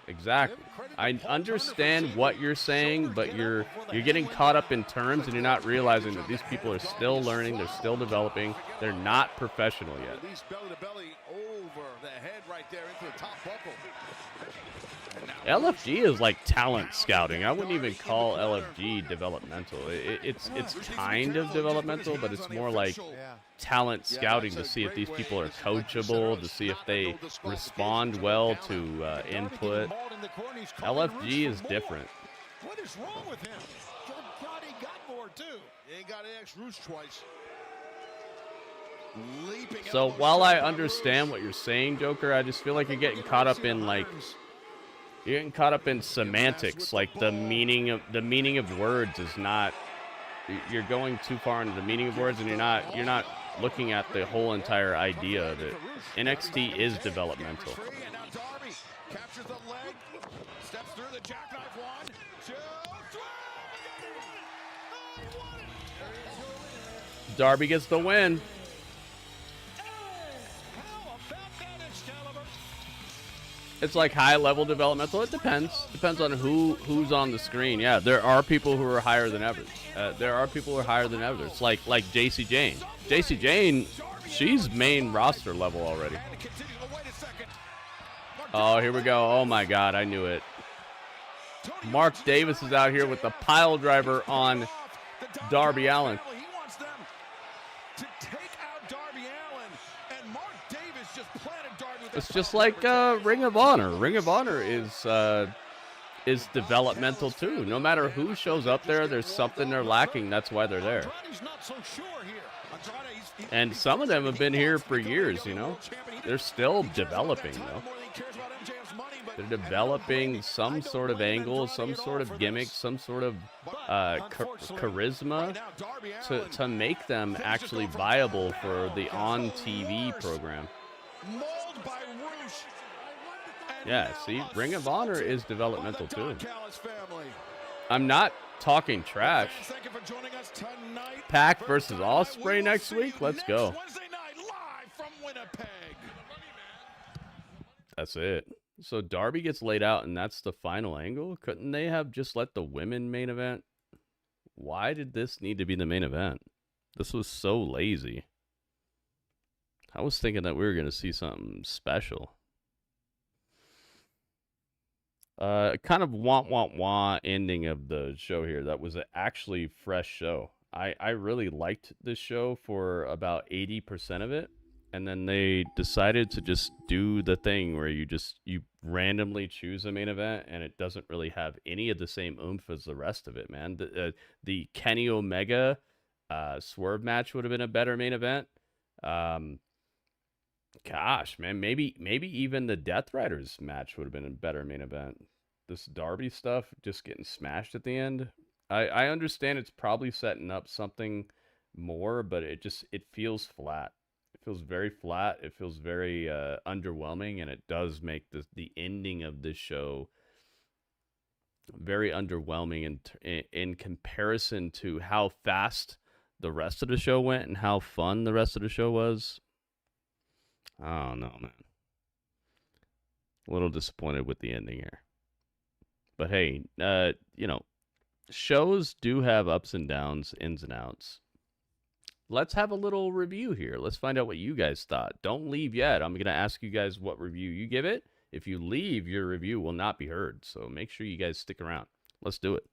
Exactly. I understand what you're saying, but you're getting caught up in terms and you're not realizing that these people are still learning, they're still developing, they're not professional yet. belly to belly over the head right there into the top buckle. LFG is like talent scouting. I wouldn't even call LFG developmental. It's kind of developmental, but it's more like talent scouting to see if these people are coachable, to see if they respond well to input. LFG is different. What is wrong with him? God, he got more too. He got X Roots twice. Leaping So while I understand what you're saying, Joker, I just feel like you're getting caught up in like you're getting caught up in semantics. Like the meaning of words is not. You're going too far into the meaning of words, and you're not looking at the whole entire idea of it. NXT is developmental. Captures the leg. Steps through the jackknife. 1, 2, 3. Darby gets the win. It's like high-level developmental. It depends. Depends on who's on the screen. Yeah, there are people who are higher than others. It's like JC Jane. JC Jane, she's main roster level already. Oh, here we go. Oh my God, I knew it. Mark Davis is out here with the pile driver on Darby Allin. He wants them to take out Darby Allin, and Mark Davis just planted Darby with It's just like Ring of Honor. Ring of Honor is developmental too. No matter who shows up there, there's something they're lacking. That's why they're there. And some of them have been here for years, you know. They're still developing, though. They're developing some sort of angle, some sort of gimmick, some sort of charisma to make them actually viable for the on-TV program. Yeah, see, Ring of Honor is developmental too. I'm not talking trash. Pac versus Ospreay next week. Let's go. That's it. So Darby gets laid out, and that's the final angle? Couldn't they have just let the women main event? Why did this need to be the main event? This was so lazy. I was thinking that we were going to see something special. Kind of wah ending of the show here. That was an actually fresh show. I really liked this show for about 80% of it. And then they decided to just do the thing where you randomly choose a main event, and it doesn't really have any of the same oomph as the rest of it, man. The Kenny Omega Swerve match would have been a better main event. Gosh, man, maybe even the Death Riders match would have been a better main event. This Darby stuff just getting smashed at the end. I understand it's probably setting up something more, but it feels flat. It feels very flat. It feels very underwhelming, and it does make the ending of this show very underwhelming in comparison to how fast the rest of the show went and how fun the rest of the show was. I don't know, man. A little disappointed with the ending here. But hey, shows do have ups and downs, ins and outs. Let's have a little review here. Let's find out what you guys thought. Don't leave yet. I'm going to ask you guys what review you give it. If you leave, your review will not be heard. So make sure you guys stick around. Let's do it.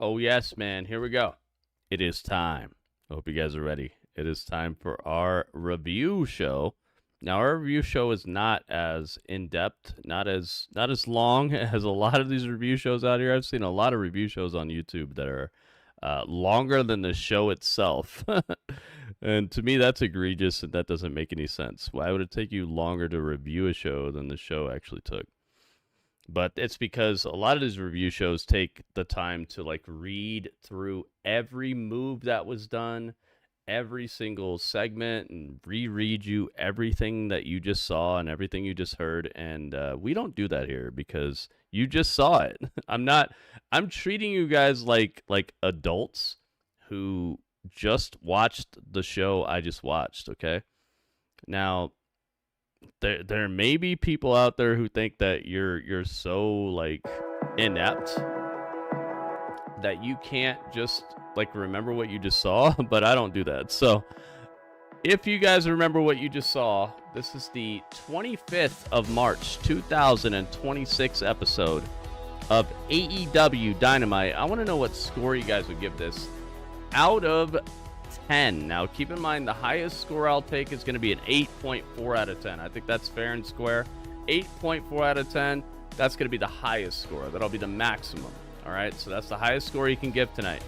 Oh, yes, man. Here we go. It is time. I hope you guys are ready. It is time for our review show. Now, our review show is not as in-depth, not as long as a lot of these review shows out here. I've seen a lot of review shows on YouTube that are longer than the show itself. And to me, that's egregious, and that doesn't make any sense. Why would it take you longer to review a show than the show actually took? But it's because a lot of these review shows take the time to read through every move that was done, every single segment and reread you everything that you just saw and everything you just heard. And we don't do that here because you just saw it. I'm treating you guys like adults who just watched the show I just watched, okay? Now, there may be people out there who think that you're so like inept that you can't just like remember what you just saw, but I don't do that. So if you guys remember what you just saw, this is the 25th of March 2026 episode of AEW Dynamite. I want to know what score you guys would give this out of 10. Now keep in mind the highest score I'll take is going to be an 8.4 out of 10. I think that's fair and square. 8.4 out of 10, that's going to be the highest score. That'll be the maximum. All right, so that's the highest score you can give tonight.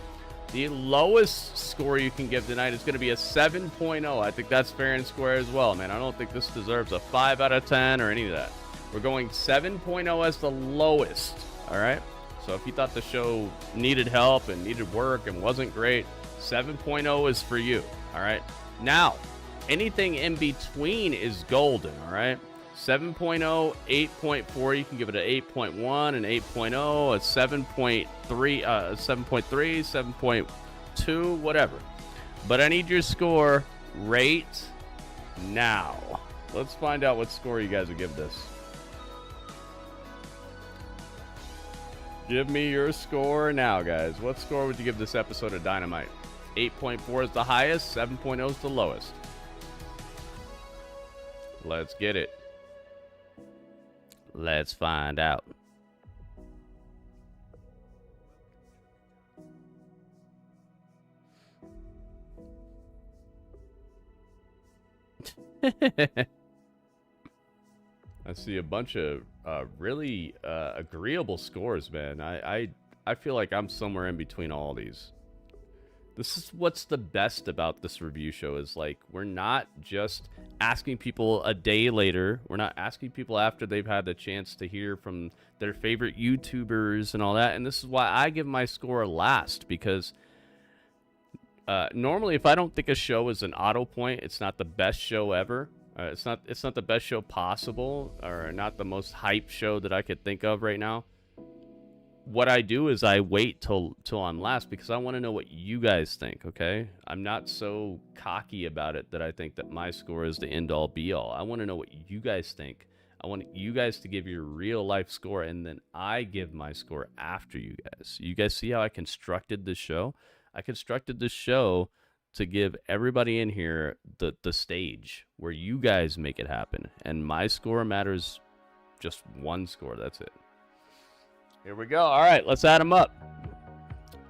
The lowest score you can give tonight is going to be a 7.0. I think that's fair and square as well, man. I don't think this deserves a 5 out of 10 or any of that. We're going 7.0 as the lowest, all right? So if you thought the show needed help and needed work and wasn't great, 7.0 is for you, all right? Now, anything in between is golden, all right? 7.0, 8.4, you can give it an 8.1, an 8.0, a 7.3, 7.2, whatever. But I need your score right now. Let's find out what score you guys would give this. Give me your score now, guys. What score would you give this episode of Dynamite? 8.4 is the highest, 7.0 is the lowest. Let's get it. Let's find out. I see a bunch of really agreeable scores, man. I feel like I'm somewhere in between all these. This is what's the best about this review show is like we're not just asking people a day later. We're not asking people after they've had the chance to hear from their favorite YouTubers and all that. And this is why I give my score last, because normally if I don't think a show is an auto point, it's not the best show ever. It's not the best show possible, or not the most hype show that I could think of right now. What I do is I wait till I'm last because I want to know what you guys think, okay? I'm not so cocky about it that I think that my score is the end-all be-all. I want to know what you guys think. I want you guys to give your real-life score, and then I give my score after you guys. You guys see how I constructed this show? I constructed this show to give everybody in here the stage where you guys make it happen. And my score matters just one score. That's it. Here we go. All right, let's add them up.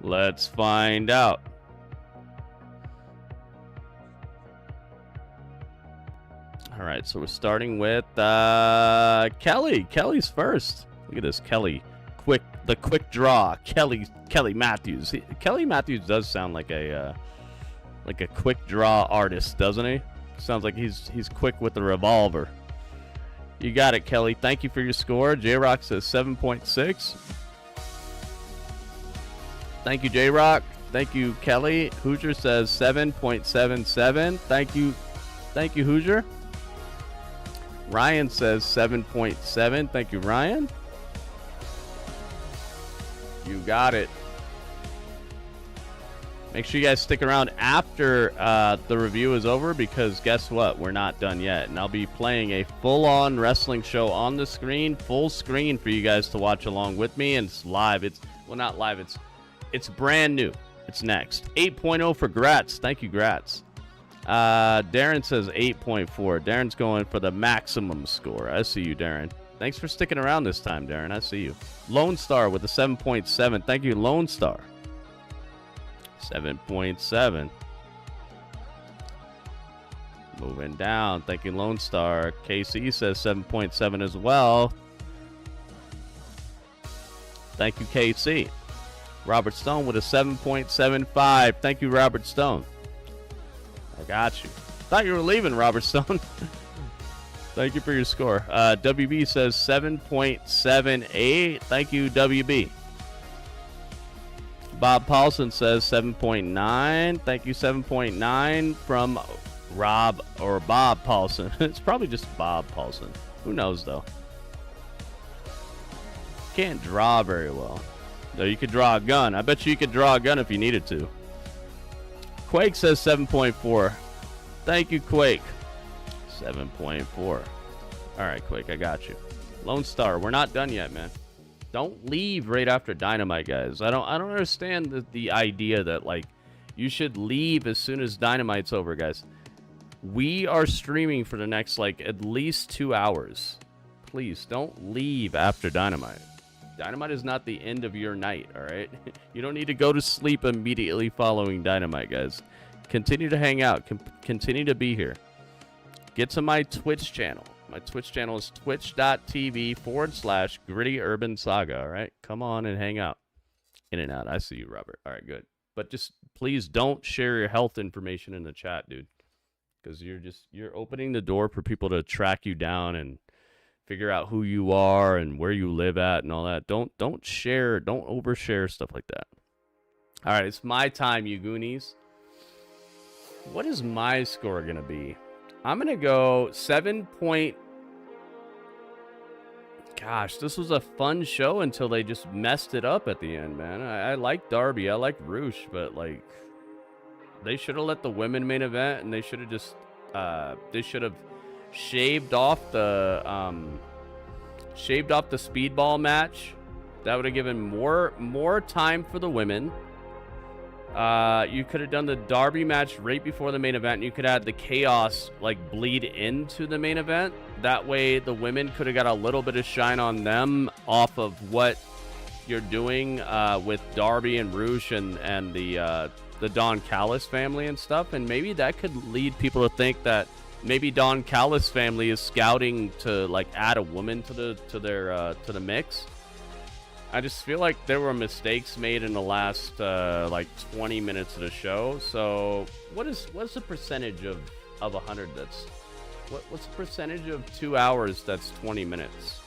Let's find out. All right, so we're starting with Kelly. Kelly's first. Look at this, Kelly. The quick draw. Kelly Matthews. Kelly Matthews does sound like a quick draw artist, doesn't he? Sounds like he's quick with the revolver. You got it, Kelly. Thank you for your score. J-Rock says 7.6. Thank you, J-Rock. Thank you, Kelly. Hoosier says 7.77. Thank you, Hoosier. Ryan says 7.7. Thank you, Ryan. You got it. Make sure you guys stick around after the review is over, because guess what? We're not done yet. And I'll be playing a full-on wrestling show on the screen, full screen for you guys to watch along with me. And it's live. Well, not live. It's brand new. It's next. 8.0 for Gratz. Thank you, Gratz. Darren says 8.4. Darren's going for the maximum score. I see you, Darren. Thanks for sticking around this time, Darren. I see you. Lone Star with a 7.7. Thank you, Lone Star. 7.7. Moving down. Thank you, Lone Star. KC says 7.7 as well. Thank you, KC. Robert Stone with a 7.75. Thank you, Robert Stone. I got you. Thought you were leaving, Robert Stone. Thank you for your score. WB says 7.78. Thank you, WB. Bob Paulson says 7.9. Thank you, 7.9 from Rob or Bob Paulson. It's probably just Bob Paulson. Who knows, though? Can't draw very well. Though you could draw a gun. I bet you could draw a gun if you needed to. Quake says 7.4. Thank you, Quake. 7.4. All right, Quake, I got you. Lone Star, we're not done yet, man. Don't leave right after Dynamite, guys. I don't understand the idea that, like, you should leave as soon as Dynamite's over, guys. We are streaming for the next, like, at least 2 hours. Please, don't leave after Dynamite. Dynamite is not the end of your night, all right? You don't need to go to sleep immediately following Dynamite, guys. Continue to hang out. Continue to be here. Get to my Twitch channel. My Twitch channel is twitch.tv/Gritty Urban Saga, all right? Come on and hang out. In and out. I see you, Robert. All right, good. But just please don't share your health information in the chat, dude. Because you're opening the door for people to track you down and figure out who you are and where you live at and all that. Don't share, don't overshare stuff like that. All right, it's my time, you Goonies. What is my score going to be? I'm going to go 7 point... Gosh, this was a fun show until they just messed it up at the end, man. I like Darby, I like Rush, but, like, they should have let the women main event, and they should have just... they should have shaved off the speedball match. That would have given more time for the women. You could have done the Darby match right before the main event, and you could have the chaos like bleed into the main event. That way the women could have got a little bit of shine on them off of what you're doing with Darby and Rush and the Don Callis family and stuff, and maybe that could lead people to think that maybe Don Callis family is scouting to like add a woman to the mix. I just feel like there were mistakes made in the last like 20 minutes of the show. So what's the percentage of 100 that's what's the percentage of 2 hours that's 20 minutes?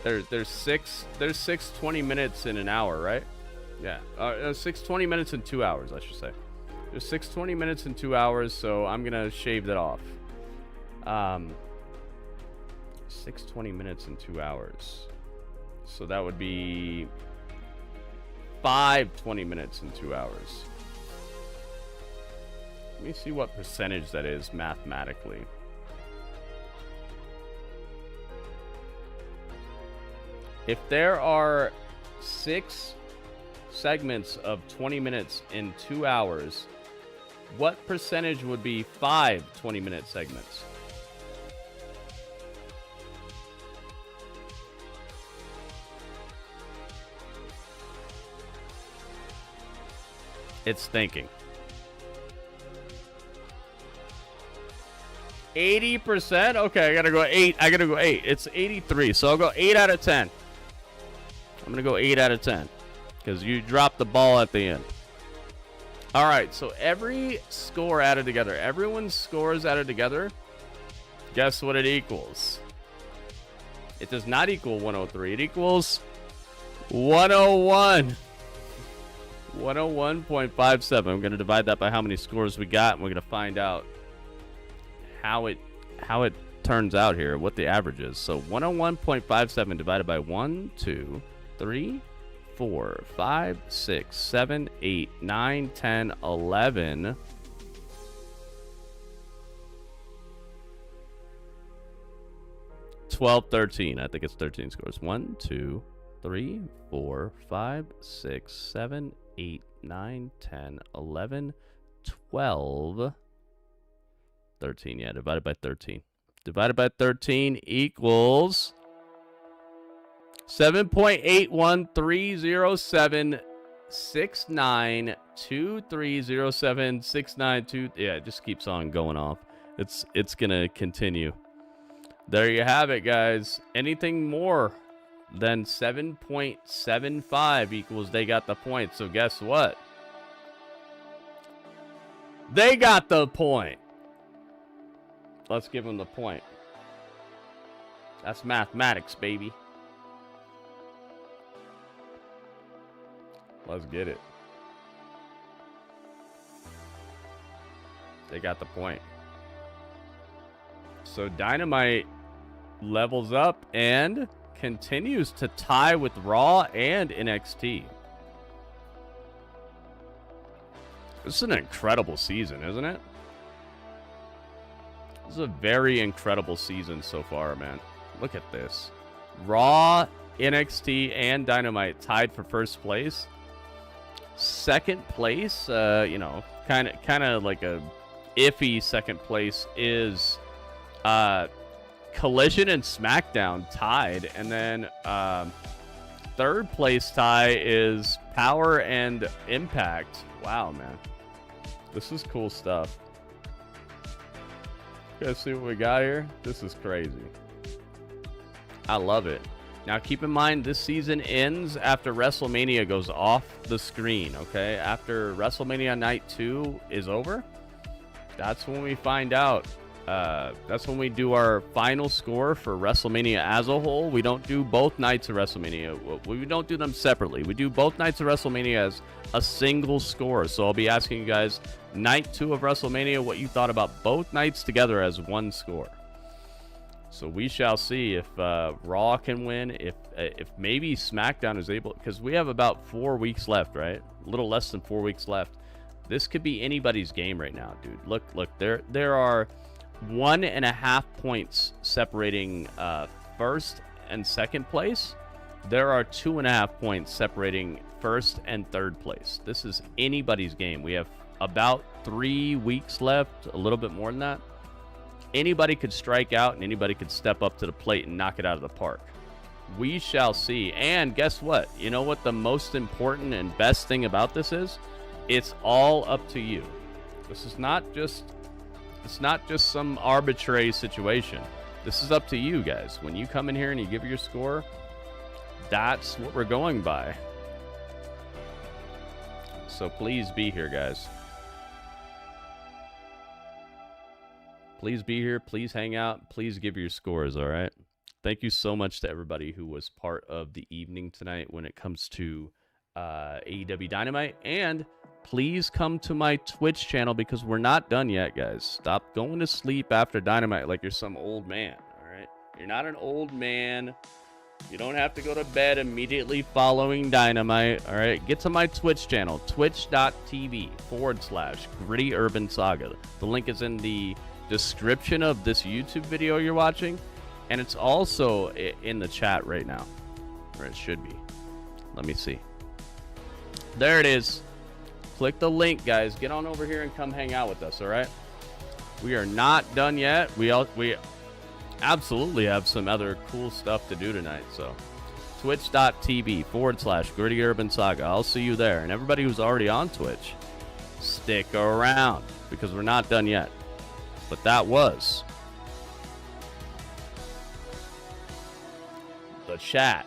There's six 20 minutes in an hour, right? Yeah. 6 20 minutes in 2 hours, I should say. There's 6 20 minutes in 2 hours, so I'm gonna shave that off. 6 20 minutes in 2 hours. So that would be 5 20 minutes in 2 hours. Let me see what percentage that is mathematically. If there are 6 segments of 20 minutes in 2 hours, what percentage would be 5 20-minute segments? It's thinking. 80%? Okay, I gotta go 8. It's 83, so I'll go 8 out of 10. I'm gonna go 8 out of 10 because you dropped the ball at the end. All right, so every score added together, everyone's scores added together, guess what it equals? It does not equal 103. It equals 101. 101.57. I'm going to divide that by how many scores we got, and we're going to find out how it turns out here, what the average is. So 101.57 divided by 1, 2, 3, 4, 5, 6, 7, 8, 9, 10, 11. 12, 13. I think it's 13 scores. 1, 2, 3, 4, 5, 6, 7, 8, 9, 10, 11, 12, 13. Yeah, divided by 13. Divided by 13 equals 7.8130769230769. Yeah, it just keeps on going off. It's gonna continue. There you have it, guys. Anything more than 7.75 equals they got the point. So guess what? They got the point. Let's give them the point. That's mathematics, baby. Let's get it. They got the point. So Dynamite levels up and continues to tie with Raw and NXT. This is an incredible season, isn't it? This is a very incredible season so far, man. Look at this. Raw, NXT, and Dynamite tied for first place. Second place, you know, kind of like a iffy second place is Collision and SmackDown tied, and then third place tie is Power and Impact. Wow, man, this is cool stuff. You guys see what we got here? This is crazy. I love it. Now, keep in mind, this season ends after WrestleMania goes off the screen, okay? After WrestleMania Night 2 is over, that's when we find out. That's when we do our final score for WrestleMania as a whole. We don't do both nights of WrestleMania. We don't do them separately. We do both nights of WrestleMania as a single score. So I'll be asking you guys, Night 2 of WrestleMania, what you thought about both nights together as one score. So we shall see if Raw can win, if maybe SmackDown is able, because we have about 4 weeks left, right? A little less than 4 weeks left. This could be anybody's game right now, dude. Look, there are 1.5 points separating first and second place. There are 2.5 points separating first and third place. This is anybody's game. We have about 3 weeks left, a little bit more than that. Anybody could strike out and anybody could step up to the plate and knock it out of the park. We shall see. And guess what? You know what the most important and best thing about this is? It's all up to you. This is not just, it's not just some arbitrary situation. This is up to you guys. When you come in here and you give your score, that's what we're going by. So please be here, guys. Please be here. Please hang out. Please give your scores, all right? Thank you so much to everybody who was part of the evening tonight when it comes to AEW Dynamite. And please come to my Twitch channel because we're not done yet, guys. Stop going to sleep after Dynamite like you're some old man, all right? You're not an old man. You don't have to go to bed immediately following Dynamite, all right? Get to my Twitch channel, twitch.tv/Gritty Urban Saga. The link is in the description of this YouTube video you're watching, and it's also in the chat right now, or it should be. Let me see. There it is. Click the link, guys. Get on over here and come hang out with us, all right? We are not done yet. We absolutely have some other cool stuff to do tonight, so twitch.tv/Gritty Urban Saga. I'll see you there. And everybody who's already on Twitch, stick around because we're not done yet. But that was the chat.